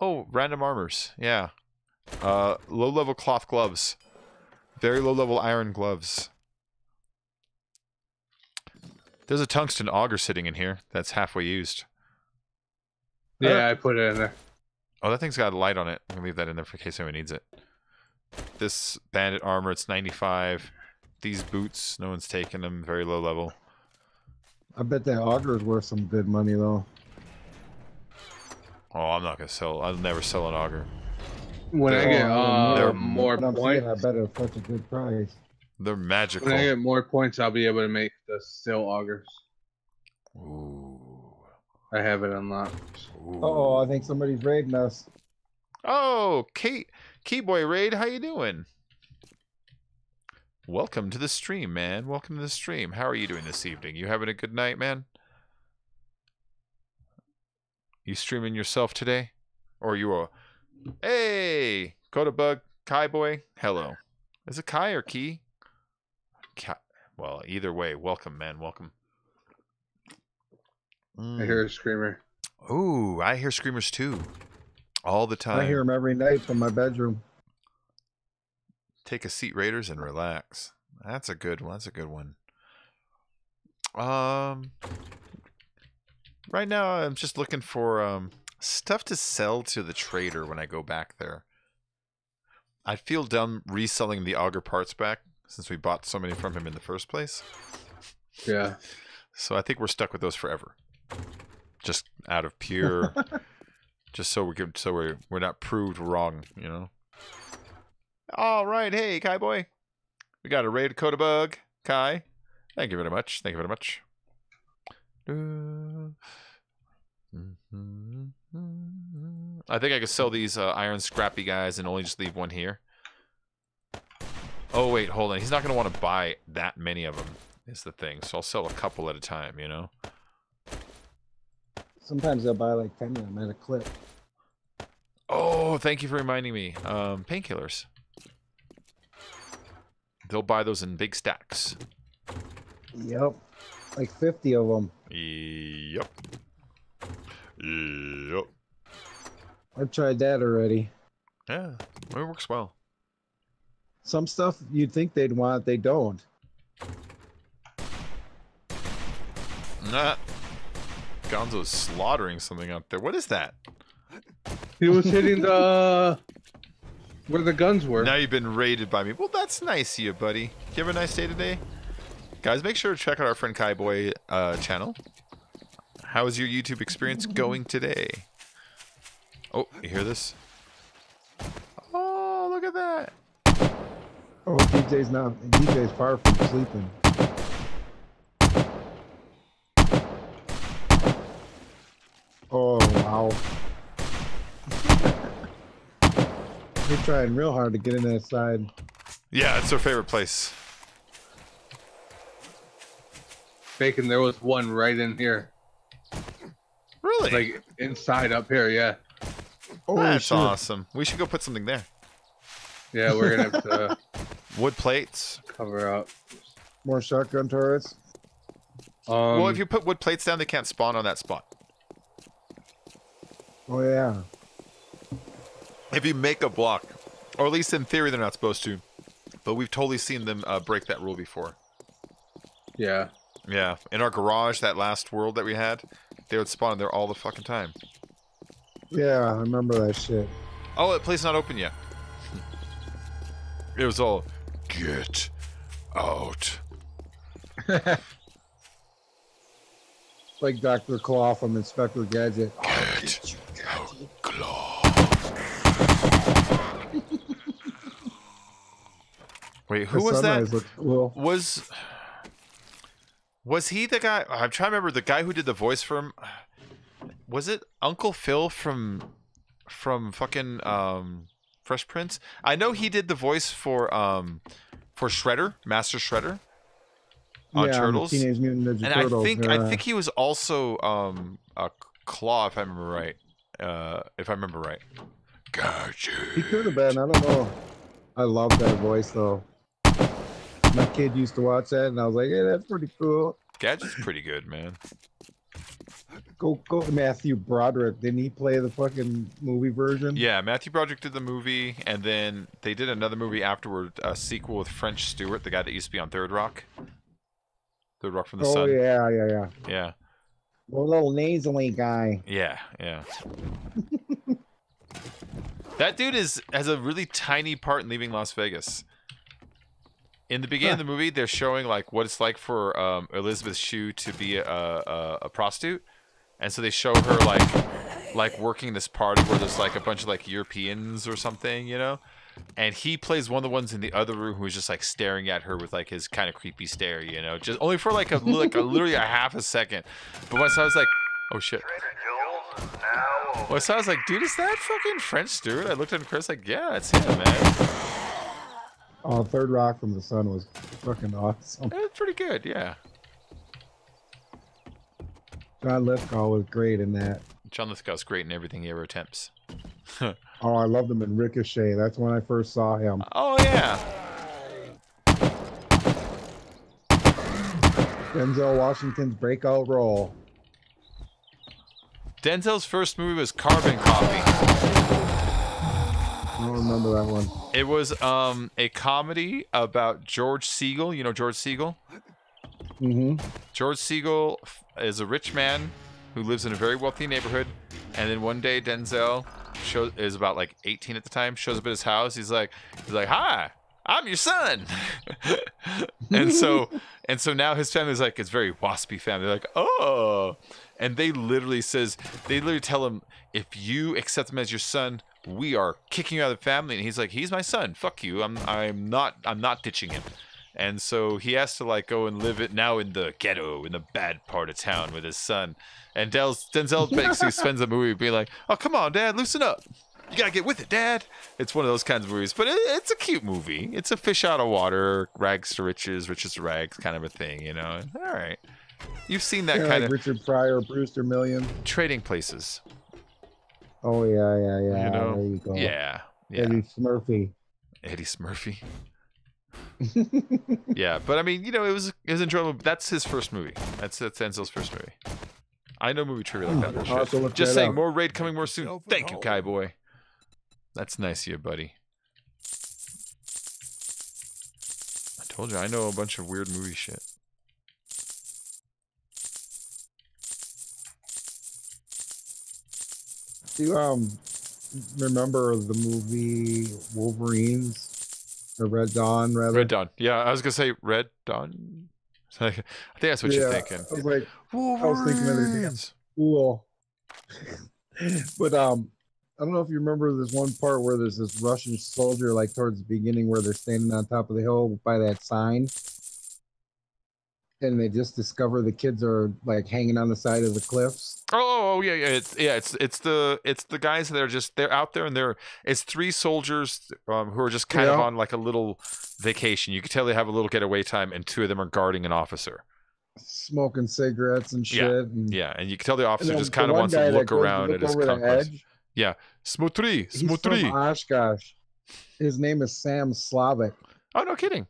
Oh, random armors. Yeah. Low level cloth gloves. Very low level iron gloves. There's a tungsten auger sitting in here that's halfway used. Yeah, I put it in there. Oh, that thing's got a light on it. I'm gonna leave that in there for case anyone needs it. This bandit armor, it's 95. These boots, no one's taking them. Very low level. I bet that auger is worth some good money though. Oh, I'm not gonna sell. I'll never sell an auger. When I get they're more But I'm saying, points, I bet it's such a good price. They're magical. when I get more points, I'll be able to make the steel augers. Ooh. I have it unlocked. Ooh. Oh, I think somebody's raiding us. Oh, Keyboy Raid, how you doing? Welcome to the stream, man. Welcome to the stream. How are you doing this evening? You having a good night, man? You streaming yourself today? Or you are... Hey! Kodabug, Kai Boy, hello. Is it Kai or Key? Kai. Well, either way, welcome, man. Welcome. I hear a screamer. Ooh, I hear screamers too. All the time. I hear them every night from my bedroom. Take a seat, Raiders, and relax. That's a good one. That's a good one. Right now I'm just looking for stuff to sell to the trader when I go back there. I feel dumb reselling the auger parts back since we bought so many from him in the first place. Yeah. So I think we're stuck with those forever. Just out of pure just so we're not proved wrong, you know. All right, hey Kai Boy. We got a raid Kodabug. Kai. Thank you very much. Thank you very much. I think I could sell these iron scrappy guys and only just leave one here. Oh, wait, hold on. He's not going to want to buy that many of them, is the thing. So I'll sell a couple at a time, you know? Sometimes they'll buy like 10 of them at a clip. Oh, thank you for reminding me. Painkillers. They'll buy those in big stacks. Yep. Like 50 of them. Yep. Yep. I've tried that already. Yeah, it works well. Some stuff you'd think they'd want, they don't. Nah. Gonzo's slaughtering something out there. What is that? He was hitting the where the guns were. Now you've been raided by me. Well, that's nice of you, buddy. You have a nice day today? Guys, make sure to check out our friend Kai Boy channel. How is your YouTube experience going today? Oh, you hear this? Oh, look at that. Oh, DJ's far from sleeping. Oh, wow. They're trying real hard to get in that side. Yeah, it's their favorite place. Bacon, there was one right in here. Really? Like inside up here, yeah. Oh, That's shit. awesome. We should go put something there. Yeah, we're gonna have to Wood plates. cover up. More shotgun turrets. Well, if you put wood plates down, they can't spawn on that spot. Oh, yeah. If you make a block, or at least in theory they're not supposed to, but we've totally seen them break that rule before. Yeah. Yeah, in our garage, that last world that we had, they would spawn in there all the fucking time. Yeah, I remember that shit. Oh, the place not open yet. It was all, get out. Like Dr. Claw from Inspector Gadget. Get out, Claw. Wait, who The was that? sunrise looked cool. Was he the guy? I'm trying to remember the guy who did the voice for him. Was it Uncle Phil from fucking Fresh Prince? I know he did the voice for Shredder, Master Shredder on Yeah, Turtles. Teenage Mutant Ninja And Turtles. I think he was also a Claw, if I remember right. Gotcha. He could have been. I don't know. I love that voice though. My kid used to watch that, and I was like, "Hey, that's pretty cool." Gadget's pretty good, man. Go, Matthew Broderick. Didn't he play the fucking movie version? Yeah, Matthew Broderick did the movie, and then they did another movie afterward, a sequel with French Stewart, the guy that used to be on Third Rock. Third Rock from the Oh Sun. yeah. Yeah. The little nasally guy. Yeah. That dude has a really tiny part in Leaving Las Vegas. In the beginning of the movie, they're showing like what it's like for Elizabeth Shue to be a prostitute, and so they show her like working this party where there's like a bunch of like Europeans or something, you know, and he plays one of the ones in the other room who's just like staring at her with like his kind of creepy stare, you know, just only for like literally a half a second. But once I was like, oh shit. Well, so I was like, dude, is that fucking French Stewart? I looked at Chris like, yeah, that's him, man. Oh, Third Rock from the Sun was fucking awesome. It was pretty good, yeah. John Lithgow was great in that. John Lithgow's great in everything he ever attempts. Oh, I loved him in Ricochet. That's when I first saw him. Oh, yeah. Denzel Washington's breakout role. Denzel's first movie was Carbon Copy. I don't remember that one. It was a comedy about George Segal. You know George Segal? Mm-hmm. George Segal is a rich man who lives in a very wealthy neighborhood. And then one day Denzel is about like 18 at the time, shows up at his house. He's like, hi, I'm your son. and so now his family's like, it's very waspy family. They're like, oh. And they literally tell him, if you accept him as your son, we are kicking you out of the family. And he's like, he's my son. Fuck you. I'm not ditching him. And so he has to like go and live it now in the ghetto, in the bad part of town with his son. And Denzel basically spends the movie being like, oh, come on, Dad, loosen up. You gotta get with it, Dad. It's one of those kinds of movies, but it's a cute movie. It's a fish out of water, rags to riches, riches to rags kind of a thing, you know? All right. You've seen that kind like of Richard Pryor, Brewster Million. Trading Places. Oh yeah. You know? There you go. Yeah. Eddie Smurfy. Eddie Smurfy. Yeah, but I mean, you know, it was enjoyable. That's his first movie. That's Denzel's first movie. I know movie trivia like that. I'll have to look Just that saying, up. more raid coming more soon. Thank you, Kai Boy. That's nice of you, buddy. I told you, I know a bunch of weird movie shit. Do you remember the movie Wolverines? Or Red Dawn, rather? Red Dawn. Yeah, I was gonna say Red Dawn. I think that's what you're thinking. I was like, Wolverines. I was thinking of it. Cool. But I don't know if you remember this one part where there's this Russian soldier, like towards the beginning, where they're standing on top of the hill by that sign, and they just discover the kids are like hanging on the side of the cliffs. Oh yeah. It's the guys that they're out there, and it's three soldiers who are just kind of on like a little vacation. You can tell they have a little getaway time, and two of them are guarding an officer, smoking cigarettes and shit. Yeah, and you can tell the officer just kind of wants to look around at his conquest. Yeah, Smutri. He's from Oshkosh. His name is Sam Slavic. Oh, no kidding.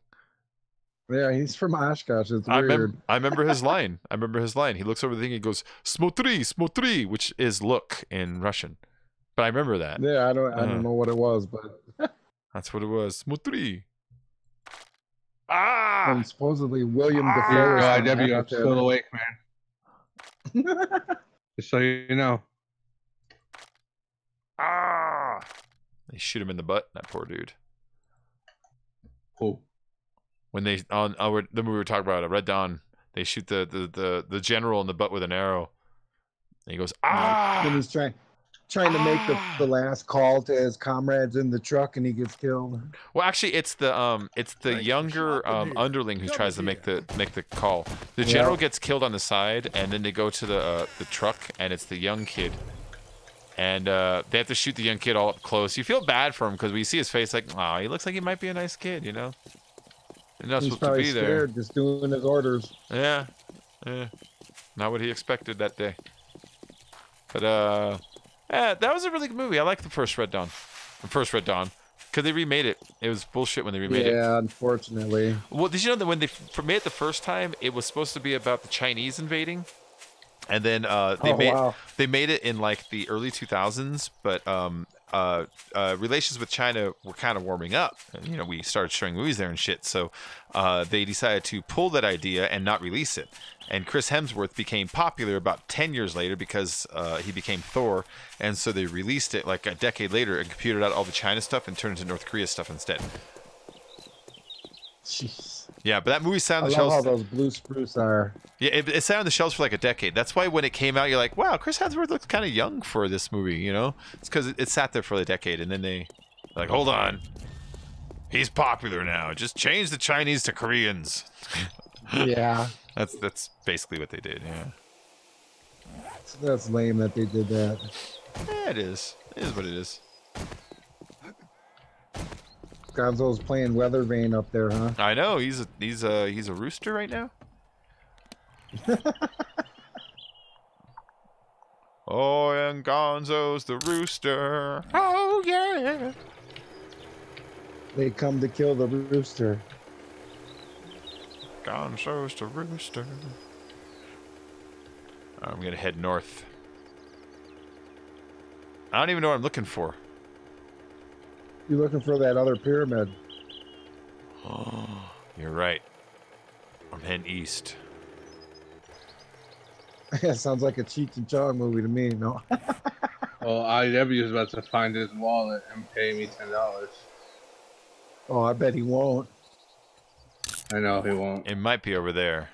Yeah, he's from Oshkosh. It's weird. I remember his line. He looks over the thing. He goes, Smutri, which is look in Russian. But I remember that. Yeah, I don't know what it was, but that's what it was. Smutri. Ah! And supposedly William Ah! Dafoe is Yo, gonna IW, I'm act with still him. awake, man. Just so you know. Ah! They shoot him in the butt. That poor dude. Cool. When they on the movie we were talking about, Red Dawn, they shoot the general in the butt with an arrow. And he goes, ah! When he's trying to make the last call to his comrades in the truck, and he gets killed. Well, actually, it's the Thanks for younger shopping here. underling who Come tries to here. make the call. The general gets killed on the side, and then they go to the truck, and it's the young kid, and they have to shoot the young kid all up close. You feel bad for him because we see his face, like, oh, he looks like he might be a nice kid, you know. He's not He's supposed to probably be scared, just doing his orders. there. Yeah, not what he expected that day. But yeah, that was a really good movie. I like the first Red Dawn, because they remade it. It was bullshit when they remade it. Yeah, unfortunately. Well, did you know that when they made it the first time, it was supposed to be about the Chinese invading, and then they made it in like the early 2000s, but relations with China were kind of warming up. And, you know, we started showing movies there and shit, so they decided to pull that idea and not release it. And Chris Hemsworth became popular about 10 years later because he became Thor, and so they released it like a decade later and computed out all the China stuff and turned it into North Korea stuff instead. Jeez. Yeah, but that movie sat on I the love shelves. how those blue spruce are. Yeah, it sat on the shelves for like a decade. That's why when it came out, you're like, wow, Chris Hemsworth looks kind of young for this movie, you know? It's because it sat there for a decade, and then they like, hold on. He's popular now. Just change the Chinese to Koreans. Yeah. That's basically what they did, yeah. That's lame that they did that. Yeah, it is. It is what it is. Gonzo's playing Weather Vane up there, huh? I know, he's a rooster right now. Oh, and Gonzo's the rooster. Oh, yeah. They come to kill the rooster. Gonzo's the rooster. I'm gonna head north. I don't even know what I'm looking for. You're looking for that other pyramid. Oh, you're right. I'm heading east. That sounds like a Cheech and Chong movie to me, no? Well, IW is about to find his wallet and pay me $10. Oh, I bet he won't. I know he won't. It might be over there.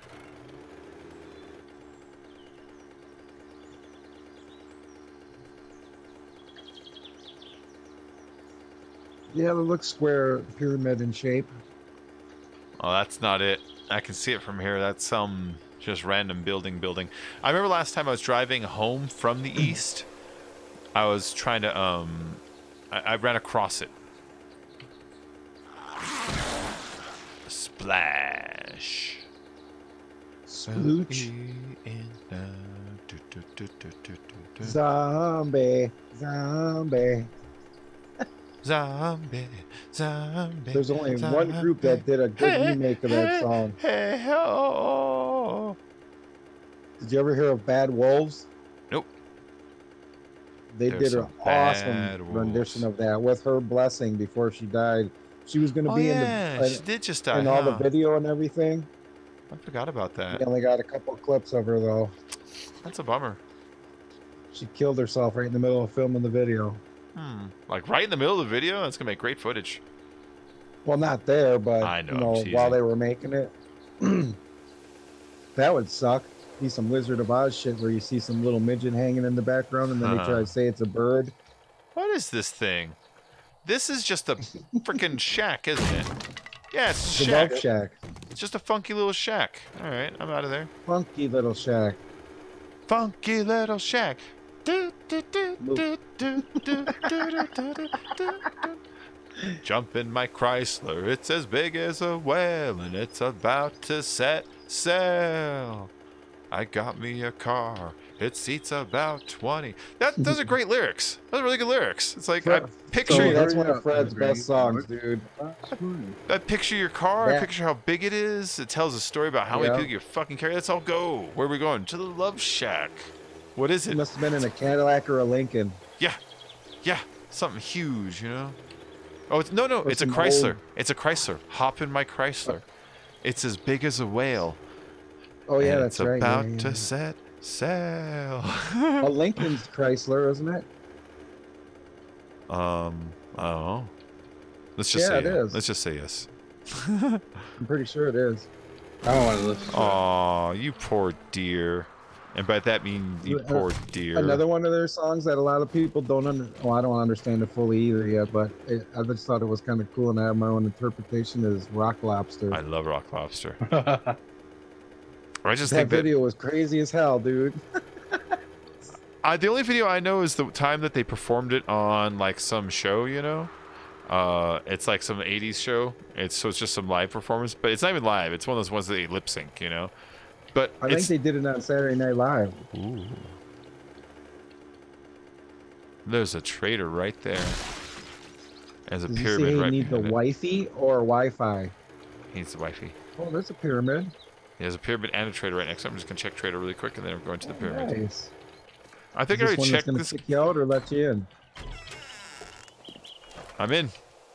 Yeah, it looks square pyramid in shape. Oh, that's not it. I can see it from here. That's some just random building. I remember last time I was driving home from the east. I was trying to I ran across it. Splash. Splooch. Zombie. Zombie. There's only one group that did a good remake of that song. Hey, oh. Did you ever hear of Bad Wolves? Nope. They There's did an some Bad awesome rendition Wolves. of that with her blessing before she died. She was going to Oh, be yeah, in she did just die. all the huh? video and everything. I forgot about that. We only got a couple of clips of her though. That's a bummer. She killed herself right in the middle of filming the video. Like right in the middle of the video? That's gonna make great footage. Well, not there, but I know, I'm while teasing. they were making it. That would suck. Be some Wizard of Oz shit where you see some little midget hanging in the background and then they try to say it's a bird. What is this thing? This is just a freaking shack, isn't it? Yeah, it's a The shack. Love Shack. It's just a funky little shack. All right, I'm out of there. Funky little shack. Funky little shack. Jump in my Chrysler. It's as big as a whale, and it's about to set sail. I got me a car. It seats about 20. Those are great lyrics. Those are really good lyrics. It's like I picture So you. that's one of Fred's best songs, dude. I picture your car. I That- picture how big it is. It tells a story about how many Yeah. people you fucking carry. Let's all go. Where are we going? To the Love Shack. What is It it? must have been in a Cadillac or a Lincoln. Yeah, something huge, you know. Oh, it's a some Chrysler. old- It's a Chrysler. Hop in my Chrysler. It's as big as a whale. Oh yeah, and that's it's right. about yeah, to set sail. A Lincoln's Chrysler, isn't it? I don't know. Let's just say it is. Let's just say yes. I'm pretty sure it is. I don't want to listen to it. Aw, you poor dear. And by that mean you poor dear. Another one of their songs that a lot of people don't I don't understand it fully either yet, but I just thought it was kind of cool and I have my own interpretation is Rock Lobster. I love Rock Lobster. I just That think that video was crazy as hell, dude. the only video I know is the time that they performed it on like some show, you know. It's like some 80s show. It's just some live performance, but it's not even live. It's one of those ones that they lip sync, you know. But I think they did it on Saturday Night Live. Ooh. There's a trader right there. There's a Does pyramid he say right he need the behind it. wifey or Wi-Fi? He needs the wifey. Oh, there's a pyramid. There's a pyramid and a trader right next to it. I'm just gonna check trader really quick, and then I'm going to the pyramid. Nice. I think Is I this already one that's checked gonna this. kick you out or let you in? I'm in.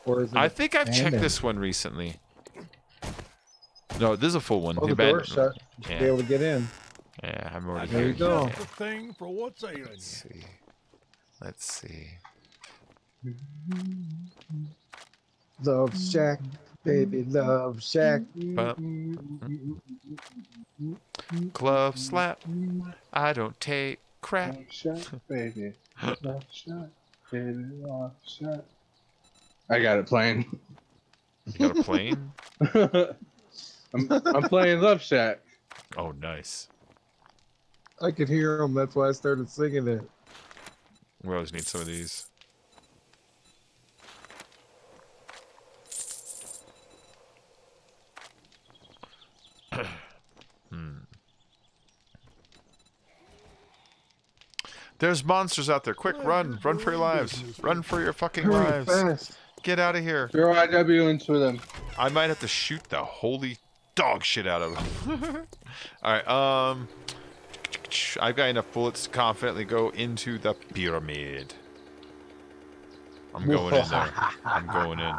Or is it I think I've checked abandoned? this one recently. No, this is a full one. Oh, the abandoned door's one. shut. You should Yeah. be able to get in. Yeah, I'm already There you here. go. Just the thing for what's ailing Let's you. see. Let's see. Love Shack, baby, Love Shack. But, glove slap. I don't take crap. Love shot, baby. Love shot, baby. Love shot. I got it playing. You got a plane? I'm playing Love Shack. Oh, nice. I could hear him. That's why I started singing it. We always need some of these. There's monsters out there. Quick, run. Run for your lives. Run for your fucking Hurry, lives. fast. Get out of here. Throw IW into them. I might have to shoot the holy dog shit out of them. Alright, I've got enough bullets to confidently go into the pyramid. I'm going in there. I'm going in.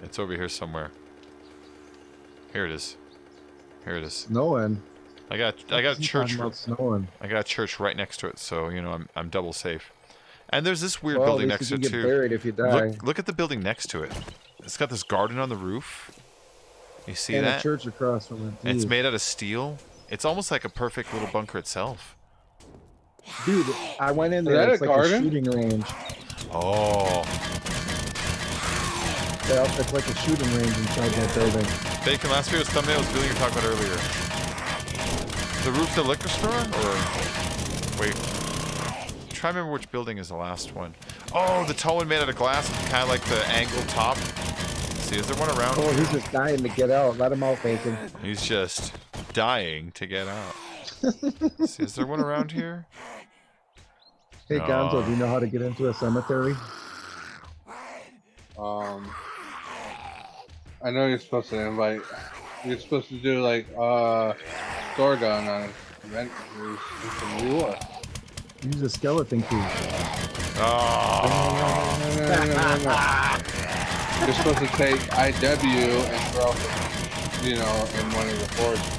It's over here somewhere. Here it is. Here it is. Snowing. I got a church. Snowing. I got a church right next to it, so you know I'm double safe. And there's this weird Well, building at least next you to can it get too. buried if you die. Look at the building next to it. It's got this garden on the roof. You see and that? a church across from it. And it's Jeez. made out of steel. It's almost like a perfect little bunker itself. Dude, I went in Is there. that It's a like garden? a shooting range. Oh. Yeah, it's like a shooting range inside that building. Bacon, last video's thumbnail was the building you were talking about earlier. The roof of the liquor store? Or... Wait. Try to remember which building is the last one. Oh, the tall one made out of glass, kind of like the angled top. See, is there one around? Oh, he's just dying to get out. Let him out, Bacon. He's just dying to get out. See, is there one around here? Hey, No. Gonzo, do you know how to get into a cemetery? I know you're supposed to invite. You're supposed to do like door down on event from New York. Use a skeleton key. Oh. No. You're supposed to take IW and throw it, you know, in one of the forges.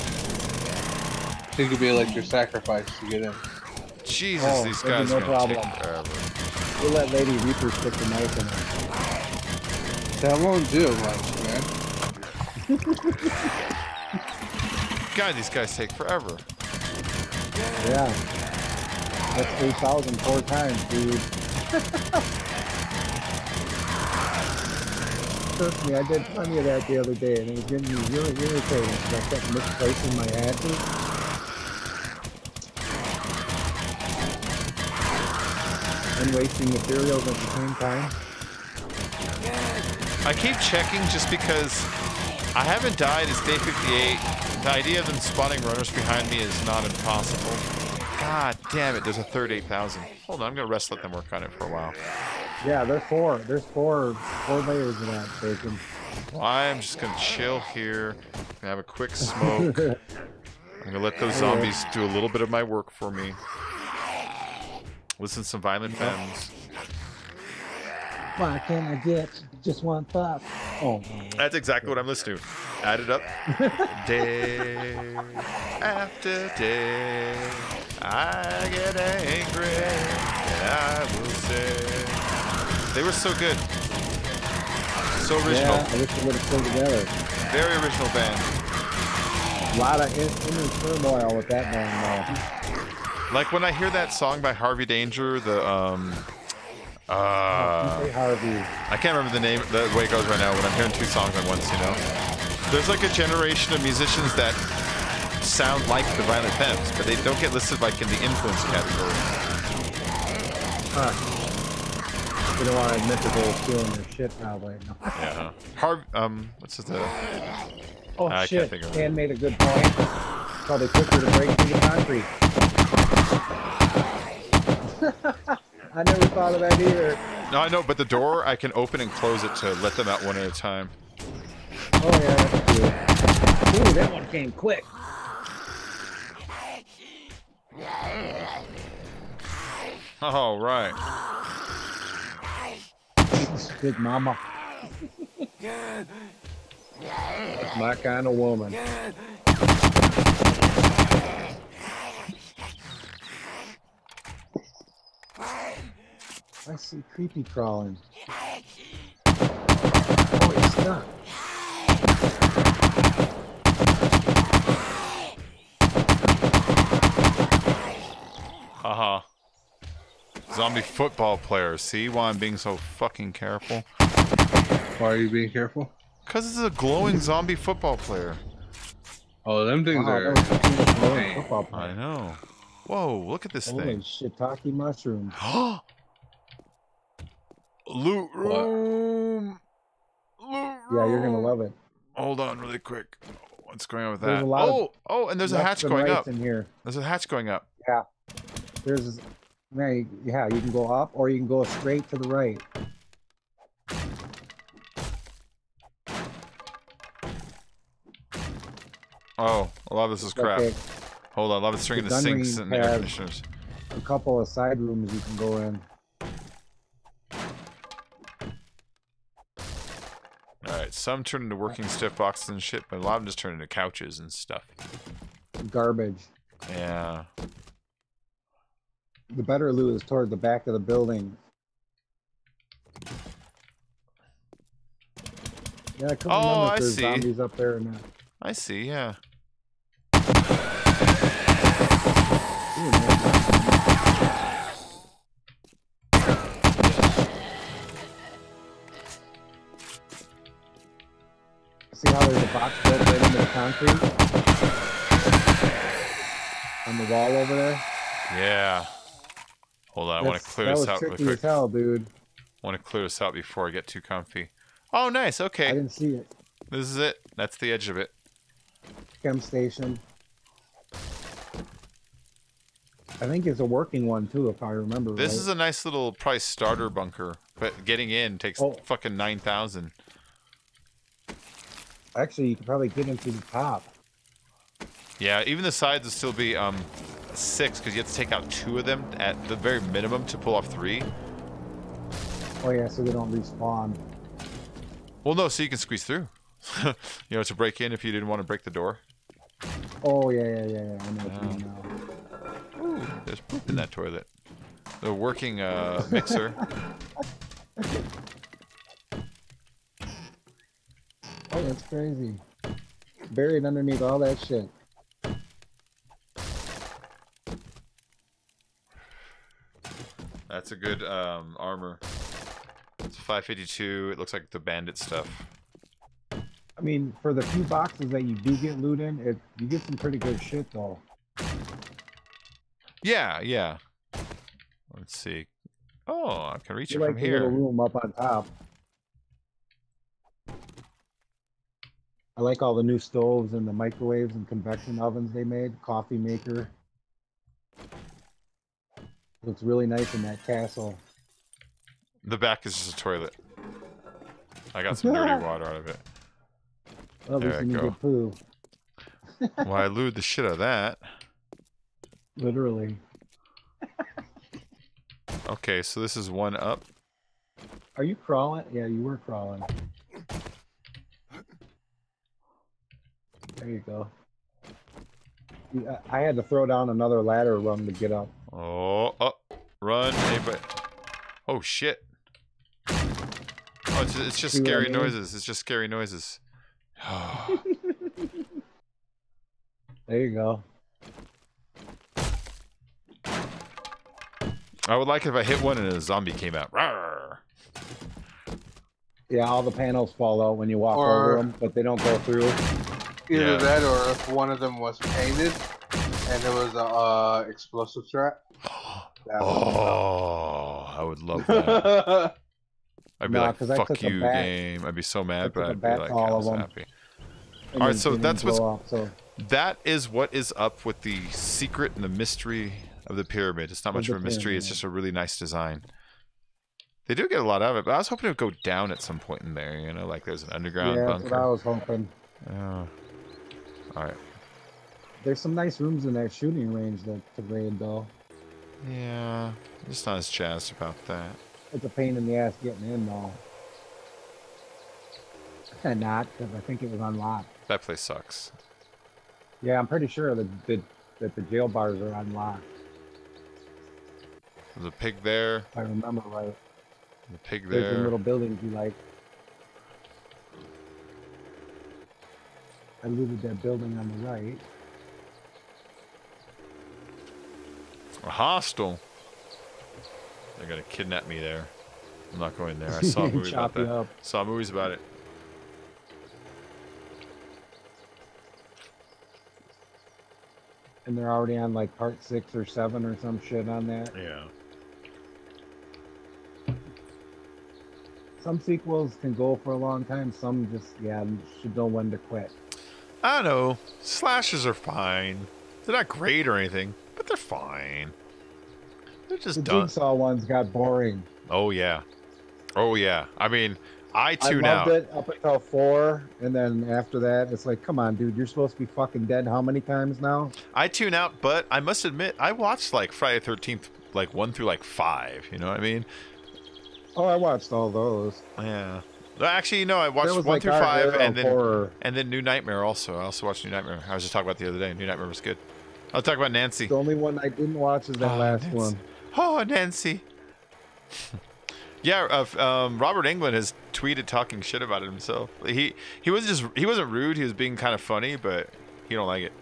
It could be like your sacrifice to get in. Jesus, Oh, these that'd guys be are no gonna take problem. forever. We'll let Lady Reaper stick the knife in it. That won't do much, man. God, these guys take forever. Yeah. That's 8,000 4 times, dude. Trust me, I did plenty of that the other day, and it was getting me really irritating because I kept misplacing my hatches. And wasting materials at the same time. I keep checking just because I haven't died. It's day 58. The idea of them spawning runners behind me is not impossible. God damn it, there's a third 8,000. Hold on, I'm gonna rest, let them work on it for a while. Yeah, there's four layers of that bacon. Well, I'm just gonna chill here, gonna have a quick smoke. I'm gonna let those zombies do a little bit of my work for me. Listen to some Violent Femmes. Why can't I get just one puff? Oh, That's exactly what I'm listening to. Add it up. Day after day, I get angry, and I will say. They were so good. So original. Yeah, I wish they would have played together. Very original band. A lot of inner turmoil with that band, though. Like when I hear that song by Harvey Danger, the Hey, Harvey. I can't remember the name, the way it goes right now when I'm hearing two songs at once, you know? There's like a generation of musicians that sound like the Violent Femmes, but they don't get listed like in the influence category. You don't want to admit that they're stealing their shit, probably. No. Yeah. What's his Oh, I shit. can't think of it. Dan made a good point. How they took her to break through the concrete. I never thought of that either. No, I know, but the door, I can open and close it to let them out one at a time. Oh, yeah, that's good. Ooh, that one came quick. Oh, right. Big mama. That's my kind of woman. I see creepy crawling. Oh, he's stuck. Haha. Zombie football players. See why I'm being so fucking careful? Why are you being careful? Because this is a glowing zombie football player. Oh, them things Wow, are. that was a cool glowing football player. I know. Whoa, look at this Holy thing. shiitake mushrooms. Loot room. Loot room. Yeah, you're gonna love it. Hold on really quick. What's going on with There's that? a lot of Oh, and there's a left hatch and going rights up. in here. There's a hatch going up. Yeah. There's yeah, you can go up or you can go straight to the right. Oh, a lot of this is crap. Okay. Hold on, a lot of it's stringing The the gun sinks range and the air has- conditioners. A couple of side rooms you can go in. Alright, some turn into working stiff boxes and shit, but a lot of them just turn into couches and stuff. Garbage. Yeah. The better loot is toward the back of the building. Yeah, I couldn't Oh, remember I if there's see. zombies up there or not. I see, yeah. Ooh, man. See how there's a box built right into the concrete? On the wall over there? Yeah. Hold on, I want to clear that this was out really tricky quick. as hell, dude. I want to clear this out before I get too comfy. Oh, nice, I okay. didn't see it. This is it. That's the edge of it. Chem station. I think it's a working one too, if I remember This right. is a nice little price starter bunker, but getting in takes fucking 9,000. Actually, you could probably get into the top. Yeah, even the sides will still be 6 because you have to take out 2 of them at the very minimum to pull off 3. Oh yeah, so they don't respawn. Well, no, so you can squeeze through. You know, to break in if you didn't want to break the door. Oh yeah. I know what you mean now. Ooh, there's poop in that toilet. The working mixer. Oh, that's crazy. Buried underneath all that shit. That's a good armor. It's 552. It looks like the bandit stuff. I mean, for the few boxes that you do get loot in, you get some pretty good shit though. Yeah, yeah. Let's see. Oh, I can reach You it like from the little here. room up on top. I like all the new stoves and the microwaves and convection ovens they made. Coffee maker. Looks really nice in that castle. The back is just a toilet. I got some dirty water out of it. Well, at There least I you go. can get poo. Well, I looted the shit out of that. Literally. Okay, so this is one up. Are you crawling? Yeah, you were crawling. There you go. I had to throw down another ladder rung to get up. Oh, run, anybody. Oh, shit. Oh, it's just See what I scary mean? noises. It's just scary noises. There you go. I would like it if I hit one and a zombie came out. Rawr. Yeah, all the panels fall out when you walk Or- over them, but they don't go through. Either Yeah. that, or if one of them was painted and there was a explosive trap. That Oh, I would love that. would- I'd be Nah, like, 'cause I fuck took a you, bat. game. I'd be so mad, took but a I'd be bat like, to all I of was them. happy. And All right, they so didn't that's what's- blow up, so That is what is up with the secret and the mystery of the pyramid. It's not Of much the of a mystery. It's pyramid. just a really nice design. They do get a lot out of it, but I was hoping it would go down at some point in there. You know, like there's an underground yeah, that's what I bunker. was hoping. Oh. All right. There's some nice rooms in that shooting range to raid, though. Yeah, I'm just not as jazzed about that. It's a pain in the ass getting in, though. Not, because I think it was unlocked. That place sucks. Yeah, I'm pretty sure that the jail bars are unlocked, There's a pig there. if I remember right. The pig There's some there. little buildings you like. I looted that building on the right. A hostel. They're gonna kidnap me there. I'm not going there. I saw a movie about Chop you that. up. Saw movies about it. And they're already on like part 6 or 7 or some shit on that. Yeah. Some sequels can go for a long time. Some just, yeah, should know when to quit. I don't know. Slashes are fine. They're not great or anything, but they're fine. They're just The done. Jigsaw ones got boring. Oh yeah. Oh yeah. I mean, I I tune loved out. it up until 4, and then after that, it's like, come on, dude, you're supposed to be fucking dead how many times now? I tune out, but I must admit, I watched like Friday the 13th, like 1 through like 5. You know what I mean? Oh, I watched all those. Yeah. Actually, no, I watched There 1 was like through our 5, era and of then horror. New Nightmare also. I also watched New Nightmare. I was just talking about the other day. New Nightmare was good. I'll talk about Nancy. The only one I didn't watch is that Oh, last Nancy. one. Oh, Nancy. Yeah, Robert Englund has tweeted talking shit about it himself. He wasn't rude. He was being kind of funny, but he don't like it.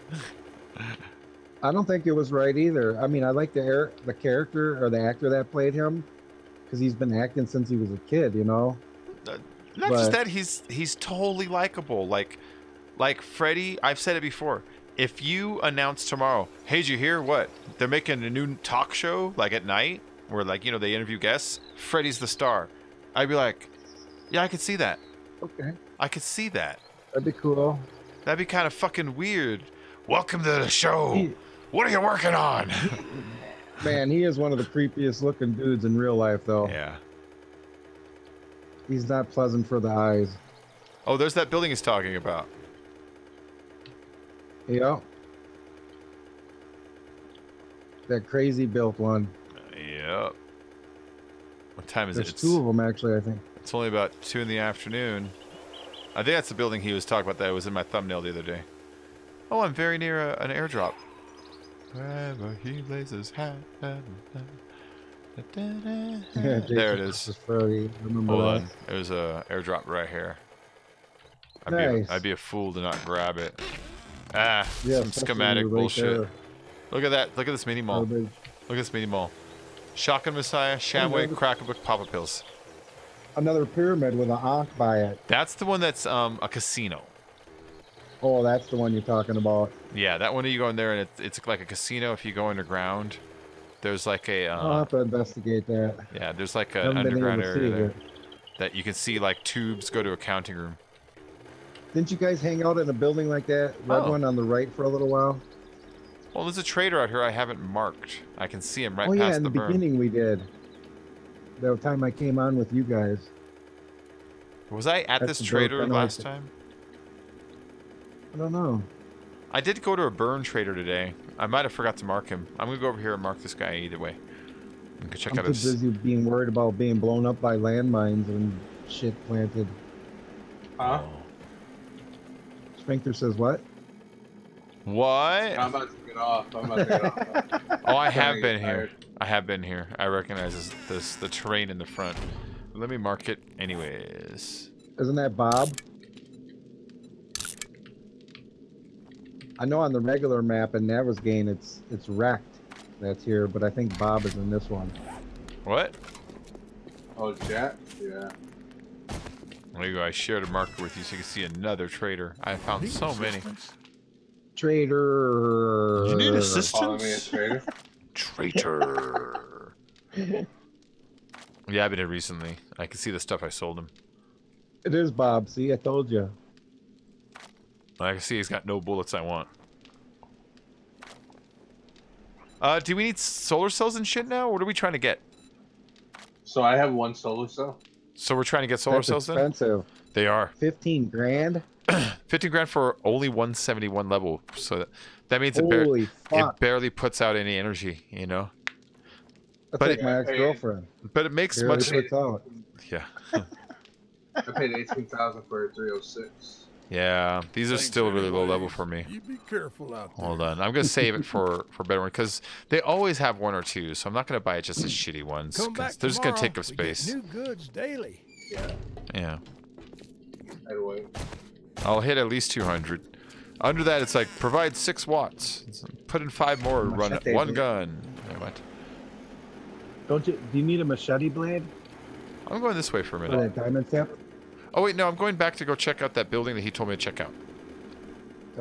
I don't think it was right either. I mean, I like the character or the actor that played him because he's been acting since he was a kid, you know. Not just But- that, he's totally likable. Like Freddy. I've said it before. If you announce tomorrow, hey, did you hear what? They're making a new talk show like at night where like they interview guests. Freddy's the star. I'd be like, yeah, I could see that. Okay, I could see that. that'd be cool. That'd be kind of fucking weird. Welcome to the show. He- What are you working on? Man, he is one of the creepiest looking dudes in real life, though. Yeah. He's not pleasant for the eyes. Oh, there's that building he's talking about. Yeah. That crazy built one. Yep. What time is There's it? It's, 2 of them, actually, I think. it's only about 2 in the afternoon. I think that's the building he was talking about that was in my thumbnail the other day. Oh, I'm very near an airdrop. Wherever he lays his hat. Yeah, There Jason it is. versus Freddy. I remember Hold that. on. There's a airdrop right here. Nice. I'd be a fool to not grab it. Ah, Yeah, some especially schematic right bullshit. there. Look at that. Look at this mini mall. Garbage. Look at this mini mall. Shotgun Messiah, Shamway, another- Crackerbook, Papa Pills. Another pyramid with an ankh by it. That's the one that's a casino. Oh, that's the one you're talking about. Yeah, that one you go in there and it's like a casino. If you go underground, there's like a I'll have to investigate that. yeah, there's like Haven't an been able underground to see area there it. that you can see like tubes go to a counting room. Didn't you guys hang out in a building like that? Red Oh. one on the right for a little while? Well, there's a trader out here I haven't marked. I can see him right Oh, yeah, past in the the berm. beginning we did. The time I came on with you guys. Was I at That's this the trader kinda like last the- time? I don't know. I did go to a burn trader today. I might have forgot to mark him. I'm gonna go over here and mark this guy either way. You can check I'm out too his. busy being worried about being blown up by landmines and shit planted. Huh? Oh. Sphincter says what? What? I'm about to get off. I'm about to get off. Oh, I I'm have starting to been get here. tired. I have been here. I recognize the terrain in the front. Let me mark it anyways. Isn't that Bob? I know on the regular map in Navezgane it's wrecked that's here, but I think Bob is in this one. What? Oh, Jack? Yeah. There you go. I shared a marker with you so you can see another trader. I found Need so many. assistance? Trader. You need Calling me a assistance? traitor? Traitor. Yeah, I've been here recently. I can see the stuff I sold him. It is Bob. See, I told you. I can see he's got no bullets I want. Do we need solar cells and shit now? What are we trying to get? So I have one solar cell. So we're trying to get solar That's cells then? expensive. They are. 15 grand? 15 grand for only 171 level. So that means Holy it fuck. barely puts out any energy, you know? That's but like it- my ex-girlfriend. But it makes Barely much... puts out. Yeah. I paid 18,000 for a 306. Yeah, these are Thanks still really low level anyways. for me. You be careful out there. Hold on. I'm going to save it for better one because they always have one or two. So I'm not going to buy just the shitty ones Come because back they're just going to take tomorrow. up We get space. New goods daily. Yeah. Yeah. Anyway. I'll hit at least 200. Under that, it's like provide 6 watts. Put in 5 more, run Machete, one dude. gun. Wait, what? Do you need a machete blade? I'm going this way for a For minute. that diamond tip? Oh wait, no, I'm going back to go check out that building that he told me to check out.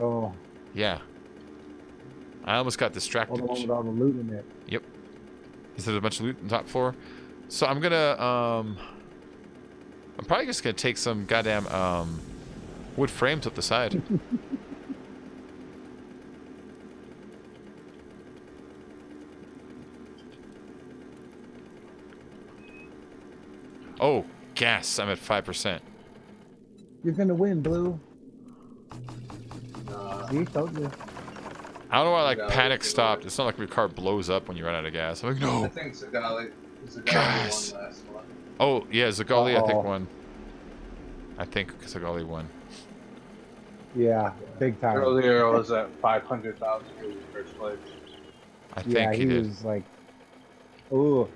Oh, Yeah. I almost got all distracted. the one with all the loot in it. Yep. Is there a bunch of loot on the top floor? So I'm gonna I'm probably just gonna take some goddamn wood frames up the side. Oh, gas! I'm at 5%. You're gonna win, Blue. Uh, See, told you. I don't know why like Yeah, panic it's stopped. It's not like your car blows up when you run out of gas. I'm like, I no. think Zagali Gas. won last one. Oh yeah, Zagali I Uh-oh. think won. I think Zagali won. Yeah, big time. Earlier I was at 500,000 for the first place. I think Yeah, he he did. was like, ooh.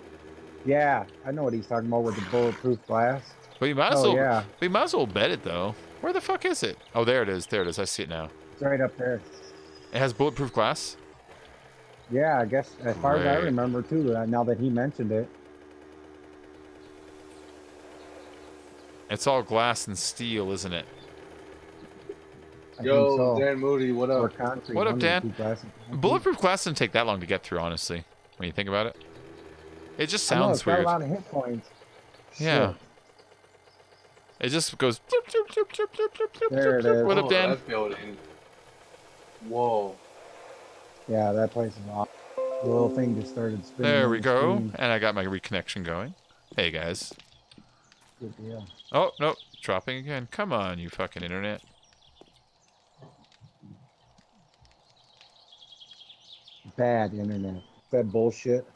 Yeah, I know what he's talking about with the bulletproof glass. But you might as Oh, well. yeah. But you might as well bet it though. Where the fuck is it? Oh, there it is. There it is. I see it now. It's right up there. It has bulletproof glass. Yeah, I guess as far as I Great. remember too, now that he mentioned it. It's all glass and steel, isn't it? I Yo, think so. Dan Moody, what Or up? concrete. What up, one of the Dan? two glass and concrete. Bulletproof glass didn't take that long to get through, honestly. When you think about it, it just I know, sounds it's got weird. a lot of hit points. Yeah. Shit. It just goes. Bloop, bloop, bloop, bloop, bloop, bloop, bloop, There it bloop. is. What up, Oh, Dan? that building. Whoa. Yeah, that place is awesome. The little thing just started spinning. There on we the go. screen. And I got my reconnection going. Hey guys. Good deal. Oh no, dropping again. Come on, you fucking internet. Bad internet. That bullshit.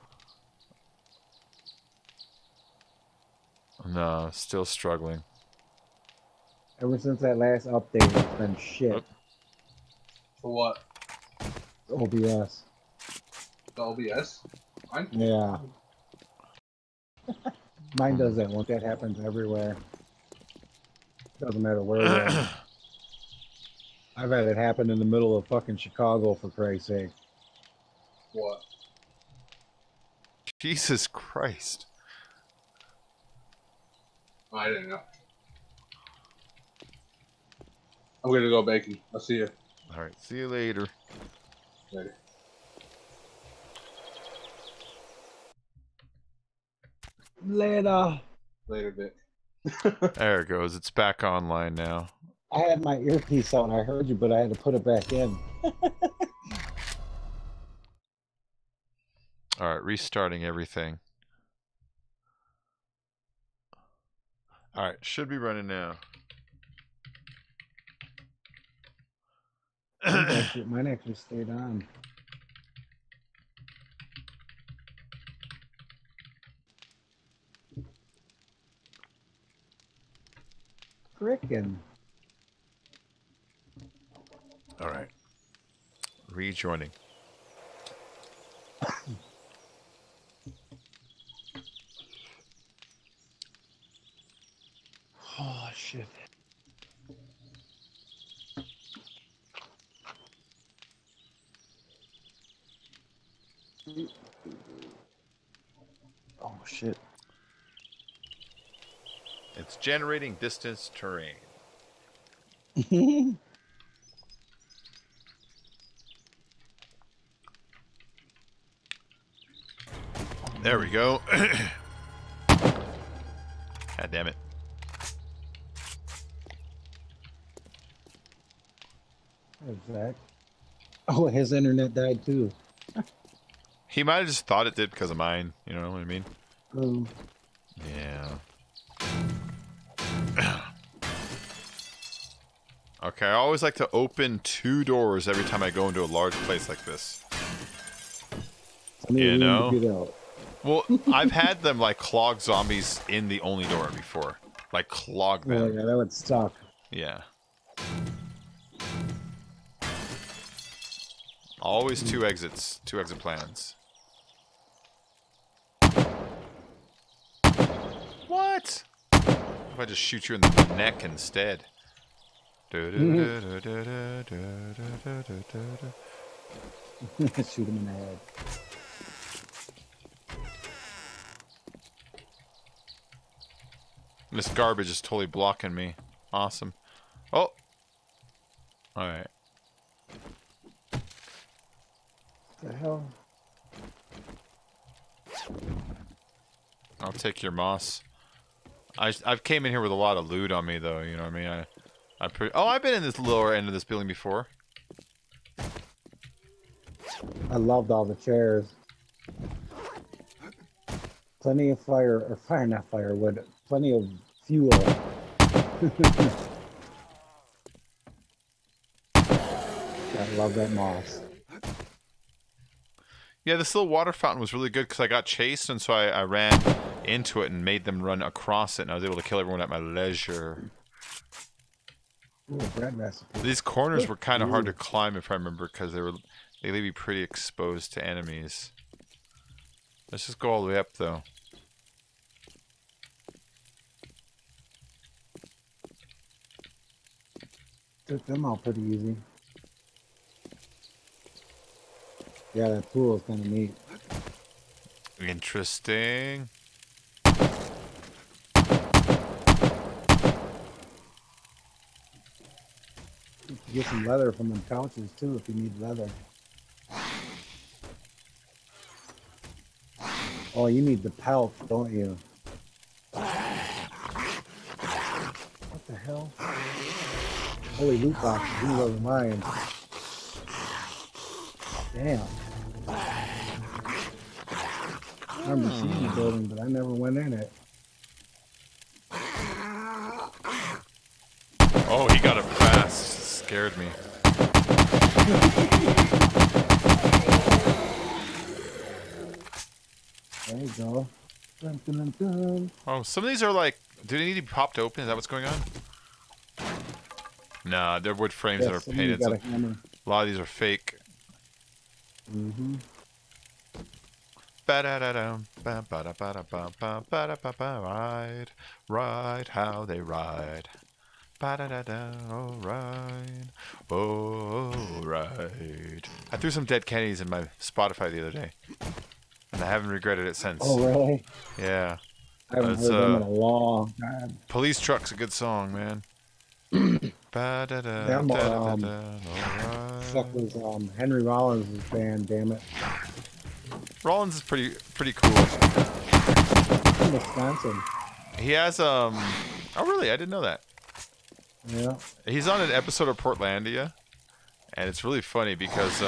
No, still struggling. Ever since that last update, it's been shit. Oop. For what? OBS. The OBS? Mine? Yeah. Mine does that one. That happens everywhere. Doesn't matter where you're at. I've had it happen in the middle of fucking Chicago, for Christ's sake. What? Jesus Christ. I didn't know. I'm gonna go baking. I'll see you All right, see you later. later. Later. Later, Vic. There it goes. It's back online now. I had my earpiece on. I heard you, but I had to put it back in. All right, restarting everything. All right, should be running now. Mine actually stayed on. Frickin'. All right. Rejoining. Oh shit. Oh shit. It's generating distance terrain. There we go. God damn it. There's Zach. Oh, his internet died too. He might have just thought it did because of mine. You know what I mean? Oh. Yeah. Okay, I always like to open 2 doors every time I go into a large place like this. You know? Well, I've had them like clog zombies in the only door before. Like clog them. Oh yeah, that would suck. Yeah. Always 2 exits, 2 exit plans. What? If I just shoot you in the neck instead? Shoot him in the head. This garbage is totally blocking me. Awesome. Oh! Alright. What the hell? I'll take your moss. I've came in here with a lot of loot on me, though. You know what I mean? I've been in this lower end of this building before. I loved all the chairs. Plenty of not firewood. Plenty of fuel. I love that moss. Yeah, this little water fountain was really good because I got chased, and so I ran into it and made them run across it, and I was able to kill everyone at my leisure. Ooh, bread recipe. These corners were kind of hard to climb, if I remember, because they leave you pretty exposed to enemies. Let's just go all the way up, though. Took them out pretty easy. Yeah, that pool is kind of neat. Interesting. You can get some leather from them couches too if you need leather. Oh, you need the pelt, don't you? What the hell? Holy loot boxes, these are mine. Damn. I remember seeing the building, but I never went in it. Oh, he got it fast. Scared me. There you go. Dun, dun, dun, dun. Oh, some of these are like... Do they need to be popped open? Is that what's going on? Nah, they're wood frames that are some of you painted. got So a hammer. a lot of these are fake. Mm-hmm. Ride, how they ride. Alright. Alright. I threw some Dead Kennedys in my Spotify the other day. And I haven't regretted it since. Oh, really? Yeah. I haven't heard them in a long time. Police Truck's a good song, man. Fuck was Henry Rollins' band, damn it. Rollins is pretty cool. From Wisconsin. He has oh really? I didn't know that. Yeah. He's on an episode of Portlandia, and it's really funny because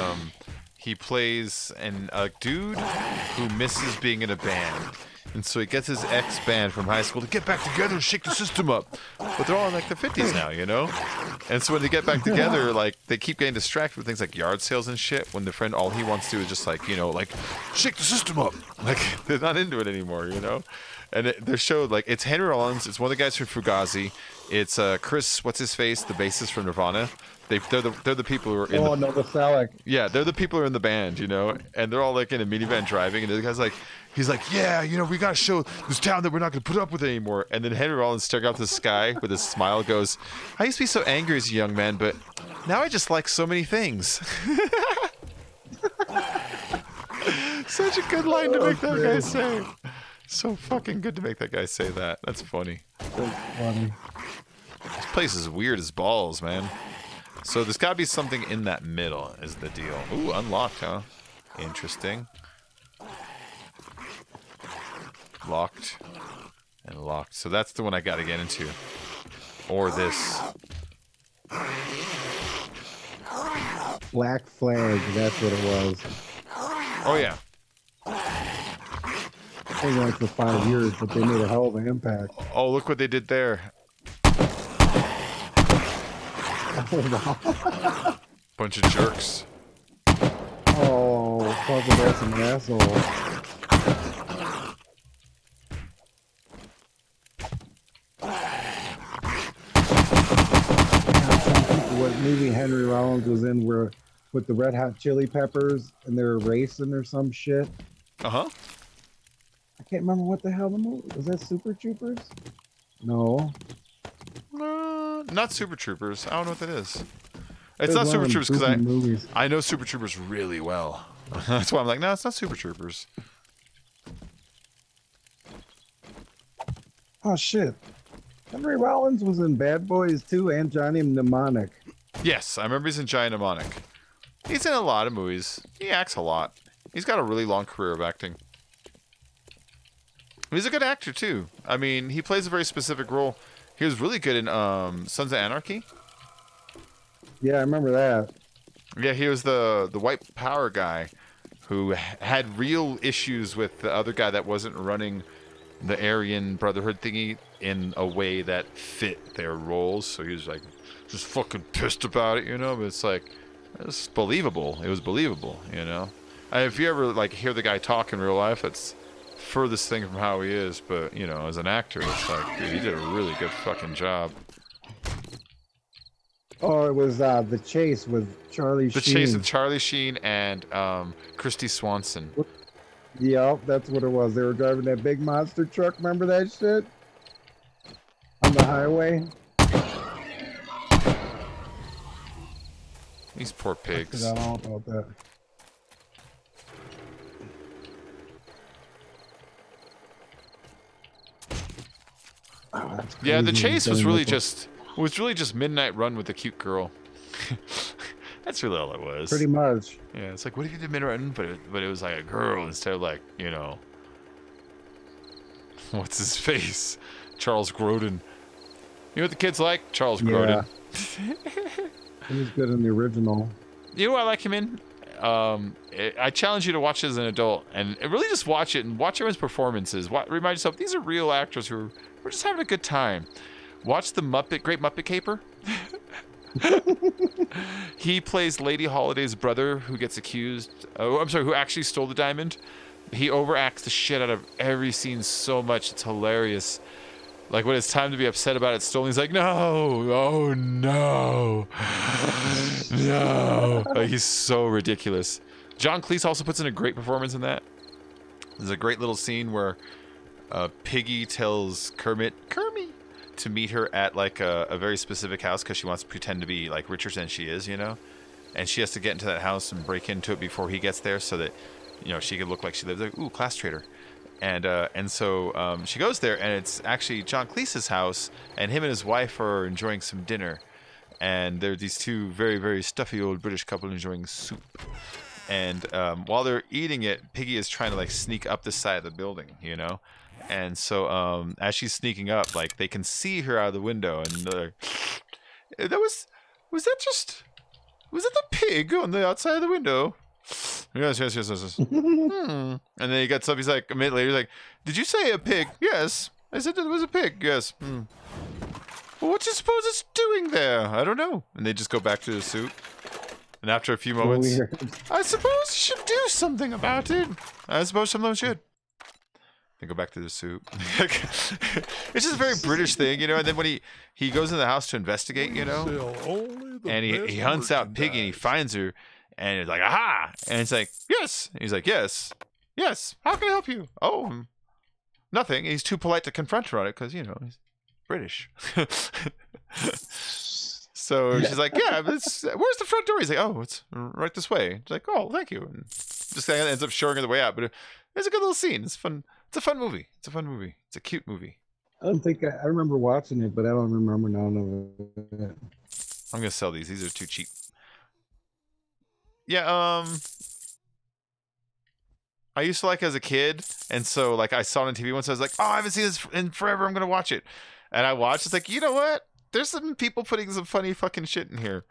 he plays a dude who misses being in a band. And so he gets his ex-band from high school to get back together and shake the system up. But they're all in like the 50s now, you know? And so when they get back together, like they keep getting distracted with things like yard sales and shit when the friend, all he wants to do is just like, you know, like shake the system up. Like they're not into it anymore, you know? And they're showed like it's Henry Rollins, it's one of the guys from Fugazi, it's Chris, what's his face, the bassist from Nirvana, They're the people who are in. Oh, Novoselic. Yeah, they're the people who are in the band, you know, and they're all like in a minivan driving, and the guy's like, he's like, yeah, you know, we gotta show this town that we're not gonna put up with it anymore. And then Henry Rollins staring out the sky with a smile goes, I used to be so angry as a young man, but now I just like so many things. Such a good line to make that guy say. So fucking good to make that guy say that. That's funny. That's funny. This place is weird as balls, man. So there's got to be something in that middle is the deal. Ooh, unlocked, huh? Interesting. Locked. And locked. So that's the one I got to get into. Or this. Black Flag, that's what it was. Oh, yeah. Only like for 5 years, but they made a hell of an impact. Oh, look what they did there. Bunch of jerks. Oh, Puzzle, that's an asshole. What movie Henry Rollins was in where with the Red Hot Chili Peppers and they were racing or some shit? Uh-huh. I can't remember what the hell the movie was. That Super Troopers? No. Not Super Troopers. I don't know what that is. It's not Super Troopers because I know Super Troopers really well. That's why I'm like, no, it's not Super Troopers. Oh shit. Henry Rollins was in Bad Boys 2 and Johnny Mnemonic. Yes, I remember he's in Giant Mnemonic. He's in a lot of movies. He acts a lot. He's got a really long career of acting. He's a good actor too. I mean, he plays a very specific role. He was really good in Sons of Anarchy. Yeah, I remember that. Yeah, he was the white power guy who had real issues with the other guy that wasn't running the Aryan Brotherhood thingy in a way that fit their roles. So he was like just fucking pissed about it, you know. But it's like it's believable. It was believable, you know. And if you ever like hear the guy talk in real life, it's furthest thing from how he is. But you know, as an actor, it's like dude, he did a really good fucking job. Oh, it was The Chase with Charlie Sheen. The Chase with Charlie Sheen and Christy Swanson. Yep, that's what it was. They were driving that big monster truck. Remember that shit? On the highway? These poor pigs. I forgot all about that. Oh, yeah, The Chase was really just Midnight Run with a cute girl. That's really all it was. Pretty much. Yeah, it's like, what if you did Midnight Run, but it was like a girl instead of like, you know, what's his face? Charles Grodin. You know what the kids like? Charles Grodin. He was good in the original. You know what I like him in? I challenge you to watch it as an adult and really just watch it and watch everyone's performances. Remind yourself, these are real actors who are just having a good time. Watch the Great Muppet Caper. He plays Lady Holiday's brother who gets accused. Oh, I'm sorry, who actually stole the diamond. He overacts the shit out of every scene so much. It's hilarious. Like when it's time to be upset about it stolen, he's like, no, oh no, no. Like, he's so ridiculous. John Cleese also puts in a great performance in that. There's a great little scene where Piggy tells Kermit to meet her at like a very specific house because she wants to pretend to be like richer than she is, you know, and she has to get into that house and break into it before he gets there so that, you know, she could look like she lives there. Ooh, class traitor. And so she goes there, and it's actually John Cleese's house, and him and his wife are enjoying some dinner, and they're these two very, very stuffy old British couple enjoying soup. And while they're eating it, Piggy is trying to like sneak up the side of the building, you know. And so as she's sneaking up, like they can see her out of the window, and they're like, was that the pig on the outside of the window? Yes. And then he gets up. He's like, a minute later, he's like, did you say a pig? Yes. I said it was a pig. Yes. Well, what do you suppose it's doing there? I don't know. And they just go back to the suit. And after a few moments, I suppose you should do something about it. I suppose someone should. and go back to the soup. It's just a very British thing, you know. And then when he goes in the house to investigate, you know, and he hunts out Piggy and he finds her, and he's like, aha! And it's like, yes. And he's like, yes. How can I help you? Oh, nothing. He's too polite to confront her on it because, you know, he's British. So she's like, yeah, but where's the front door? He's like, oh, it's right this way. She's like, oh, thank you. And just kind of ends up showing her the way out. But it's a good little scene. It's fun. It's a fun movie. It's a cute movie. I don't think I remember watching it, but I don't remember none of it. I'm gonna sell these. These are too cheap. Yeah. I used to like it as a kid, and so like I saw it on TV once. I was like, oh, I haven't seen this in forever. I'm gonna watch it, and I watched. It's like, you know what? There's some people putting some funny fucking shit in here.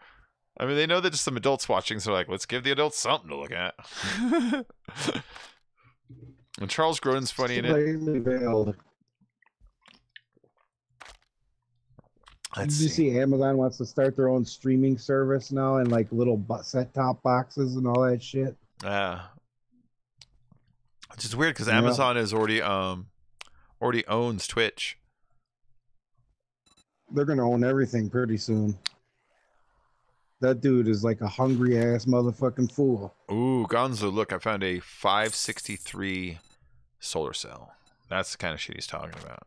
I mean, they know that there's some adults watching, so like, let's give the adults something to look at. And Charles Grodin's funny in it. Did you see Amazon wants to start their own streaming service now, and like little set-top boxes and all that shit? Yeah. Which is weird because Amazon is already owns Twitch. They're gonna own everything pretty soon. That dude is like a hungry ass motherfucking fool. Ooh, Gonzo, look, I found a 563 solar cell. That's the kind of shit he's talking about.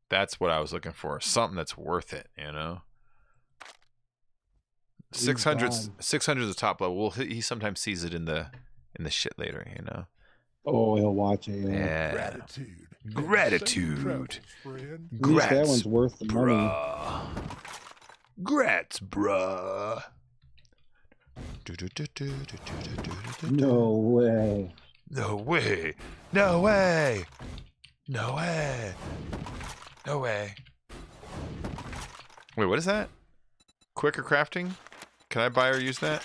That's what I was looking for. Something that's worth it, you know? 600 is the top level. Well, he sometimes sees it in the shit later, you know? Oh, he'll watch it. Yeah. Gratitude. At least that one's worth the money. Grats, bruh. No way. No way. No way. No way. No way. Wait, what is that? Quicker crafting? Can I buy or use that?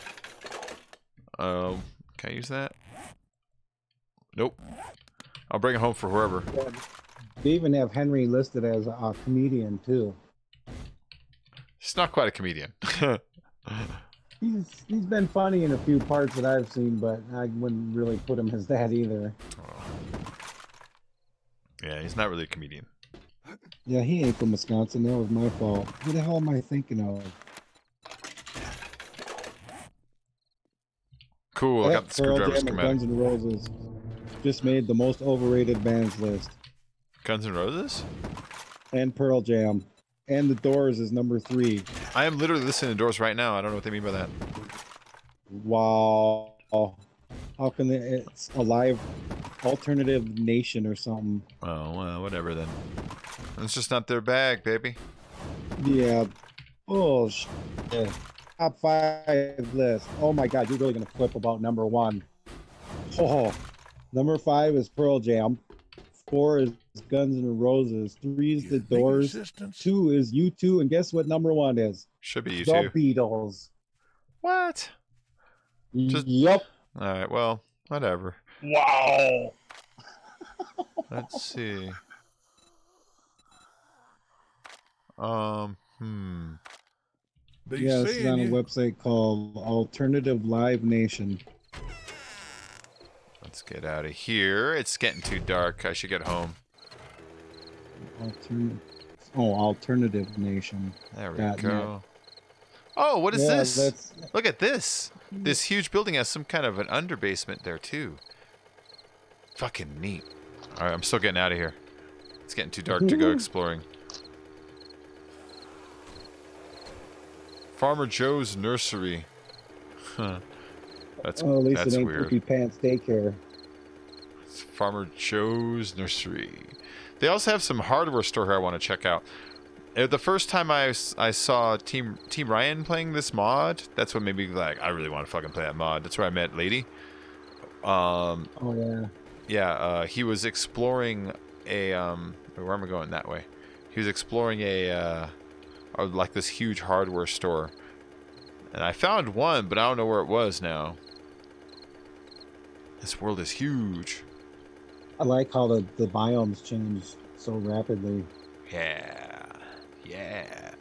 Can I use that? Nope. I'll bring it home for whoever. Yeah, they even have Henry listed as a comedian too. He's not quite a comedian. He's been funny in a few parts that I've seen, but I wouldn't really put him as that either. Oh. Yeah, he's not really a comedian. Yeah, he ain't from Wisconsin. That was my fault. Who the hell am I thinking of? Cool, I got the screwdriver schematic. Guns N' Roses just made the most overrated bands list. Guns N' Roses? And Pearl Jam. And The Doors is number 3. I am literally listening to Doors right now. I don't know what they mean by that. Wow. How can they? It's a live alternative nation or something. Oh, well, whatever then. It's just not their bag, baby. Yeah. Oh, shit. Top 5 list. Oh my god, you're really going to flip about number 1. Oh. Number 5 is Pearl Jam. 4 is Guns N' Roses. 3 is The Doors. 2 is U2. And guess what number 1 is? Should be U2. The Beatles. What? Yep. All right, well, whatever. Wow. Let's see. Yeah, this is on a website called Alternative Live Nation. Let's get out of here. It's getting too dark. I should get home. Alternative Nation. There we go. Oh, what is this? Look at this. This huge building has some kind of an underbasement there, too. Fucking neat. All right, I'm still getting out of here. It's getting too dark to go exploring. Farmer Joe's Nursery. Huh. That's at least it ain't weird. Poopy Pants Daycare. It's Farmer Joe's Nursery. They also have some hardware store here I want to check out. The first time I saw Team Ryan playing this mod, that's what made me like, I really want to fucking play that mod. That's where I met Lady. Oh yeah. Yeah, he was exploring a where am I going that way? He was exploring a like this huge hardware store. And I found one, but I don't know where it was now. This world is huge. I like how the biomes change so rapidly. Yeah. Yeah.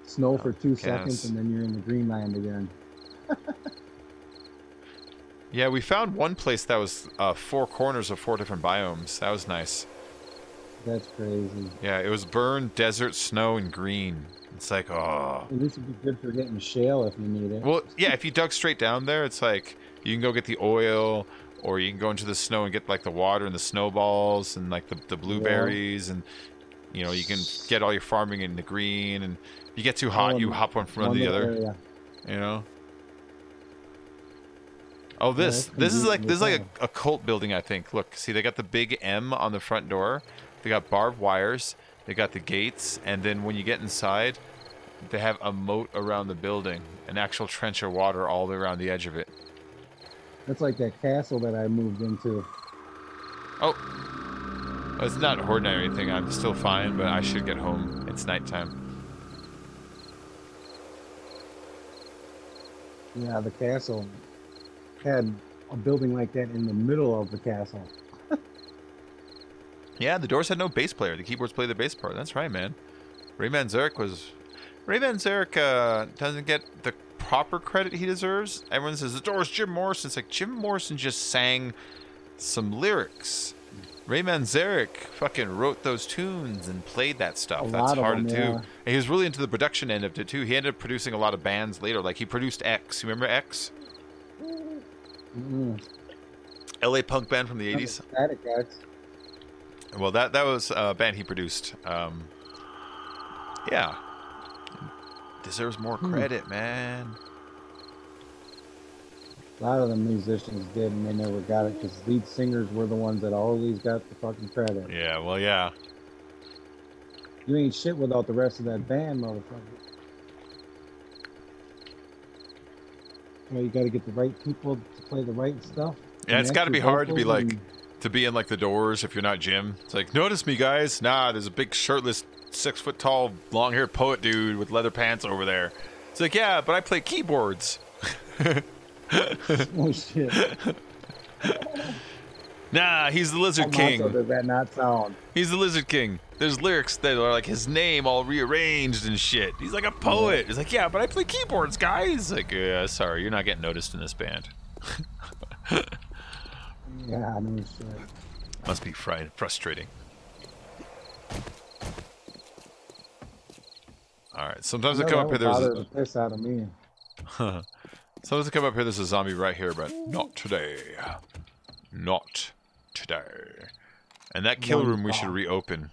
Snow for 2 seconds and then you're in the green land again. Yeah, we found one place that was 4 corners of 4 different biomes. That was nice. That's crazy. Yeah, it was burn, desert, snow, and green. It's like, oh. And this would be good for getting shale if you need it. Well, yeah, if you dug straight down there, it's like you can go get the oil, or you can go into the snow and get like the water and the snowballs and like the blueberries, and you know, you can get all your farming in the green. And if you get too hot, you hop one from under the other. Area. You know. Oh, this is like a cult building, I think. Look, see, they got the big M on the front door. They got barbed wires. They got the gates, and then when you get inside, they have a moat around the building, an actual trench of water all the way around the edge of it. That's like that castle that I moved into. Oh, it's not ordinary or anything. I'm still fine, but I should get home. It's nighttime. Yeah, the castle had a building like that in the middle of the castle. Yeah, the doors had no bass player. The keyboards play the bass part. That's right, man. Rayman Zarek was... Rayman Zarek doesn't get the proper credit he deserves. Everyone says, the door's Jim Morrison. It's like, Jim Morrison just sang some lyrics. Rayman Zarek fucking wrote those tunes and played that stuff. That's hard to do. And he was really into the production end of it, too. He ended up producing a lot of bands later. Like, he produced X. You remember X? LA punk band from the 80s. Static X. Well, that was a band he produced. Yeah. Deserves more credit, man. A lot of the musicians did, and they never got it because lead singers were the ones that always got the fucking credit. Yeah, well, yeah. You ain't shit without the rest of that band, motherfucker. Well, you got to get the right people to play the right stuff. Yeah, it's got to be hard to be like, to be in like the Doors if you're not Jim. It's like, notice me, guys. Nah, there's a big shirtless, 6 foot tall, long haired poet dude with leather pants over there. It's like, yeah, but I play keyboards. Oh shit. Nah, he's the Lizard King. Does that not sound? He's the Lizard King. There's lyrics that are like his name all rearranged and shit. He's like a poet. He's like, yeah, but I play keyboards, guys. Like, yeah, sorry, you're not getting noticed in this band. Yeah, no shit. Must be frustrating. All right, sometimes I come up here. There's the piss out of me. Sometimes I come up here. There's a zombie right here, but not today. Not today. And that kill room we should reopen.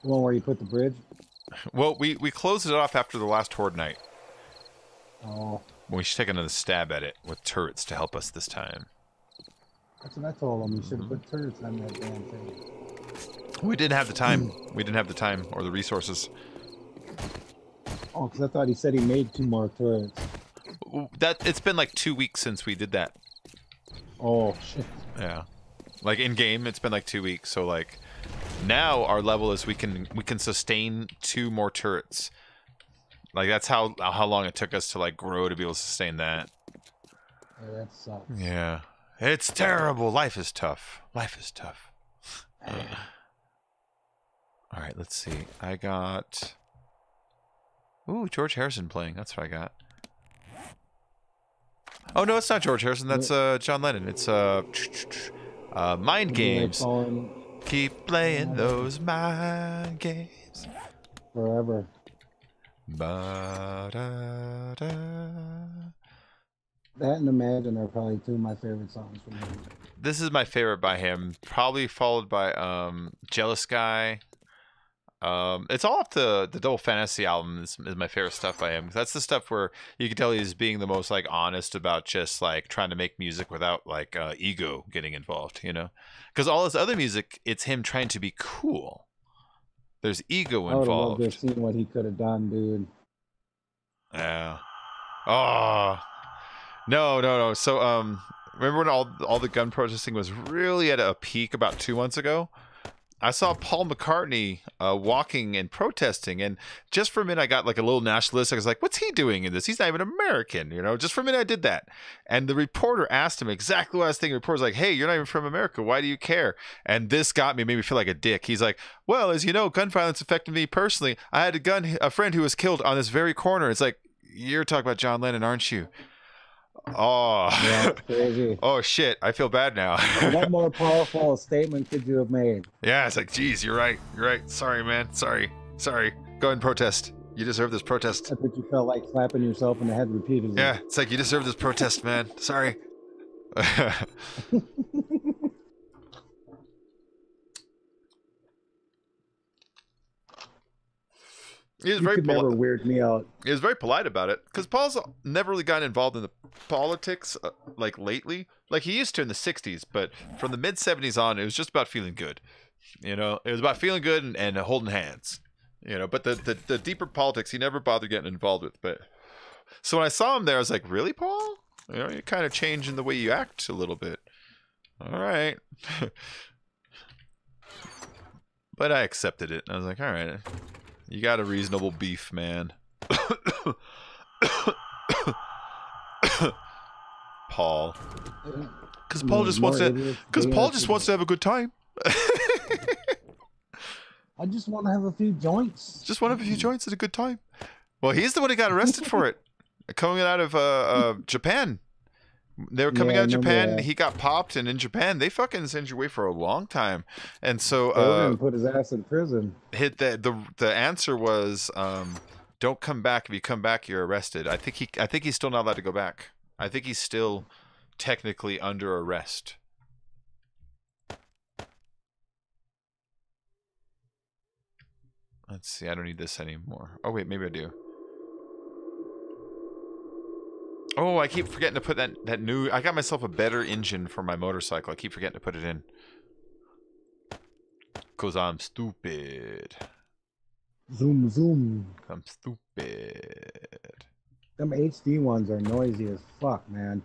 The one where you put the bridge? Well, we closed it off after the last Horde night. Oh. We should take another stab at it with turrets to help us this time. That's what I told him. You should have put turrets on that damn thing. We didn't have the time. We didn't have the time or the resources. Oh, because I thought he said he made 2 more turrets. It's been like 2 weeks since we did that. Oh shit. Yeah. Like in game, it's been like 2 weeks. So like now our level is we can sustain 2 more turrets. Like that's how long it took us to like grow to be able to sustain that. Yeah, that sucks. Yeah. It's terrible. Life is tough. Life is tough. All right, let's see. I got... Ooh, George Harrison playing. That's what I got. Oh, no, it's not George Harrison. That's John Lennon. It's Mind Games. Keep playing those mind games. Forever. Ba-da-da. That and Imagine are probably 2 of my favorite songs from him. This is my favorite by him. Probably followed by Jealous Guy. It's all off the Double Fantasy album is my favorite stuff by him. That's the stuff where you can tell he's being the most like honest about just like trying to make music without like ego getting involved, you know? Because all his other music, it's him trying to be cool. There's ego involved. I would have loved to have seen what he could have done, dude. Yeah. Oh. No. So remember when all the gun protesting was really at a peak about 2 months ago? I saw Paul McCartney walking and protesting, and just for a minute I got like a little nationalistic. I was like, what's he doing in this? He's not even American, you know? Just for a minute I did that. And the reporter asked him exactly what I was thinking. The reporter's like, hey, you're not even from America. Why do you care? And this made me feel like a dick. He's like, well, as you know, gun violence affected me personally. I had a friend who was killed on this very corner. It's like, You're talking about John Lennon, aren't you? Oh. Yeah, it's crazy. Oh shit! I feel bad now. What more powerful statement could you have made? Yeah, it's like, geez, you're right. You're right. Sorry, man. Sorry. Go ahead and protest. You deserve this protest. I think you felt like slapping yourself in the head repeatedly. Yeah, it's like you deserve this protest, man. Sorry. He was You very could never polite. weird me out. He was very polite about it because Paul's never really gotten involved in the politics like lately. Like he used to in the '60s, but from the mid '70s on, it was just about feeling good. You know, it was about feeling good and holding hands. You know, but the deeper politics he never bothered getting involved with. But so when I saw him there, I was like, really, Paul? You know, you're kind of changing the way you act a little bit. All right. But I accepted it. I was like, all right. You got a reasonable beef, man. Paul. Because Paul just wants to. Because Paul just wants to have a good time. I just want to have a few joints. Just want to have a few joints at a good time. Well, he's the one who got arrested for it. Coming out of Japan. They were coming out of Japan. He got popped, and in Japan, they fucking send you away for a long time. And so, they were gonna put his ass in prison. The answer was, don't come back. If you come back, you're arrested. I think he's still not allowed to go back. I think he's still technically under arrest. Let's see. I don't need this anymore. Oh wait, maybe I do. Oh, I keep forgetting to put that new... I got myself a better engine for my motorcycle. I keep forgetting to put it in. Because I'm stupid. Zoom, zoom. I'm stupid. Them HD ones are noisy as fuck, man.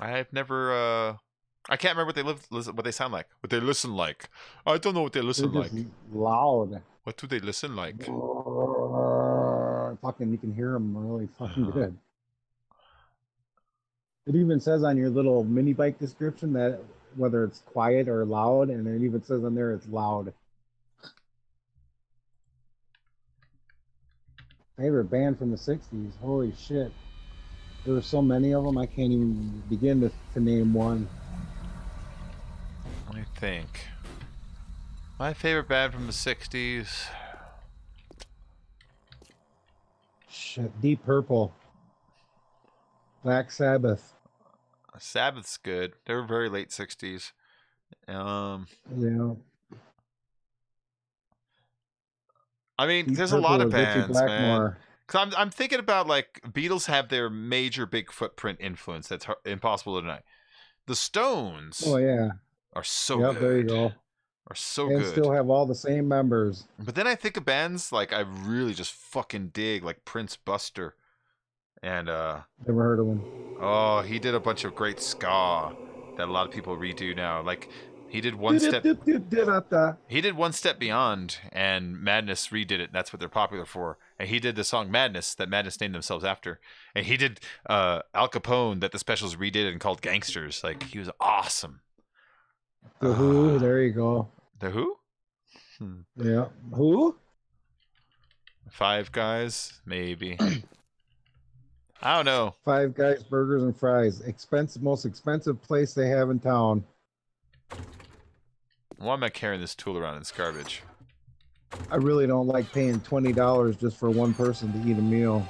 I've never... I can't remember what they sound like. What they listen like. I don't know what they listen They're like. just loud. What do they listen like? Fucking, you can hear them really fucking good. It even says on your little mini bike description that whether it's quiet or loud, and it even says on there it's loud. Favorite band from the 60s. Holy shit. There were so many of them, I can't even begin to name one. Let me think. My favorite band from the 60s. Shit. Deep Purple. Black Sabbath. Sabbath's good. They were very late 60s. Yeah. I mean, Deep there's Purple a lot of with Richie bands, man. Blackmore. Cause I'm thinking about like Beatles have their major big footprint influence that's impossible to deny. The Stones Oh yeah. are so Yep, good. there you go. Are so And good. still have all the same members. But then I think of bands like I really just fucking dig, like Prince Buster, and Never heard of them. oh, he did a bunch of great ska that a lot of people redo now. Like he did One Step. He did One Step Beyond, and Madness redid it. That's what they're popular for. And he did the song Madness that Madness named themselves after. And he did Al Capone that the Specials redid and called Gangsters. Like he was awesome. The Who, there you go. The Who? Yeah. Who? Five Guys, maybe. I don't know. Five Guys Burgers and Fries. Most expensive place they have in town. Why am I carrying this tool around? It's garbage. I really don't like paying $20 just for one person to eat a meal.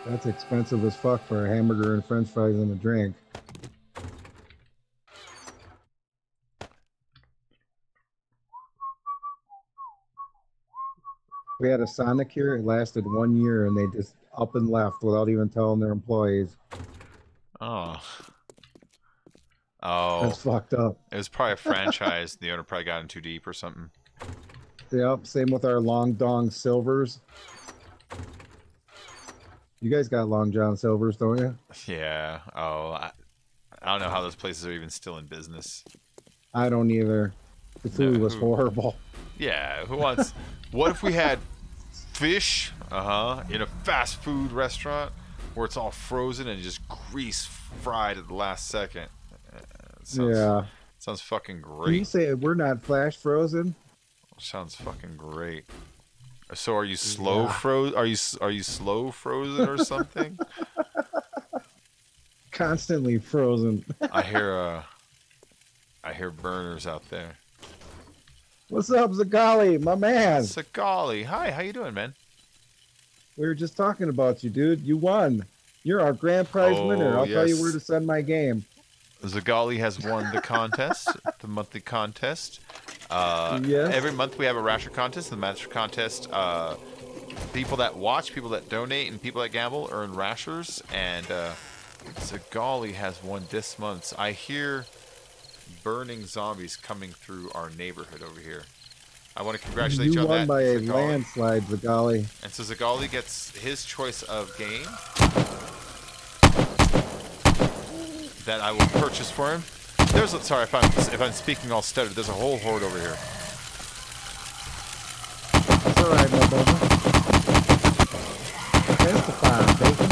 That's expensive as fuck for a hamburger and french fries and a drink. We had a Sonic here. It lasted 1 year, and they just up and left without even telling their employees. Oh. Oh. That's fucked up. It was probably a franchise. The owner probably got in too deep or something. Yep. Same with our Long Dong Silvers. You guys got Long John Silvers, don't you? Yeah. Oh, I don't know how those places are even still in business. I don't either. The food was horrible. Yeah. Who wants... What if we had fish, in a fast food restaurant where it's all frozen and just grease fried at the last second? Sounds fucking Can you great. say we're not flash frozen? Sounds fucking great. So are you slow Yeah. Are you slow frozen or something? Constantly frozen. I hear burners out there. What's up, Zagali, my man? Sagali, hi, how you doing, man? We were just talking about you, dude. You won. You're our grand prize winner. I'll tell you where to send my game. Zagali has won the contest, the monthly contest. Yes. Every month we have a Rasher contest. The Master contest, people that watch, people that donate, and people that gamble earn Rashers. And Zagali has won this month's. I hear burning zombies coming through our neighborhood over here. I want to congratulate you on that. You won by a Zagali. landslide, Zagali. And so Zagali gets his choice of game that I will purchase for him. There's sorry if I'm speaking all stuttered. There's a whole horde over here. That's all right, my brother. Testify, bacon.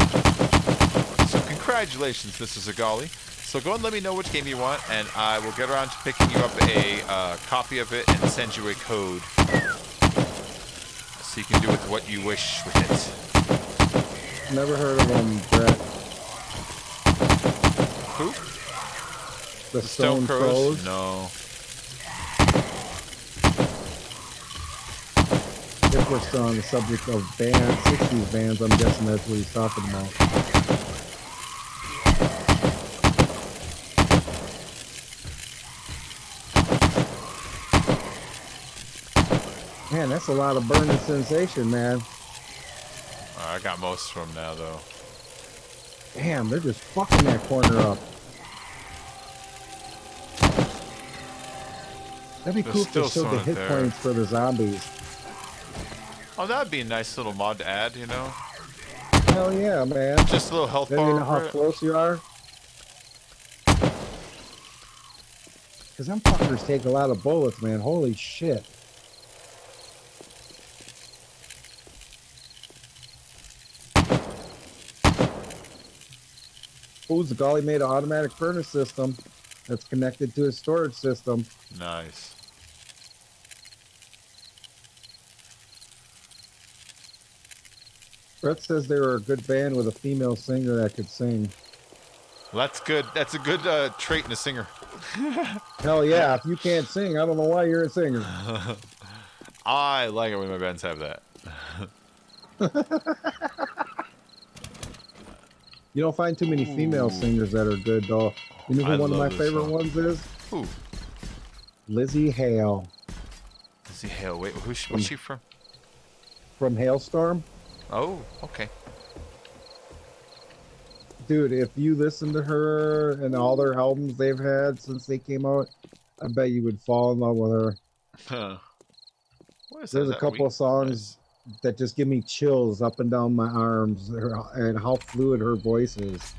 So congratulations, Mr. Zagali. So go and let me know which game you want, and I will get around to picking you up a copy of it and send you a code so you can do with what you wish with it. Never heard of them, Brett. Who? The Stone Crows? No. If we're still on the subject of bands, 60s bands, I'm guessing that's what he's talking about. Man, that's a lot of burning sensation, man. I got most of them now, though. Damn, they're just fucking that corner up. That'd be cool if they showed the hit points for the zombies. Oh, that'd be a nice little mod to add, you know? Hell yeah, man. Just a little health bar. You know how close you are? Because them fuckers take a lot of bullets, man. Holy shit. Oh, Zagali made an automatic furnace system that's connected to his storage system. Nice. Brett says they were a good band with a female singer that could sing. Well, that's good. That's a good trait in a singer. Hell yeah, if you can't sing, I don't know why you're a singer. I like it when my bands have that. You don't find too many female singers that are good, though. You know who one of my favorite ones is? Who? Lizzie Hale. Lizzie Hale. Wait, what's she from? From Hailstorm. Oh, okay. Dude, if you listen to her and all their albums they've had since they came out, I bet you would fall in love with her. Huh. There's a couple of songs that just give me chills up and down my arms, and how fluid her voice is.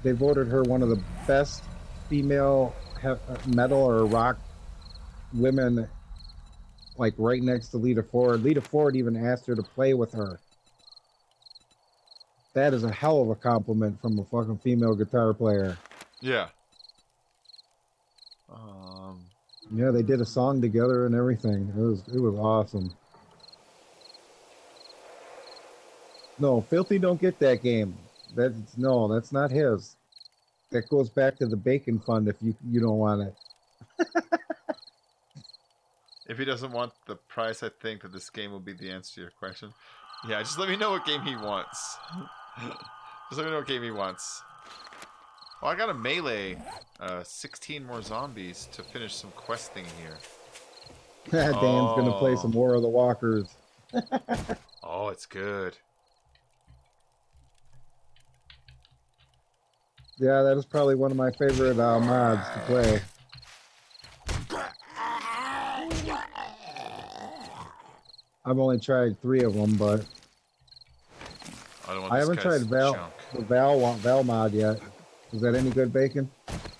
They voted her one of the best female metal or rock women, like right next to Lita Ford. Lita Ford even asked her to play with her. That is a hell of a compliment from a fucking female guitar player. Yeah. Yeah, they did a song together and everything. It was awesome. No, Filthy don't get that game. That's not his. That goes back to the Bacon Fund if you don't want it. If he doesn't want the price, I think that this game will be the answer to your question. Yeah, just let me know what game he wants. Just let me know what game he wants. Well, I got a melee. 16 more zombies to finish some questing here. Dan's gonna play some War of the Walkers. Oh, it's good. Yeah, that is probably one of my favorite mods to play. I've only tried 3 of them, but I haven't tried the Val mod yet. Is that any good, Bacon?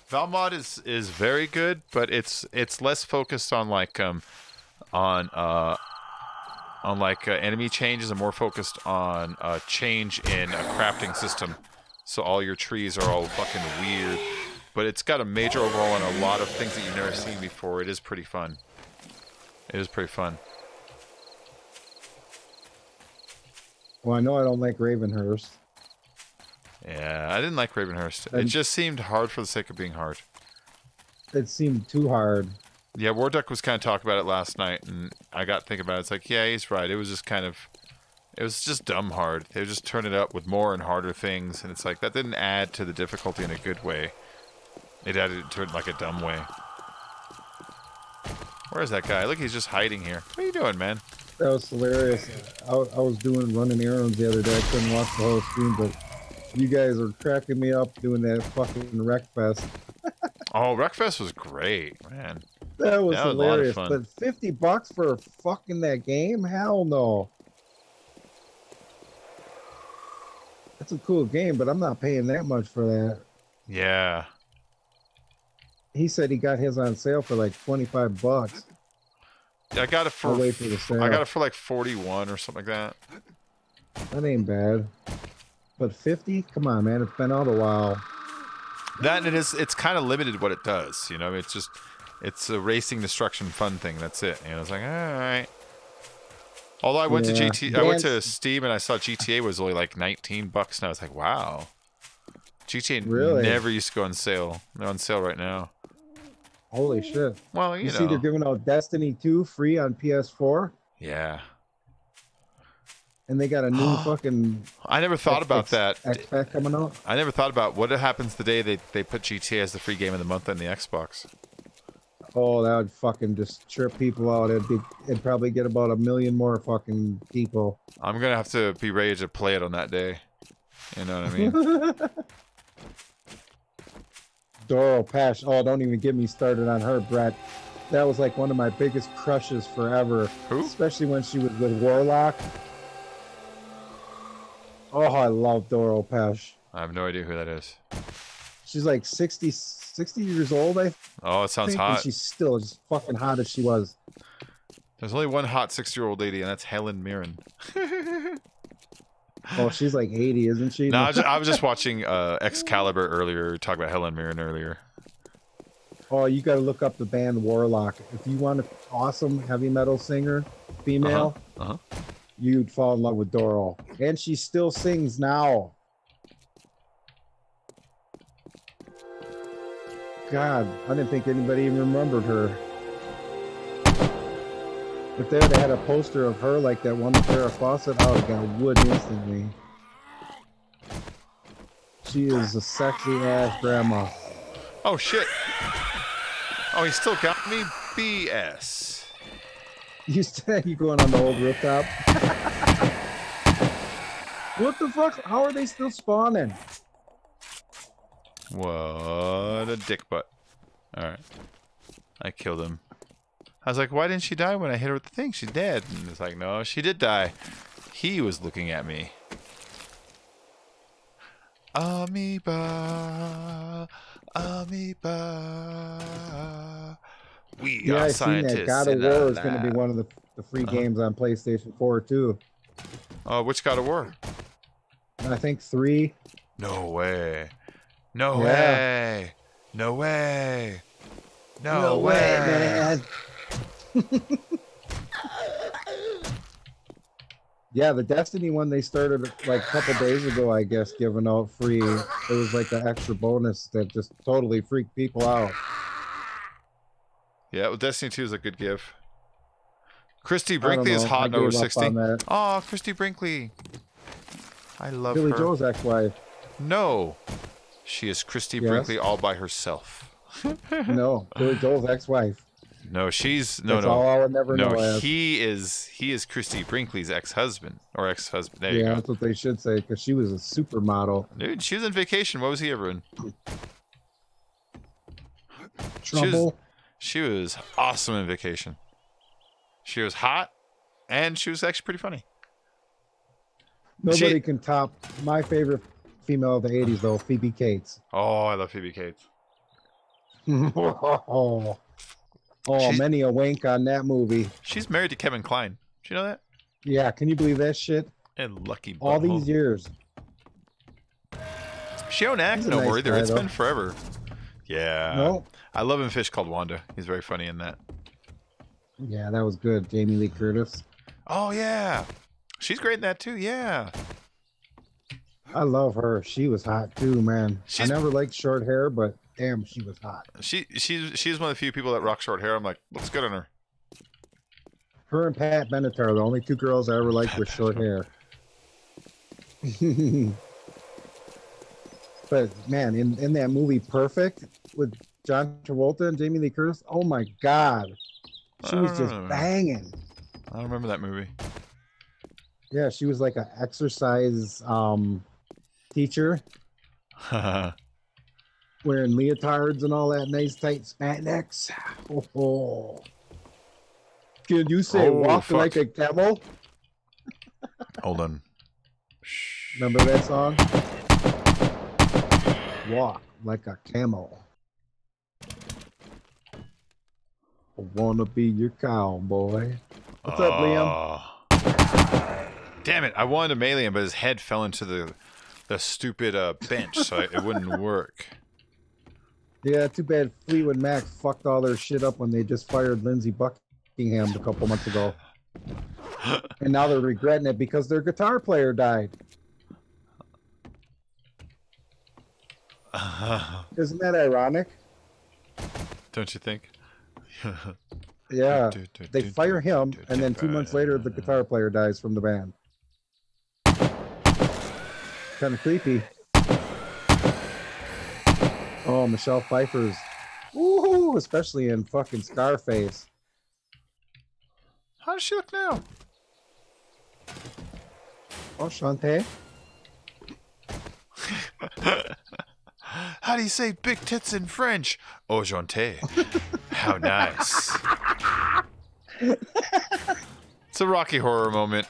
Val mod is very good, but it's less focused on like enemy changes and more focused on change in a crafting system. So all your trees are all fucking weird. but it's got a major overhaul and a lot of things that you've never seen before. It is pretty fun. It is pretty fun. Well, I know I don't like Ravenhurst. Yeah, I didn't like Ravenhurst. It And- just seemed hard for the sake of being hard. It seemed too hard. Yeah, Warduck was kind of talking about it last night, and I got thinking about it. It's like, yeah, he's right. It was just kind of... It was just dumb hard. They just turned it up with more and harder things, and it's like, that didn't add to the difficulty in a good way. It added it to it like a dumb way. Where is that guy? Look, he's just hiding here. What are you doing, man? That was hilarious. I was running errands the other day. I couldn't watch the whole stream, but you guys are cracking me up doing that fucking Wreckfest. Oh, Wreckfest was great, man. That was That was a lot of hilarious. fun. But $50 for fucking that game? Hell no. That's a cool game, but I'm not paying that much for that. Yeah. He said he got his on sale for like $25. I got it for... I'll wait for the sale. I got it for like 41 or something like that. That ain't bad. But 50? Come on, man. It's been out a while. That and it's kind of limited what it does, you know. It's a racing destruction fun thing. That's it. You know, it's like, all right. Although I went to I went to Steam and I saw GTA was only like $19, and I was like, wow. GTA Really? never used to go on sale. They're on sale right now. Holy shit. Well, You you see they're know. giving out Destiny 2 free on PS4, Yeah. and they got a new fucking I never thought about that. X-Pack coming out. I never thought about what happens the day they put GTA as the free game of the month on the Xbox. Oh, that would fucking just trip people out. It'd probably get about 1 million more fucking people. I'm gonna have to be ready to play it on that day. You know what I mean? Doro Pash. Oh, don't even get me started on her, Brett. That was like one of my biggest crushes forever. Who? Especially when she was with Warlock. Oh, I love Doro Pash. I have no idea who that is. She's like 60 years old, I Oh, it sounds think, and hot. she's still as fucking hot as she was. There's only one hot 60-year-old lady, and that's Helen Mirren. Oh, she's like 80, isn't she? No, I was just watching Excalibur earlier, talk about Helen Mirren earlier. Oh, you got to look up the band Warlock. If you want an awesome heavy metal singer, female, Uh-huh. you'd fall in love with Doro. And she still sings now. God, I didn't think anybody even remembered her. But there they had a poster of her like that one Farrah Fawcett. Oh, it got wood instantly. She is a sexy ass grandma. Oh, shit. Oh, he still got me? BS. You going on the old rooftop? What the fuck? How are they still spawning? What a dick butt. Alright. I killed him. I was like, why didn't she die when I hit her with the thing? She's dead. And it's like, no, she did die. He was looking at me. Amoeba. Amoeba. We Yeah, are I seen that. scientists. God of in a War is going to be lab. one of the free games on PlayStation 4 too. Oh, which God of War? I think 3. No way. No Yeah. way. No way. No, way. man. Yeah, the Destiny one they started like a couple days ago, I guess, giving out free. It was like an extra bonus that just totally freaked people out. Yeah, well, Destiny 2 is a good give. Christy I don't Brinkley is know. hot I and over gave up 60. on that. Oh, Christy Brinkley. I love Billy her. Joel's ex-wife. No. She is Christy Yes? Brinkley all by herself. No, Billy Joel's ex-wife. No, she's no That's no. all I would never know No, as. he is Christy Brinkley's ex-husband or ex-husband. There you Yeah, go. that's what they should say, because she was a supermodel. Dude, she was on vacation. What was he ever in? Trouble. She was awesome in Vacation. She was hot, and she was actually pretty funny. Nobody she- can top my favorite female of the 80s, though, Phoebe Cates. Oh, I love Phoebe Cates. Oh, She's- many a wink on that movie. She's married to Kevin Kline. Do you know that? Yeah, can you believe that shit? And Lucky All Butthole. these years. She don't act He's a no more nice either. guy, It's though. been forever. Yeah. No. I love him. Fish Called Wanda. He's very funny in that. Yeah, that was good. Jamie Lee Curtis. Oh yeah, she's great in that too. Yeah. I love her. She was hot too, man. She's- I never liked short hair, but damn, she was hot. She's one of the few people that rock short hair. I'm like, looks good on her. Her and Pat Benatar are the only two girls I ever liked with short hair. But man, in that movie Perfect with John Travolta and Jamie Lee Curtis, oh my god, she was just banging. I don't remember that movie. Yeah, she was like an exercise teacher wearing leotards and all that nice tight spandex. Oh. Can you say walk fuck. like a camel? Hold on. Remember that song? Walk like a camel. I wanna be your cowboy. What's up, Liam? Damn it! I wanted to melee him, but his head fell into the stupid bench, so it wouldn't work. Yeah, too bad Fleetwood Mac fucked all their shit up when they just fired Lindsey Buckingham a couple months ago. And now they're regretting it because their guitar player died. Isn't that ironic? Don't you think? Yeah. They fire him, and then 2 months later, the guitar player dies from the band. Kind of creepy. Oh, Michelle Pfeiffer's. Woohoo! Especially in fucking Scarface. How does she look now? Oh, Shantae. How do you say big tits in French? Oh, Jonté. How nice. It's a Rocky Horror moment.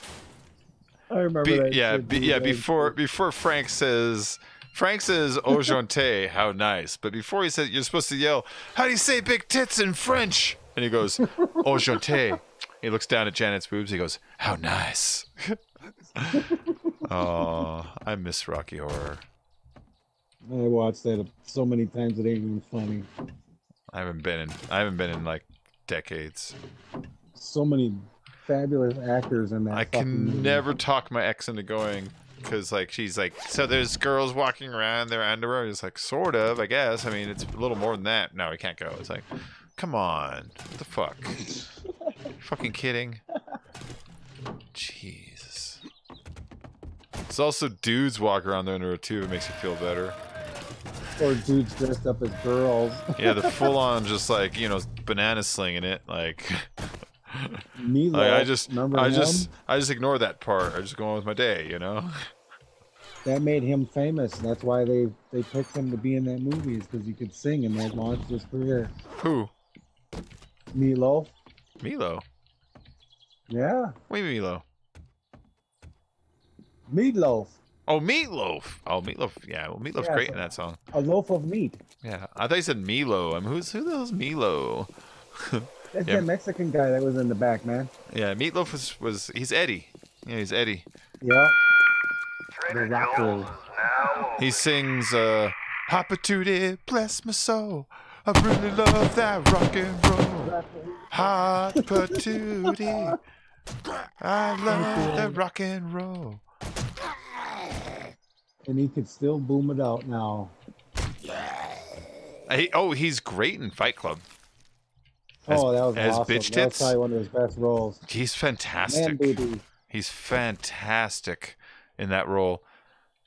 I remember that. Yeah, shit, before Frank says, "Oh, Jonté, how nice." But before he said, you're supposed to yell, "How do you say big tits in French?" And he goes, "Oh, Jonté." He looks down at Janet's boobs. He goes, "How nice." Oh, I miss Rocky Horror. I watched that so many times it ain't even funny. I haven't been in like decades. So many fabulous actors in that. I can movie. never talk my ex into going because like she's like, so there's girls walking around in their underwear. It's like sort of, I guess. I mean, it's a little more than that. No, we can't go. It's like, come on, what the fuck? Fucking kidding? Jesus. There's also dudes walk around their underwear too. It makes you feel better. Or dudes dressed up as girls. Yeah, the full on just like, you know, banana slinging it like. Meatloaf, Like, I him? just ignore that part. I just go on with my day, you know. That made him famous. That's why they picked him to be in that movie, is because he could sing, and that launched his career. Who? Meatloaf. Milo. Yeah, Wait, Milo. Meatloaf. Oh, Meatloaf. Oh, Meatloaf. Yeah, well, Meatloaf's Yeah, great so- in that song. A loaf of meat. Yeah, I thought you said Milo. I mean, who the hell's Milo? That's Yeah. that Mexican guy that was in the back, man. Yeah, Meatloaf was he's Eddie. Yeah, he's Eddie. Yeah. The rocker. He sings Papa Tootie, bless my soul. I really love that rock and roll. Hot patootie. I love that rock and roll. And he could still boom it out now. He's great in Fight Club. That was as awesome. bitch That was tits? probably one of his best roles. He's Man fantastic. booty. He's fantastic in that role.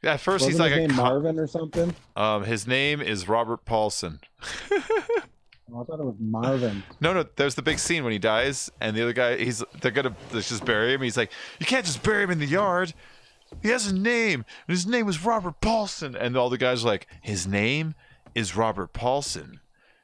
At first, Wasn't he's like his name Marvin or something? His name is Robert Paulson. Oh, I thought it was Marvin. No, there's the big scene when he dies, and the other guy, they're gonna just bury him. He's like, you can't just bury him in the yard. He has a name, and his name is Robert Paulson. And all the guys are like, his name is Robert Paulson.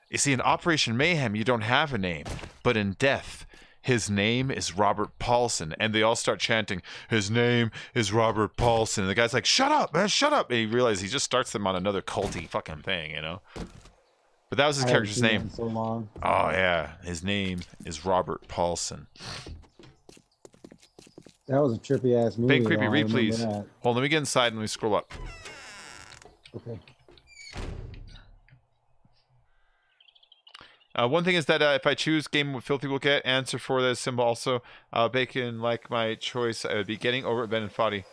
You see, in Operation Mayhem, you don't have a name, but in death, his name is Robert Paulson. And they all start chanting, his name is Robert Paulson. And the guy's like, shut up, man, shut up. And he realizes he just starts them on another culty fucking thing, you know? But that was his I haven't character's seen that name. in so long. Oh, yeah. His name is Robert Paulson. That was a trippy ass movie. Big creepy, though. I read remember please. that. Hold on, let me get inside and let me scroll up. Okay. One thing is that if I choose game, what Filthy will get. Answer for the symbol also. Bacon, like my choice, I would be getting over at Ben and Foddy.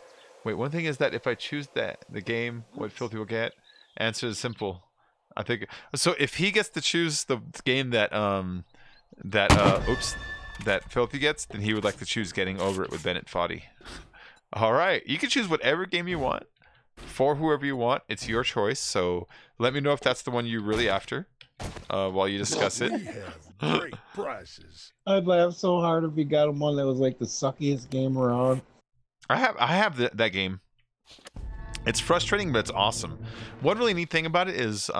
Wait, one thing is that if I choose the game, what Filthy will get. Answer is simple. I think so. If he gets to choose the game that that Filthy gets, then he would like to choose getting over it with Bennett Foddy. All right, you can choose whatever game you want for whoever you want. It's your choice. So let me know if that's the one you're really after while you discuss it. We have great prices. I'd laugh so hard if he got him one that was like the suckiest game around. I have that game. It's frustrating, but it's awesome. One really neat thing about it is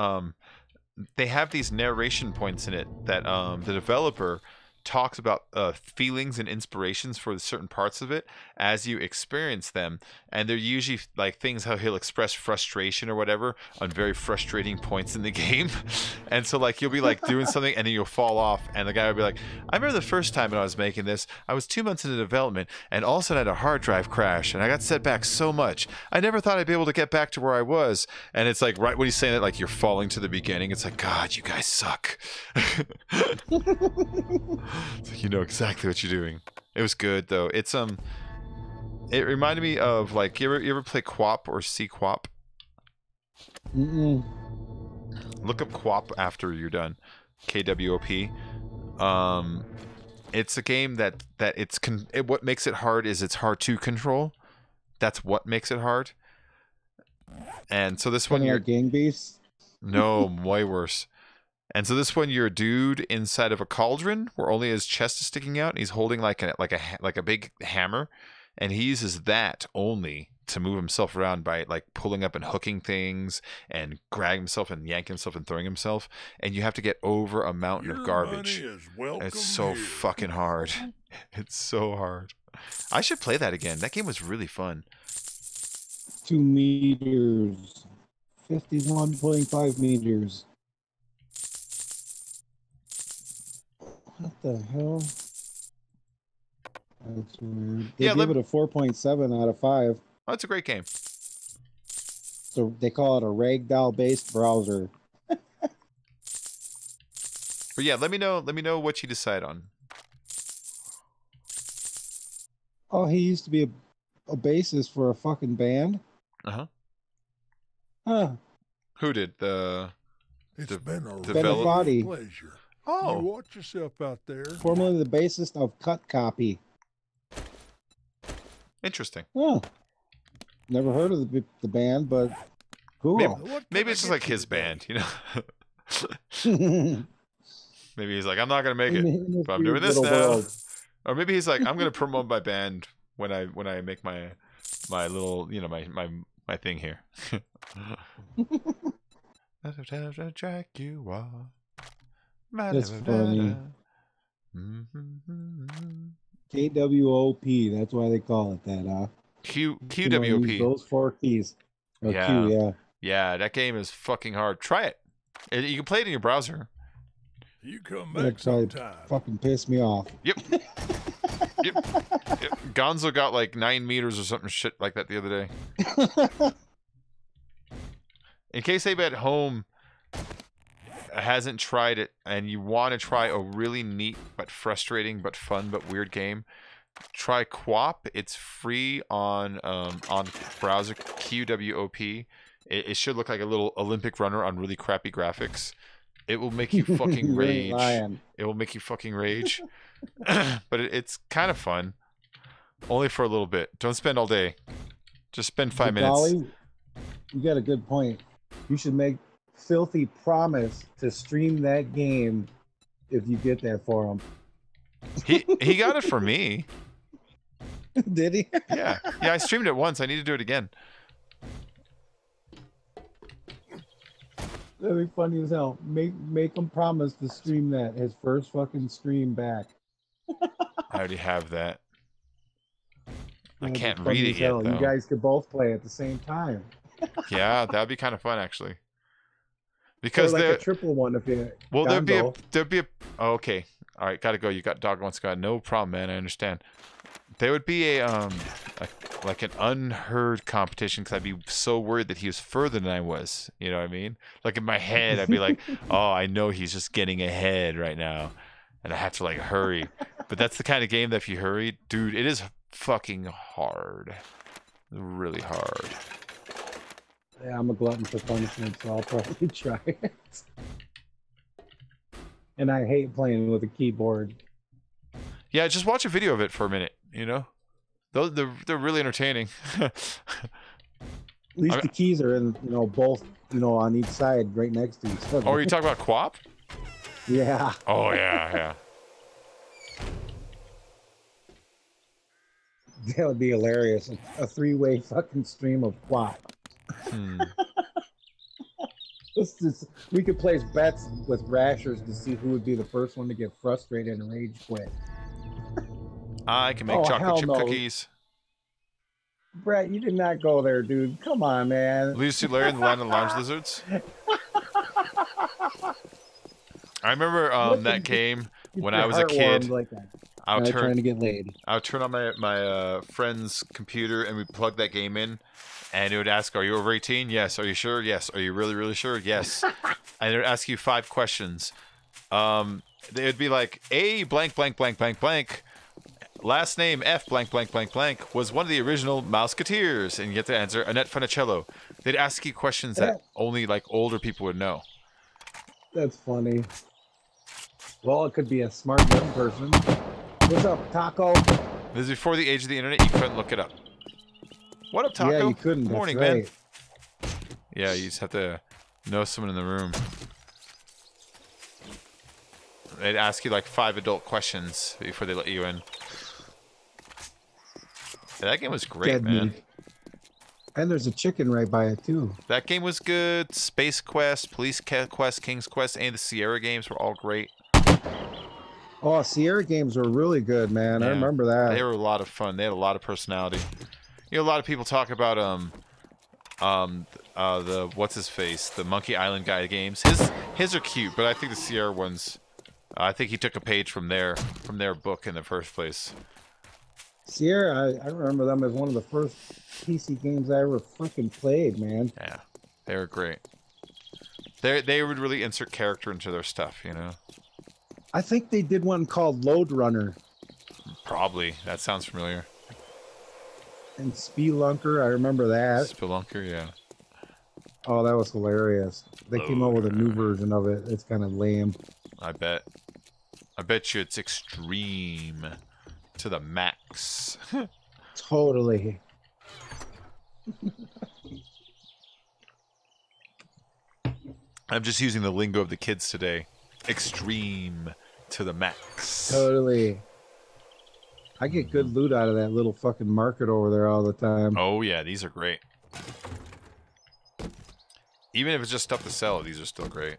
they have these narration points in it that the developer talks about feelings and inspirations for certain parts of it as you experience them, and they're usually like things how he'll express frustration or whatever on very frustrating points in the game. And so like you'll be like doing something and then you'll fall off, and the guy will be like, I remember the first time when I was making this, I was 2 months into development and all of a sudden I had a hard drive crash and I got set back so much, I never thought I'd be able to get back to where I was. And it's like right when he's saying that, like you're falling to the beginning, it's like, God, you guys suck. It's like, you know exactly what you're doing. It was good though. It's it reminded me of like you ever play QWOP or see QWOP? Mm-mm. Look up QWOP after you're done. KWOP. It's a game that what makes it hard is it's hard to control. That's what makes it hard. And so this one, you're Gang Beasts. No, way worse. And so this one, you're a dude inside of a cauldron where only his chest is sticking out, and he's holding like a big hammer, and he uses that only to move himself around by like pulling up and hooking things and grabbing himself and yanking himself and throwing himself. And you have to get over a mountain of garbage. It's so fucking hard. It's so hard. I should play that again. That game was really fun. 2 meters. 51.5 meters. What the hell? That's weird. They give it a 4.7 out of 5. Oh, it's a great game. So they call it a ragdoll-based browser. But yeah, let me know what you decide on. Oh, he used to be a bassist for a fucking band? Uh-huh. Huh. Who did? It's been a Body. pleasure. Oh. You watch yourself out there. Formerly the bassist of Cut Copy. Interesting. Oh. Never heard of the band, but cool. Maybe it's just like his band, you know? Maybe he's like, I'm not gonna make it, but I'm doing this now. World. Or maybe he's like, I'm gonna promote my band when I make my little, you know, my thing here. Jack, you are. That's funny. KWOP, that's why they call it that, huh? QWOP. Those 4 keys. Oh, yeah. Q, yeah. Yeah, that game is fucking hard. Try it. You can play it in your browser. You come back sometime. Fucking piss me off. Yep. Yep. Gonzo got like 9 meters or something shit like that the other day. In case anybody at home hasn't tried it and you want to try a really neat but frustrating but fun but weird game, try QWOP. It's free on browser. QWOP. It should look like a little Olympic runner on really crappy graphics. It will make you fucking rage. It will make you fucking rage. But it's kind of fun. Only for a little bit. Don't spend all day. Just spend 5 minutes. Golly, you got a good point. You should make Filthy promise to stream that game if you get that for him. He got it for me. Did he? Yeah. I streamed it once. I need to do it again. That'd be funny as hell. Make him promise to stream that, his first fucking stream back. I already have that. That'd I can't read it yet, though. You guys could both play at the same time. Yeah, that'd be kind of fun, actually. Because or like a triple one if you. Well, there'd be a. Oh, okay. All right, gotta go. You got dog wants to go. No problem, man. I understand. There would be like an unheard competition because I'd be so worried that he was further than I was. You know what I mean? Like in my head, I'd be like, oh, I know he's just getting ahead right now, and I have to like hurry. But that's the kind of game that if you hurry, dude, it is fucking hard, really hard. Yeah, I'm a glutton for punishment, so I'll probably try it. And I hate playing with a keyboard. Yeah, just watch a video of it for a minute. You know, they're really entertaining. At least the keys are in, both, on each side, right next to each other. Oh, are you talking about QWOP? Yeah. Oh yeah. That would be hilarious. A three-way fucking stream of QWOP. We could place bets with rashers to see who would be the first one to get frustrated and rage quit. I can make chocolate chip cookies. Brett, you did not go there, dude. Come on, man. Lucy Larry and the Land of the Lounge Lizards. I remember that game when I was a kid. Like that. I would trying to get laid. I would turn on my friend's computer and we'd plug that game in, and it would ask, "Are you over 18? Yes. Are you sure? Yes. Are you really, really sure? Yes." And it would ask you 5 questions. They would be like, A blank blank blank blank blank. Last name F blank blank blank blank was one of the original Mouseketeers, and you get to answer Annette Funicello. They'd ask you questions that only like older people would know. That's funny. Well, it could be a smart young person. What's up, Taco? This is before the age of the internet. You couldn't look it up. What up, Taco? Yeah, you couldn't. Good morning, man. Yeah, you just have to know someone in the room. They'd ask you like 5 adult questions before they let you in. Yeah, that game was great, man. And there's a chicken right by it, too. That game was good. Space Quest, Police Quest, King's Quest, and the Sierra games were all great. Oh, Sierra games were really good, man. Yeah, I remember that. They were a lot of fun. They had a lot of personality. You know, a lot of people talk about the what's his face, the Monkey Island guy games. His are cute, but I think the Sierra ones, I think he took a page from their book in the first place. Sierra, I remember them as one of the first PC games I ever freaking played, man. Yeah, they were great. They would really insert character into their stuff, you know. I think they did one called Load Runner. Probably. That sounds familiar. And Spelunker, I remember that. Spelunker, yeah. Oh, that was hilarious. They came out with a new version of it. It's kind of lame. I bet you it's extreme to the max. Totally. I'm just using the lingo of the kids today. Extreme to the max. Totally. I get good loot out of that little fucking market over there all the time. Oh yeah, these are great. Even if it's just stuff to sell, these are still great.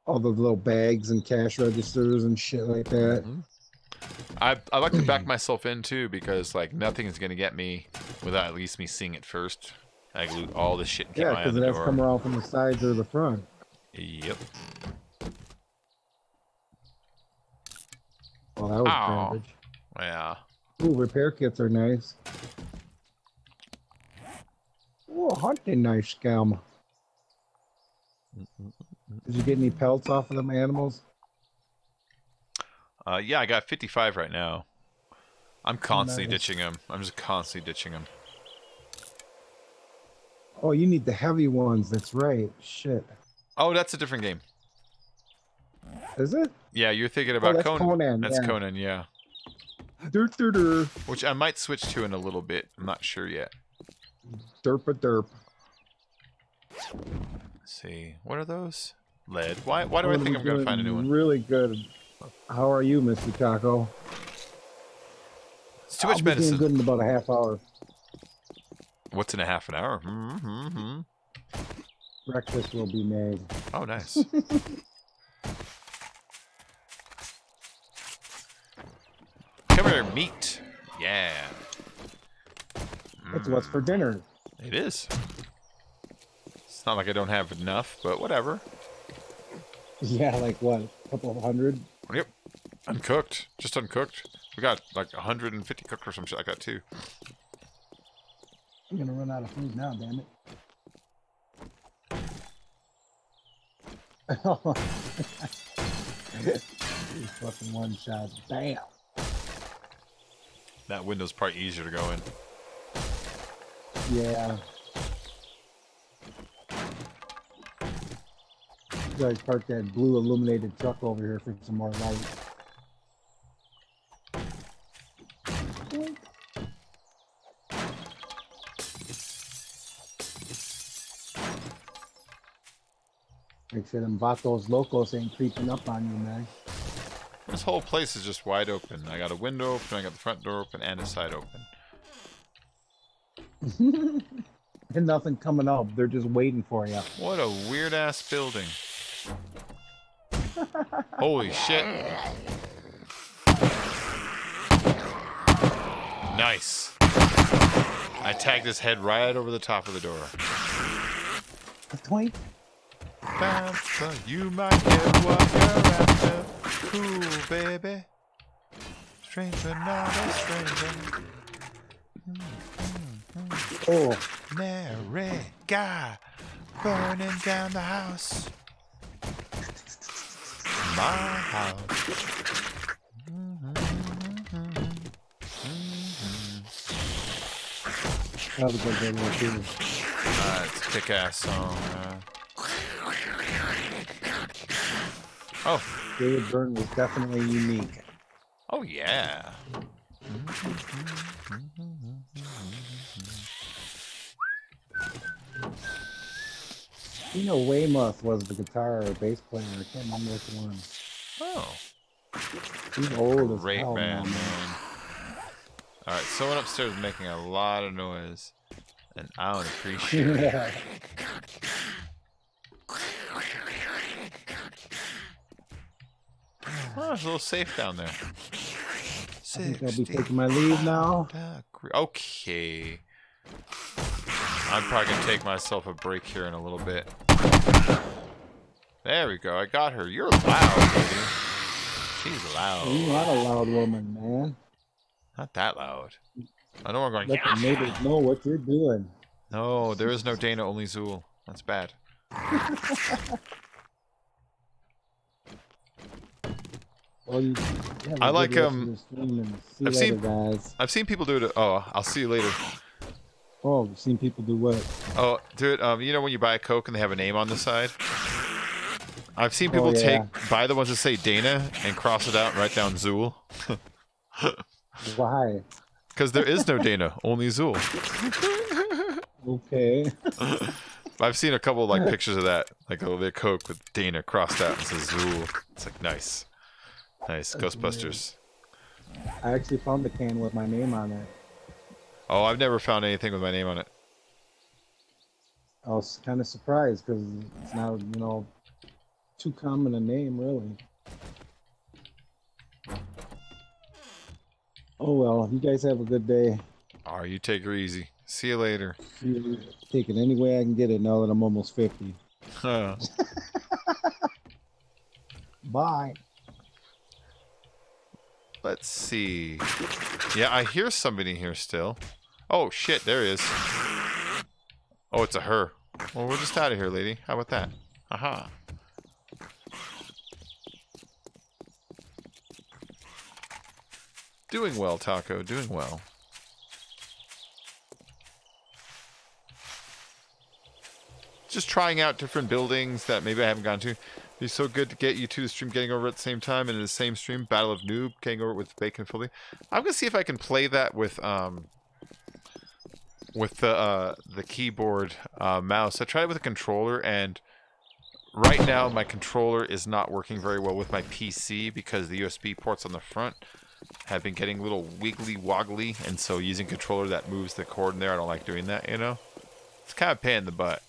All the little bags and cash registers and shit like that. Mm-hmm. I like to back myself in too, because like nothing is gonna get me without at least me seeing it first. I loot all this shit and keep my eye on the door. Yeah, because it has to come around from the sides or the front. Yep. Well, that was garbage. Yeah. Ooh, repair kits are nice. Ooh, hunting knife scam. Did you get any pelts off of them animals? Yeah, I got 55 right now. I'm constantly ditching them. I'm just constantly ditching them. Oh, you need the heavy ones. That's right. Shit. Oh, that's a different game. Is it? Yeah, you're thinking about Conan. That's Conan, yeah. Which I might switch to in a little bit. I'm not sure yet. Derp. Let's see. What are those? Lead. Why do I think I'm going to find a new one? Really good. How are you, Mr. Taco? It's too much medicine. I'll be doing good in about a half hour. What's in a half an hour? Breakfast will be made. Oh, nice. Come here, meat. Yeah. That's what's for dinner. It is. It's not like I don't have enough, but whatever. Yeah, like what? A couple of hundred? Yep. Uncooked. Just uncooked. We got like 150 cooked or some shit like that too. I'm gonna run out of food now, damn it. Fucking one shot. Bam. That window's probably easier to go in. Yeah. You guys park that blue illuminated truck over here for some more light. Make sure them Vatos Locos ain't creeping up on you, man. This whole place is just wide open. I got a window open, I got the front door open, and a side open. And nothing coming up. They're just waiting for you. What a weird ass building. Holy shit. Nice. I tagged his head right over the top of the door. Twink. Bouncer, you might get what you're after. Cool, baby. Stranger, not a stranger. Oh. Merry guy, burning down the house. My house. That was a good video too. It's a kick-ass song. Oh. David Byrne was definitely unique. Oh, yeah. You know, Weymouth was the guitar or bass player. I can't remember which one. Oh. He's old as Great hell band, now, man. Alright, someone upstairs is making a lot of noise. And I don't appreciate it. Oh, there's a little safe down there. I think I'll be taking my leave now. Okay. I'm probably going to take myself a break here in a little bit. There we go. I got her. You're loud, lady. She's loud. You're not a loud woman, man. Not that loud. I know I'm going. Let the neighbors know what you're doing. No, there is no Dana, only Zool. That's bad. Well, I like I've seen people do it. Oh, I'll see you later. Oh, you've seen people do what? Oh, dude, you know when you buy a Coke and they have a name on the side? I've seen people buy the ones that say Dana and cross it out and write down Zool. Why? Because there is no Dana, only Zool. Okay. I've seen a couple like pictures of that, like a little Coke with Dana crossed out and says Zool. It's like nice, nice. That's Ghostbusters. Weird. I actually found a can with my name on it. Oh, I've never found anything with my name on it. I was kind of surprised because it's not, you know, too common a name, really. Oh well, you guys have a good day. Oh, you take her easy. See you later. Take it any way I can get it now that I'm almost 50. Bye. Let's see. Yeah, I hear somebody here still. Oh shit, there he is. Oh, it's a her. Well, we're just out of here, lady. How about that? Aha. Doing well, Taco. Doing well. Just trying out different buildings that maybe I haven't gone to. It'd be so good to get you to the stream getting over at the same time, and in the same stream, Battle of Noob, getting over it with Bacon Philly. I'm gonna see if I can play that with the keyboard mouse. I tried it with a controller, and right now my controller is not working very well with my PC because the USB ports on the front have been getting a little wiggly woggly, and so using a controller that moves the cord in there, I don't like doing that, you know? It's kind of a pain in the butt.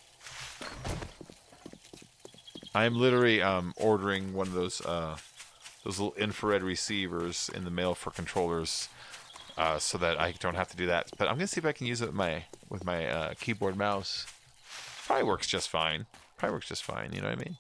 I'm literally ordering one of those little infrared receivers in the mail for controllers, so that I don't have to do that. But I'm gonna see if I can use it with my keyboard mouse. Probably works just fine. You know what I mean?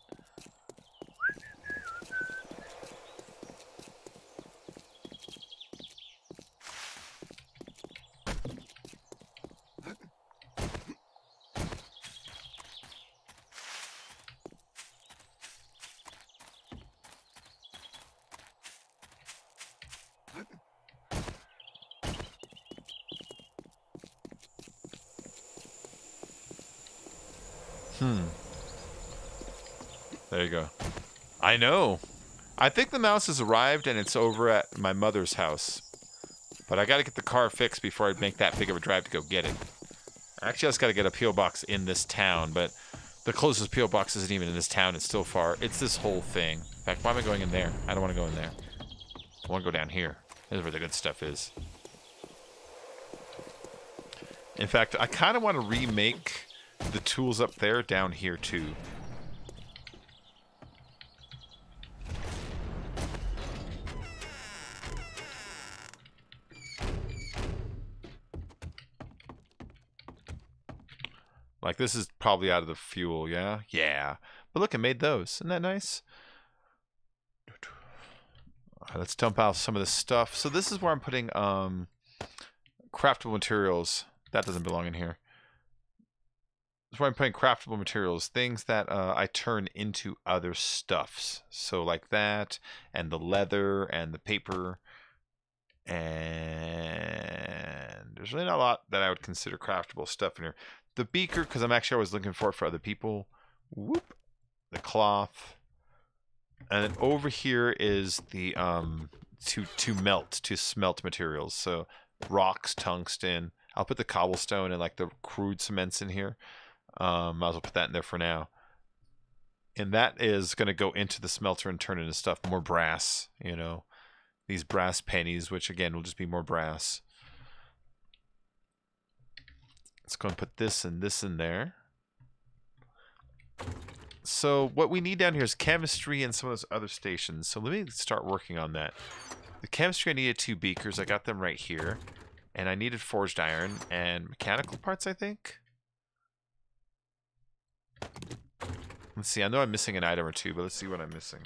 There you go. I know. I think the mouse has arrived and it's over at my mother's house. But I gotta get the car fixed before I make that big of a drive to go get it. Actually, I just gotta get a P.O. box in this town, but the closest P.O. box isn't even in this town. It's still far. It's this whole thing. In fact, why am I going in there? I don't want to go in there. I want to go down here. This is where the good stuff is. In fact, I kind of want to remake the tools up there down here, too. Like, this is probably out of the fuel, yeah? Yeah. But look, I made those. Isn't that nice? All right, let's dump out some of this stuff. So this is where I'm putting craftable materials. That doesn't belong in here. This is where I'm putting craftable materials. Things that I turn into other stuffs. So like that, and the leather, and the paper. And there's really not a lot that I would consider craftable stuff in here. The beaker, because I'm actually always looking for it for other people. Whoop. The cloth. And then over here is the to smelt materials. So rocks, tungsten. I'll put the cobblestone and like the crude cements in here. Might as well put that in there for now. And that is going to go into the smelter and turn into stuff. More brass, you know. These brass pennies, which again will just be more brass. Let's go and put this and this in there. So what we need down here is chemistry and some of those other stations. So let me start working on that. The chemistry, I needed 2 beakers. I got them right here. And I needed forged iron and mechanical parts, I think. Let's see. I know I'm missing an item or 2, but let's see what I'm missing.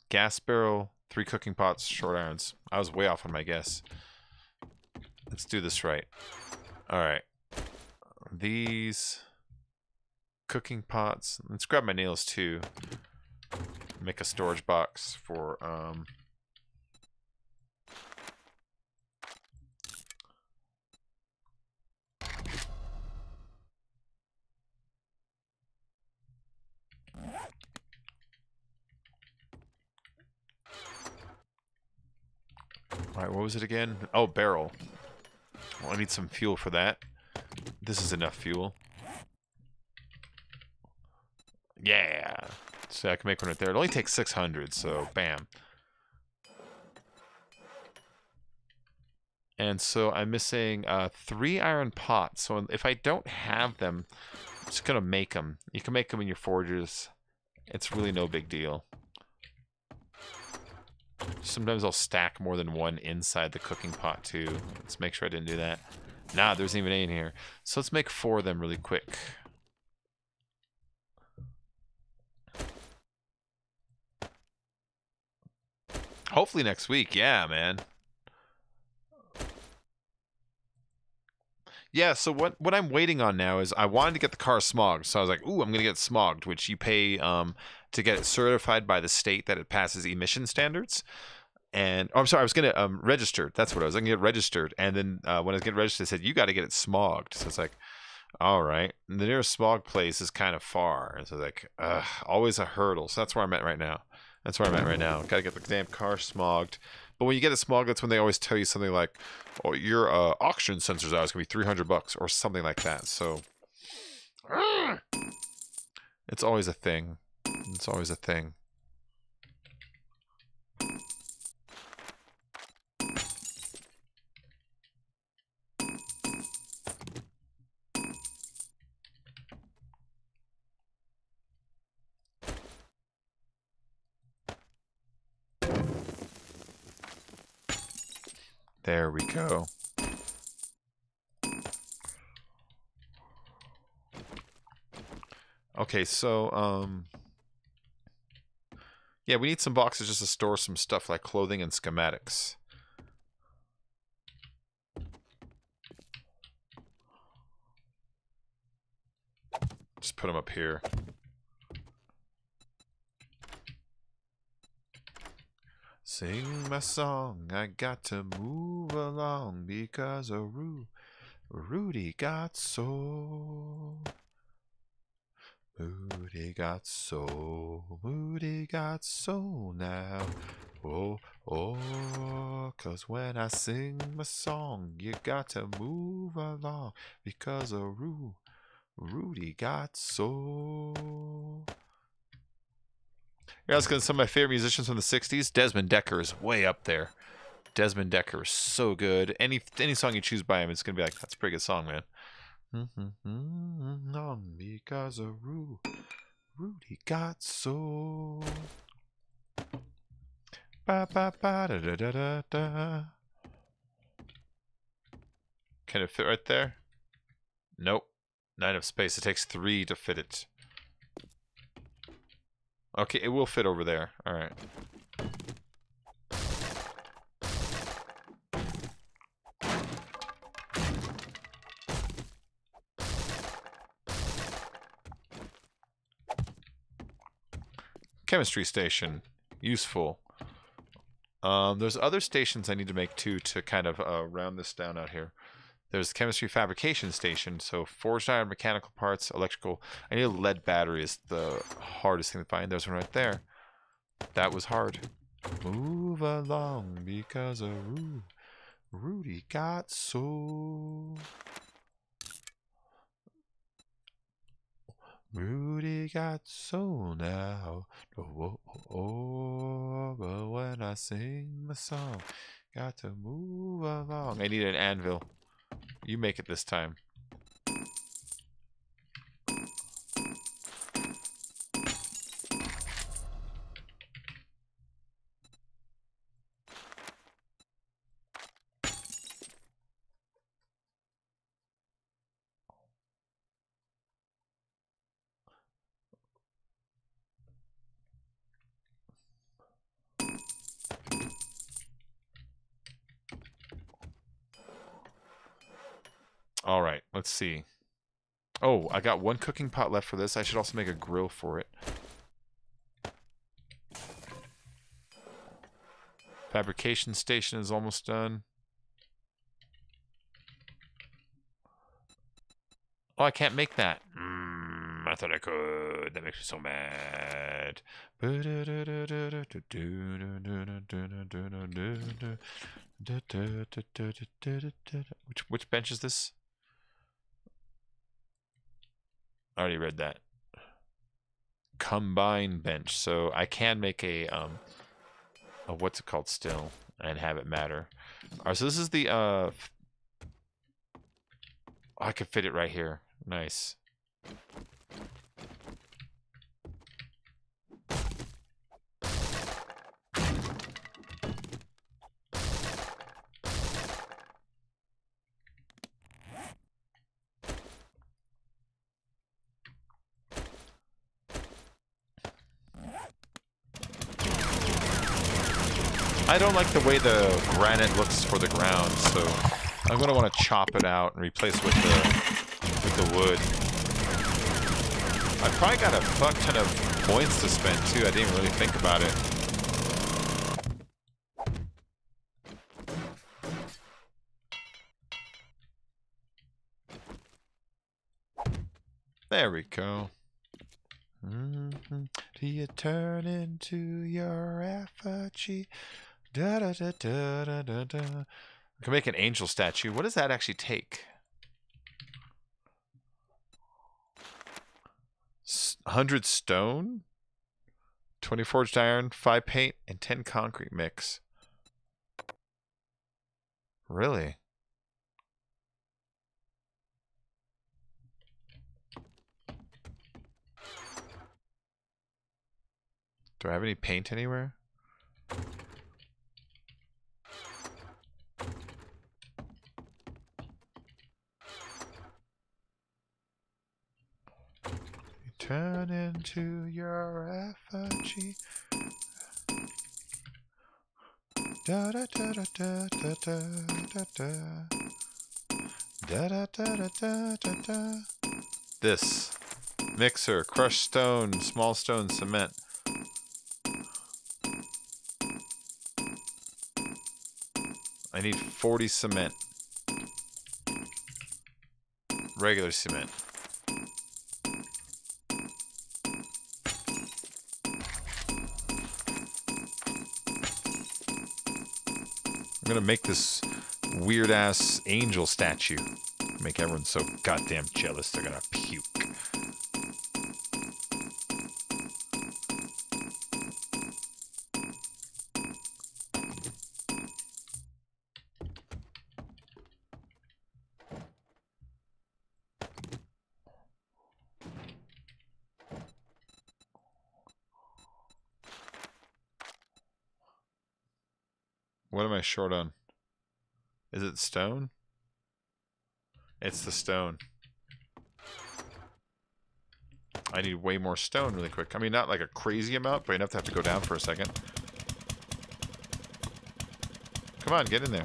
Gas barrel, 3 cooking pots, short irons. I was way off on my guess. Let's do this right. Alright. These cooking pots. Let's grab my nails too. Make a storage box for Alright, what was it again? Oh, barrel. Well, I need some fuel for that. This is enough fuel. Yeah. So I can make one right there. It only takes 600, so bam. And so I'm missing 3 iron pots. So if I don't have them, I'm just going to make them. You can make them in your forges. It's really no big deal. Sometimes I'll stack more than one inside the cooking pot too. Let's make sure I didn't do that. Nah, there's even any in here. So let's make 4 of them really quick. Hopefully next week. Yeah, man. Yeah, so what I'm waiting on now is I wanted to get the car smogged. So I was like, ooh, I'm going to get smogged, which you pay to get it certified by the state that it passes emission standards. And oh, I'm sorry, I was going to register. That's what I was going to get registered. And then when I was getting registered, they said, you got to get it smogged. So it's like, all right. And the nearest smog place is kind of far. And so like, always a hurdle. So that's where I'm at right now. That's where I'm at right now. Got to get the damn car smogged. But when you get it smogged, that's when they always tell you something like, oh, your oxygen sensor's out. It's going to be $300 or something like that. So it's always a thing. It's always a thing. There we go. Okay, so yeah, we need some boxes just to store some stuff like clothing and schematics. Just put them up here. Sing my song, I got to move along because of Roo. Rudy got soul. Moody got soul. Moody got soul now. Oh, oh, 'cause when I sing my song, you got to move along because of Rudy got soul. You're asking some of my favorite musicians from the 60s. Desmond Decker is way up there. Desmond Decker is so good. Any song you choose by him, it's going to be like, that's a pretty good song, man. Because of Rudy got soul. Ba, ba, ba, da, da, da, da, da. Can it fit right there? Nope. Not enough space. It takes 3 to fit it. Okay, it will fit over there. Alright. Chemistry station. Useful. There's other stations I need to make too to kind of round this down out here. There's the chemistry fabrication station, so forged iron, mechanical parts, electrical. I need a lead battery is the hardest thing to find. There's one right there. That was hard. Move along because of Rudy got soul. Rudy got soul now. Oh, oh, oh, but when I sing the song, got to move along. I need an anvil. You make it this time. All right, let's see. Oh, I got 1 cooking pot left for this. I should also make a grill for it. Fabrication station is almost done. Oh, I can't make that. I thought I could. That makes me so mad. Which bench is this? I already read that. Combine bench. So I can make a what's it called still and have it matter. Alright, so this is the oh, I could fit it right here. Nice. I don't like the way the granite looks for the ground, so I'm gonna want to chop it out and replace it with the wood. I probably got a fuck ton of points to spend too. I didn't even really think about it. There we go. Do you turn into your effigy? Da da da da da da da. I can make an angel statue. What does that actually take? 100 stone, 20 forged iron, 5 paint, and 10 concrete mix. Really? Do I have any paint anywhere? Turn into your effigy. Da da da da da da da da da da da da da da. This mixer, crushed stone, small stone, cement. I need 40 cement. regular cement. I'm gonna make this weird ass angel statue. Make everyone so goddamn jealous they're gonna puke. What am I short on? Is it stone? It's the stone. I need way more stone really quick. I mean, not like a crazy amount, but enough to have to go down for a second. Come on, get in there.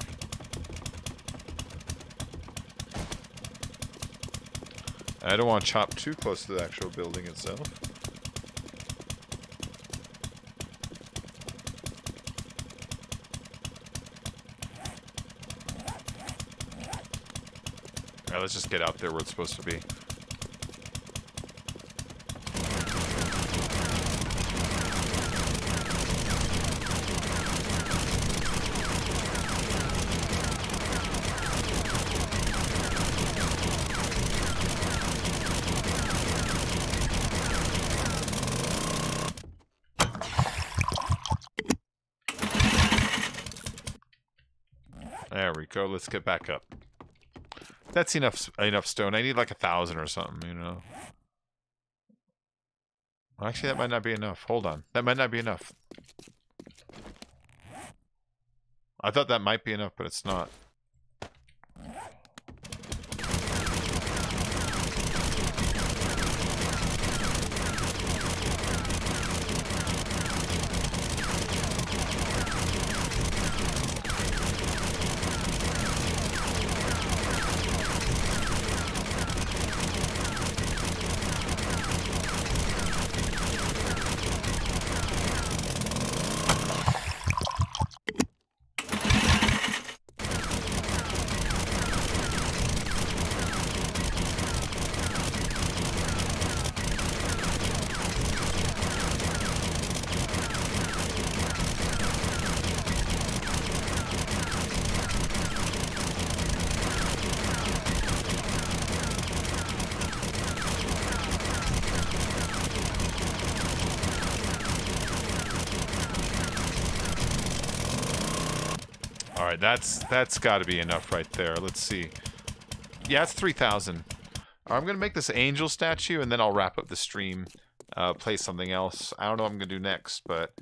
I don't want to chop too close to the actual building itself. Alright, let's just get out there where it's supposed to be. There we go. Let's get back up. That's enough stone. I need like 1,000 or something, you know. Well, actually, that might not be enough. Hold on. That might not be enough. I thought that might be enough, but it's not. Alright, that's got to be enough right there. Let's see. Yeah, it's 3,000. I'm going to make this angel statue, and then I'll wrap up the stream, play something else. I don't know what I'm going to do next, but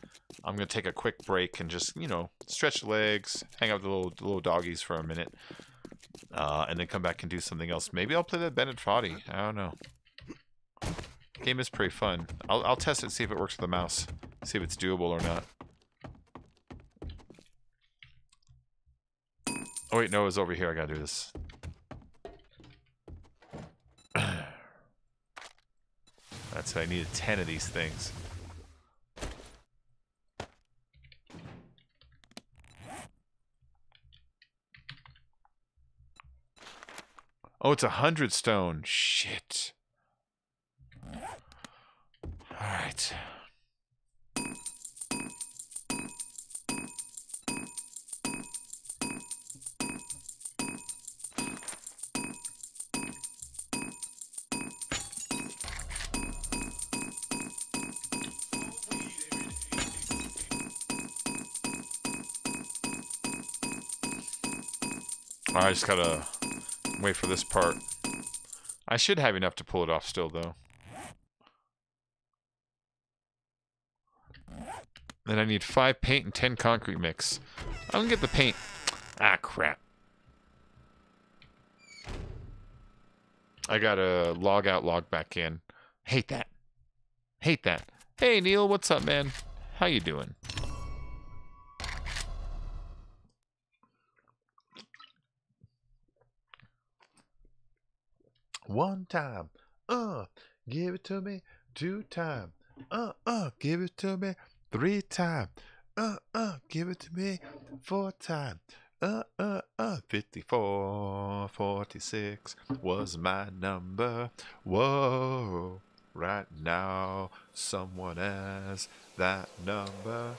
I'm going to take a quick break and just, you know, stretch the legs, hang out with the little doggies for a minute, and then come back and do something else. Maybe I'll play that Bennett Foddy. I don't know. Game is pretty fun. I'll test it and see if it works with the mouse. See if it's doable or not. Oh wait, no, it was over here. I gotta do this. That's it. I needed 10 of these things. Oh, it's 100 stone. Shit. Alright. I just gotta wait for this part. I should have enough to pull it off still, though. Then I need 5 paint and 10 concrete mix. I'm gonna get the paint. Ah, crap. I gotta log out, log back in. Hate that. Hate that. Hey, Neil, what's up, man? How you doing? One time, give it to me. 2 times, give it to me. 3 times, give it to me. 4 times, 54, 46 was my number. Whoa, right now someone has that number.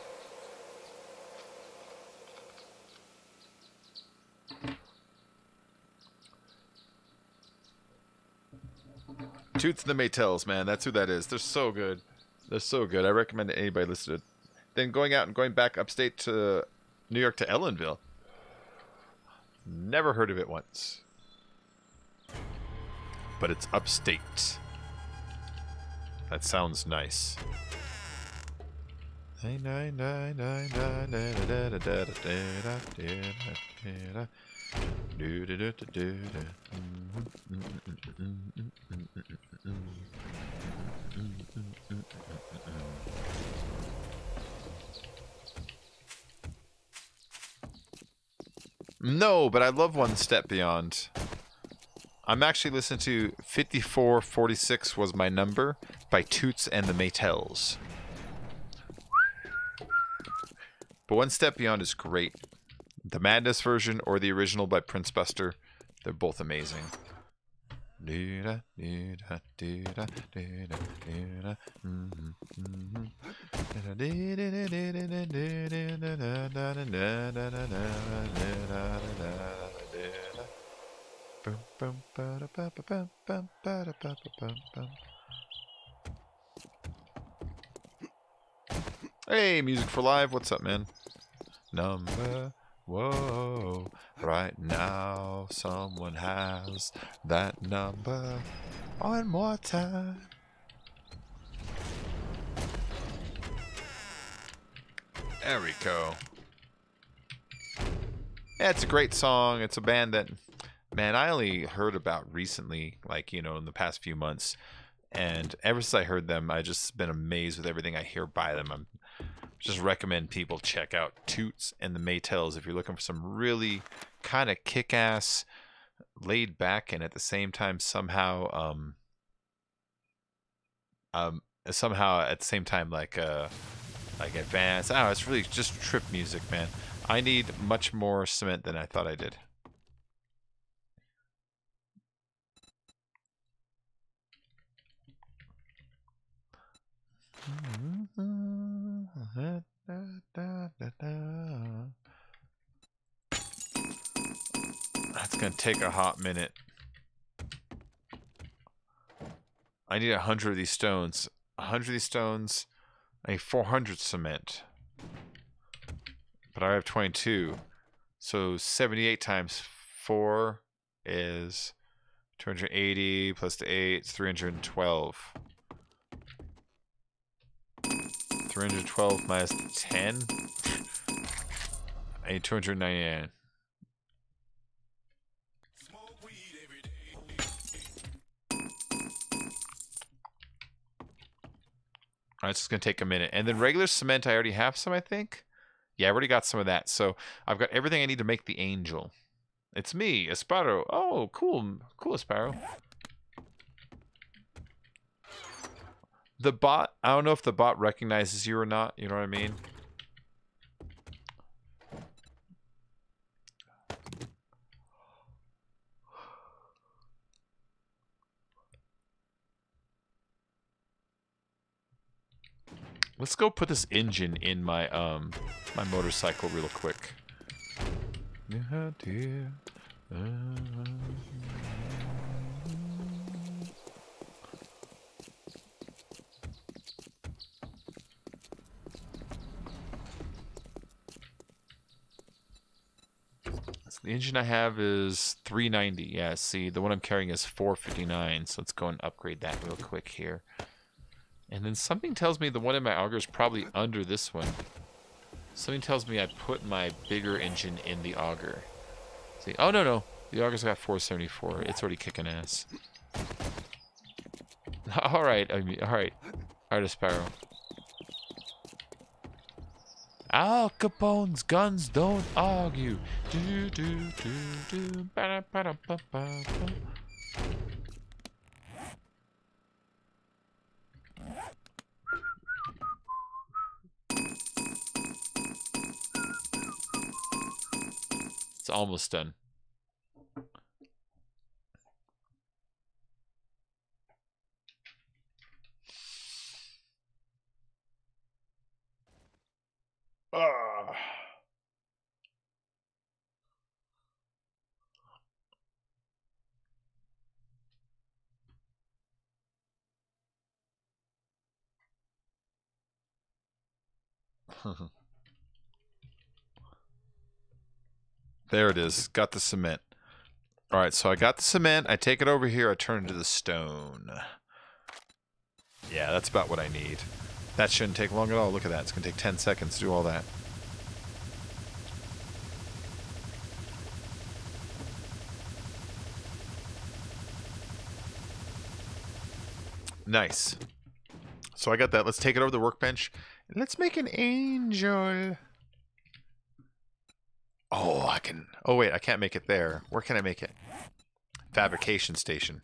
Toots and the Maytels, man, that's who that is. They're so good. They're so good. I recommend anybody listen to it. Then going out and going back upstate to New York to Ellenville. Never heard of it once. But it's upstate. That sounds nice. No, but I love One Step Beyond. I'm actually listening to 5446 was my number by Toots and the Maytels. But One Step Beyond is great. The Madness version or the original by Prince Buster, they're both amazing. Hey, Music for Live, what's up, man? Number, whoa, right now someone has that number. One more time. There we go. Yeah, it's a great song. It's a band that, man, I only heard about recently, like, you know, in the past few months. And ever since I heard them, I've just been amazed with everything I hear by them. I'm just recommend people check out Toots and the Maytels if you're looking for some really kind of kick-ass, laid back, and at the same time somehow at the same time like advanced. I don't know, it's really just trip music, man. I need much more cement than I thought I did. That's gonna take a hot minute. I need 100 of these stones. 100 of these stones. I need 400 cement. But I have 22. So 78 times 4 is 280 plus the 8 is 312. 312 minus 10. I need 299. Alright, it's just gonna take a minute. And then regular cement, I already have some, I think. Yeah, I already got some of that. So I've got everything I need to make the angel. It's me, Asparo. Oh, cool. Cool, Asparo. The bot, I don't know if the bot recognizes you or not. You know what I mean? Let's go put this engine in my my motorcycle real quick. Yeah, dear. So the engine I have is 390. Yeah, see, the one I'm carrying is 459. So let's go and upgrade that real quick here. And then something tells me the one in my auger is probably under this one. Something tells me I put my bigger engine in the auger. See, oh no, the auger's got 474. It's already kicking ass. All right, Sparrow. Al Capone's guns don't argue. Do do do do. Ba ba ba ba ba. almost done. There it is. Got the cement. All right, so I got the cement. I take it over here. I turn it into the stone. Yeah, that's about what I need. That shouldn't take long at all. Look at that. It's going to take 10 seconds to do all that. Nice. So I got that. Let's take it over the workbench. And let's make an angel. Oh, I can... Oh, wait. I can't make it there. Where can I make it? Fabrication station.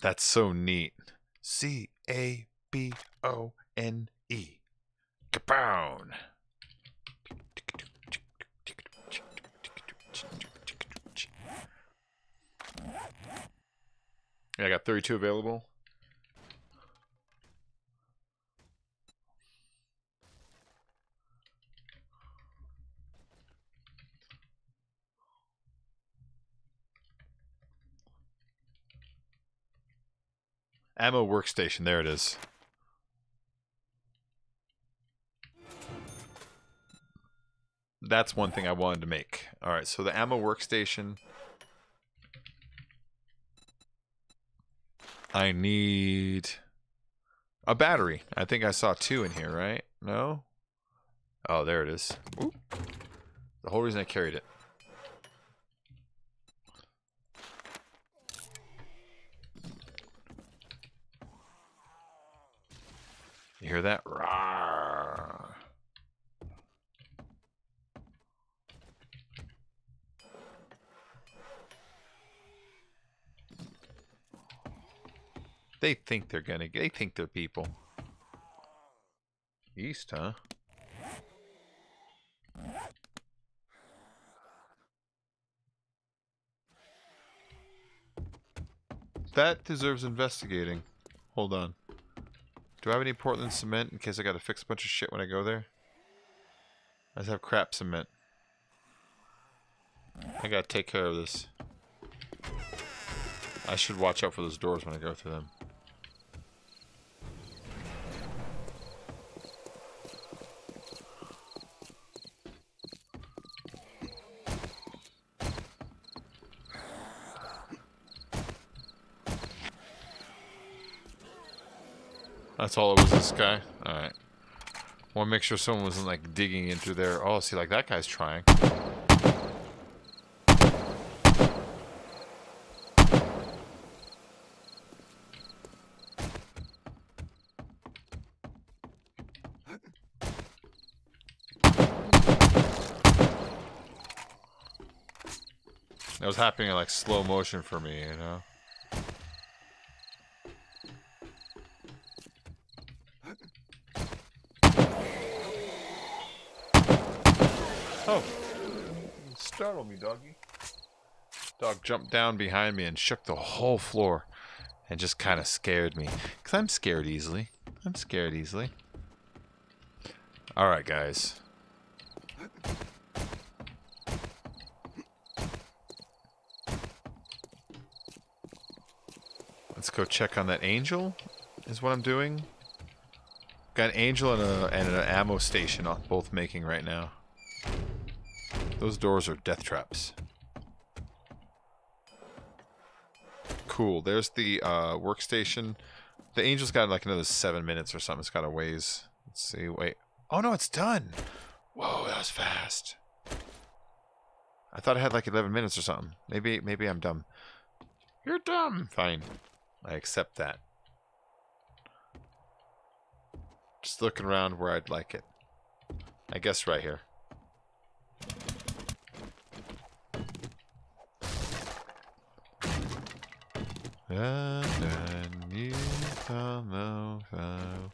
That's so neat. C-A-B-O-N-E. Kapow! Yeah, I got 32 available. Ammo workstation, there it is. That's one thing I wanted to make. Alright, so the ammo workstation. I need a battery. I think I saw 2 in here, right? No? Oh, there it is. Ooh. The whole reason I carried it. You hear that? Rawr. They think they're gonna. They think they're people. East, huh? That deserves investigating. Hold on. Do I have any Portland cement in case I gotta fix a bunch of shit when I go there? I just have crap cement. I gotta take care of this. I should watch out for those doors when I go through them. That's all it was, this guy? Alright. Want to make sure someone wasn't, like, digging into there. Oh, see, like, that guy's trying. That was happening in, like, slow motion for me, you know? Oh. You startled me, doggy. Dog jumped down behind me and shook the whole floor. And just kind of scared me. Because I'm scared easily. I'm scared easily. Alright, guys. Let's go check on that angel, is what I'm doing. Got an angel and an ammo station both making right now. Those doors are death traps. Cool. There's the workstation. The angel's got like another 7 minutes or something. It's got a ways. Let's see. Wait. Oh no, it's done. Whoa, that was fast. I thought I had like 11 minutes or something. Maybe I'm dumb. You're dumb. Fine. I accept that. Just looking around where I'd like it. I guess right here. Underneath the mofo.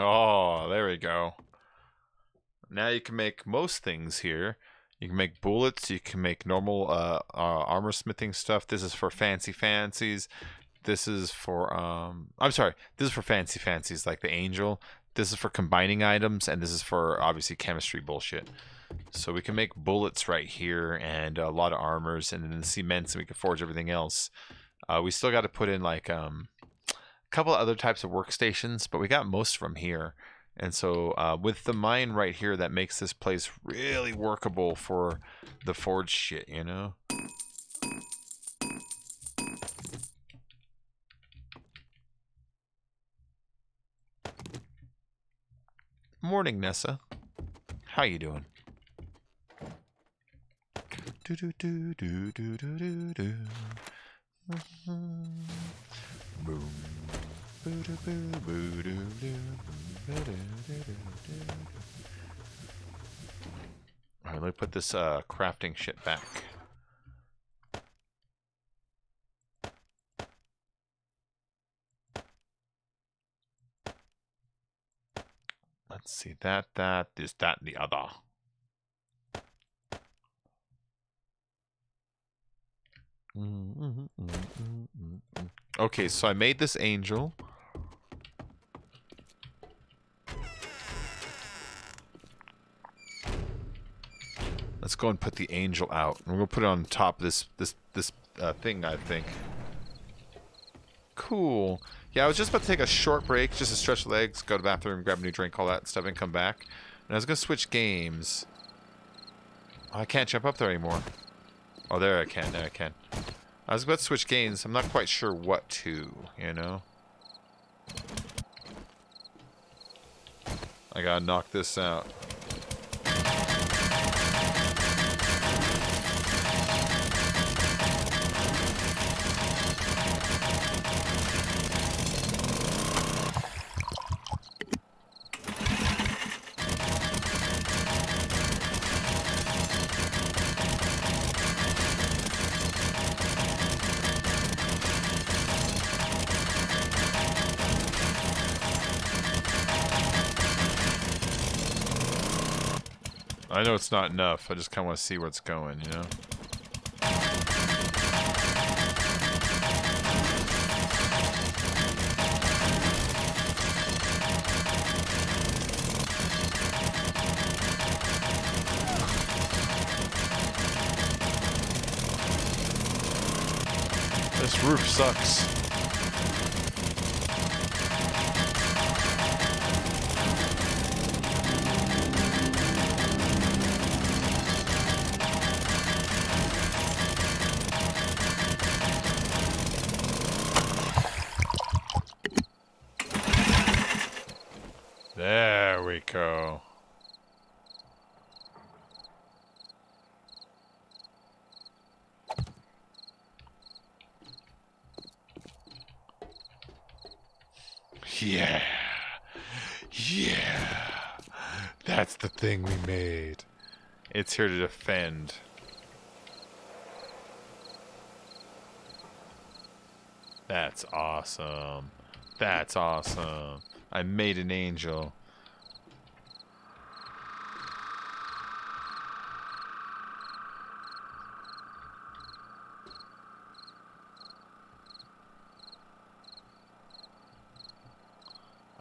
Oh, there we go. Now you can make most things here. You can make bullets. You can make normal armor smithing stuff. This is for fancy fancies. This is for I'm sorry. This is for fancy fancies like the angel. This is for combining items, and this is for obviously chemistry bullshit. So we can make bullets right here, and a lot of armors, and then cements, and we can forge everything else. We still got to put in like a couple of other types of workstations, but we got most from here. And so with the mine right here, that makes this place really workable for the forge shit, you know? Morning, Nessa. How you doing? Do do do do do do do do. Boom. Alright, let me put this crafting shit back. Let's see, this, that, and the other. Okay, so I made this angel. Let's go and put the angel out. We're gonna put it on top of this thing, I think. Cool. Yeah, I was just about to take a short break, just to stretch legs, go to the bathroom, grab a new drink, all that stuff, and come back. And I was gonna switch games. Oh, I can't jump up there anymore. Oh, there I can. There I can. I was about to switch games. I'm not quite sure what to, you know? I gotta knock this out. I know it's not enough. I just kind of want to see where it's going, you know? This roof sucks. There we go. Yeah. Yeah. That's the thing we made. It's here to defend. That's awesome. That's awesome. I made an angel.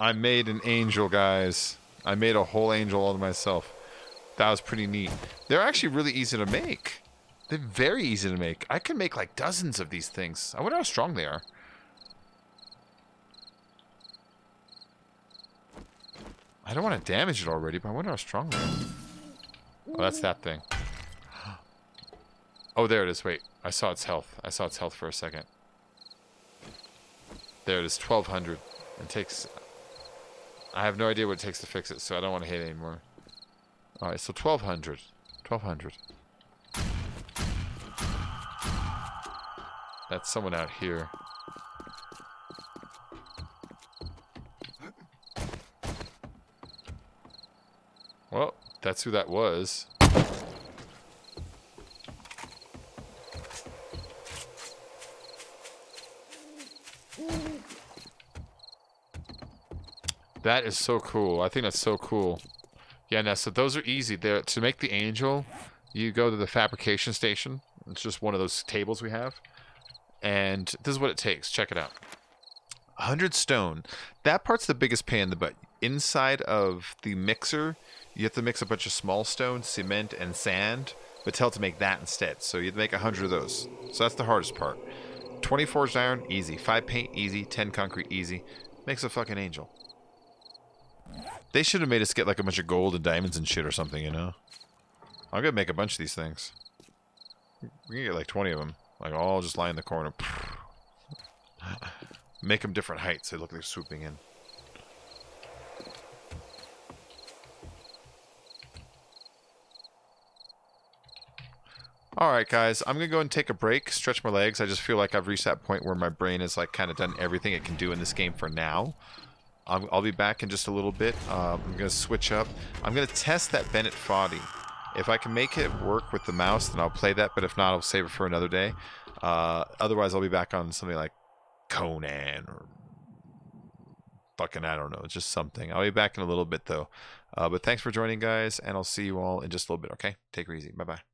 I made an angel, guys. I made a whole angel all to myself. That was pretty neat. They're actually really easy to make. They're very easy to make. I can make like dozens of these things. I wonder how strong they are. I don't want to damage it already, but I wonder how strong they are. Oh, that's that thing. Oh, there it is. Wait, I saw its health. I saw its health for a second. There it is, 1200. It takes... I have no idea what it takes to fix it, so I don't want to hit it anymore. Alright, so 1200. 1200. That's someone out here. Well, that's who that was. That is so cool. I think that's so cool. Yeah, now, so those are easy. There to make the angel, you go to the fabrication station. It's just one of those tables we have. And this is what it takes. Check it out. 100 stone. That part's the biggest pain in the butt. Inside of the mixer, you have to mix a bunch of small stone, cement, and sand, but tell it to make that instead. So you have to make 100 of those. So that's the hardest part. 20 forged iron, easy. 5 paint, easy. 10 concrete, easy. Makes a fucking angel. They should have made us get like a bunch of gold and diamonds and shit or something, you know? I'm gonna make a bunch of these things. We can get like 20 of them. Like all just lie in the corner. Make them different heights. They look like they're swooping in. Alright guys, I'm gonna go and take a break, stretch my legs. I just feel like I've reached that point where my brain has like kind of done everything it can do in this game for now. I'll be back in just a little bit. I'm gonna switch up. I'm gonna test that Bennett Foddy. If I can make it work with the mouse, then I'll play that, but if not, I'll save it for another day. Otherwise, I'll be back on something like Conan or fucking, I don't know, just something. I'll be back in a little bit though. But thanks for joining, guys, and I'll see you all in just a little bit, okay? Take it easy. Bye-bye.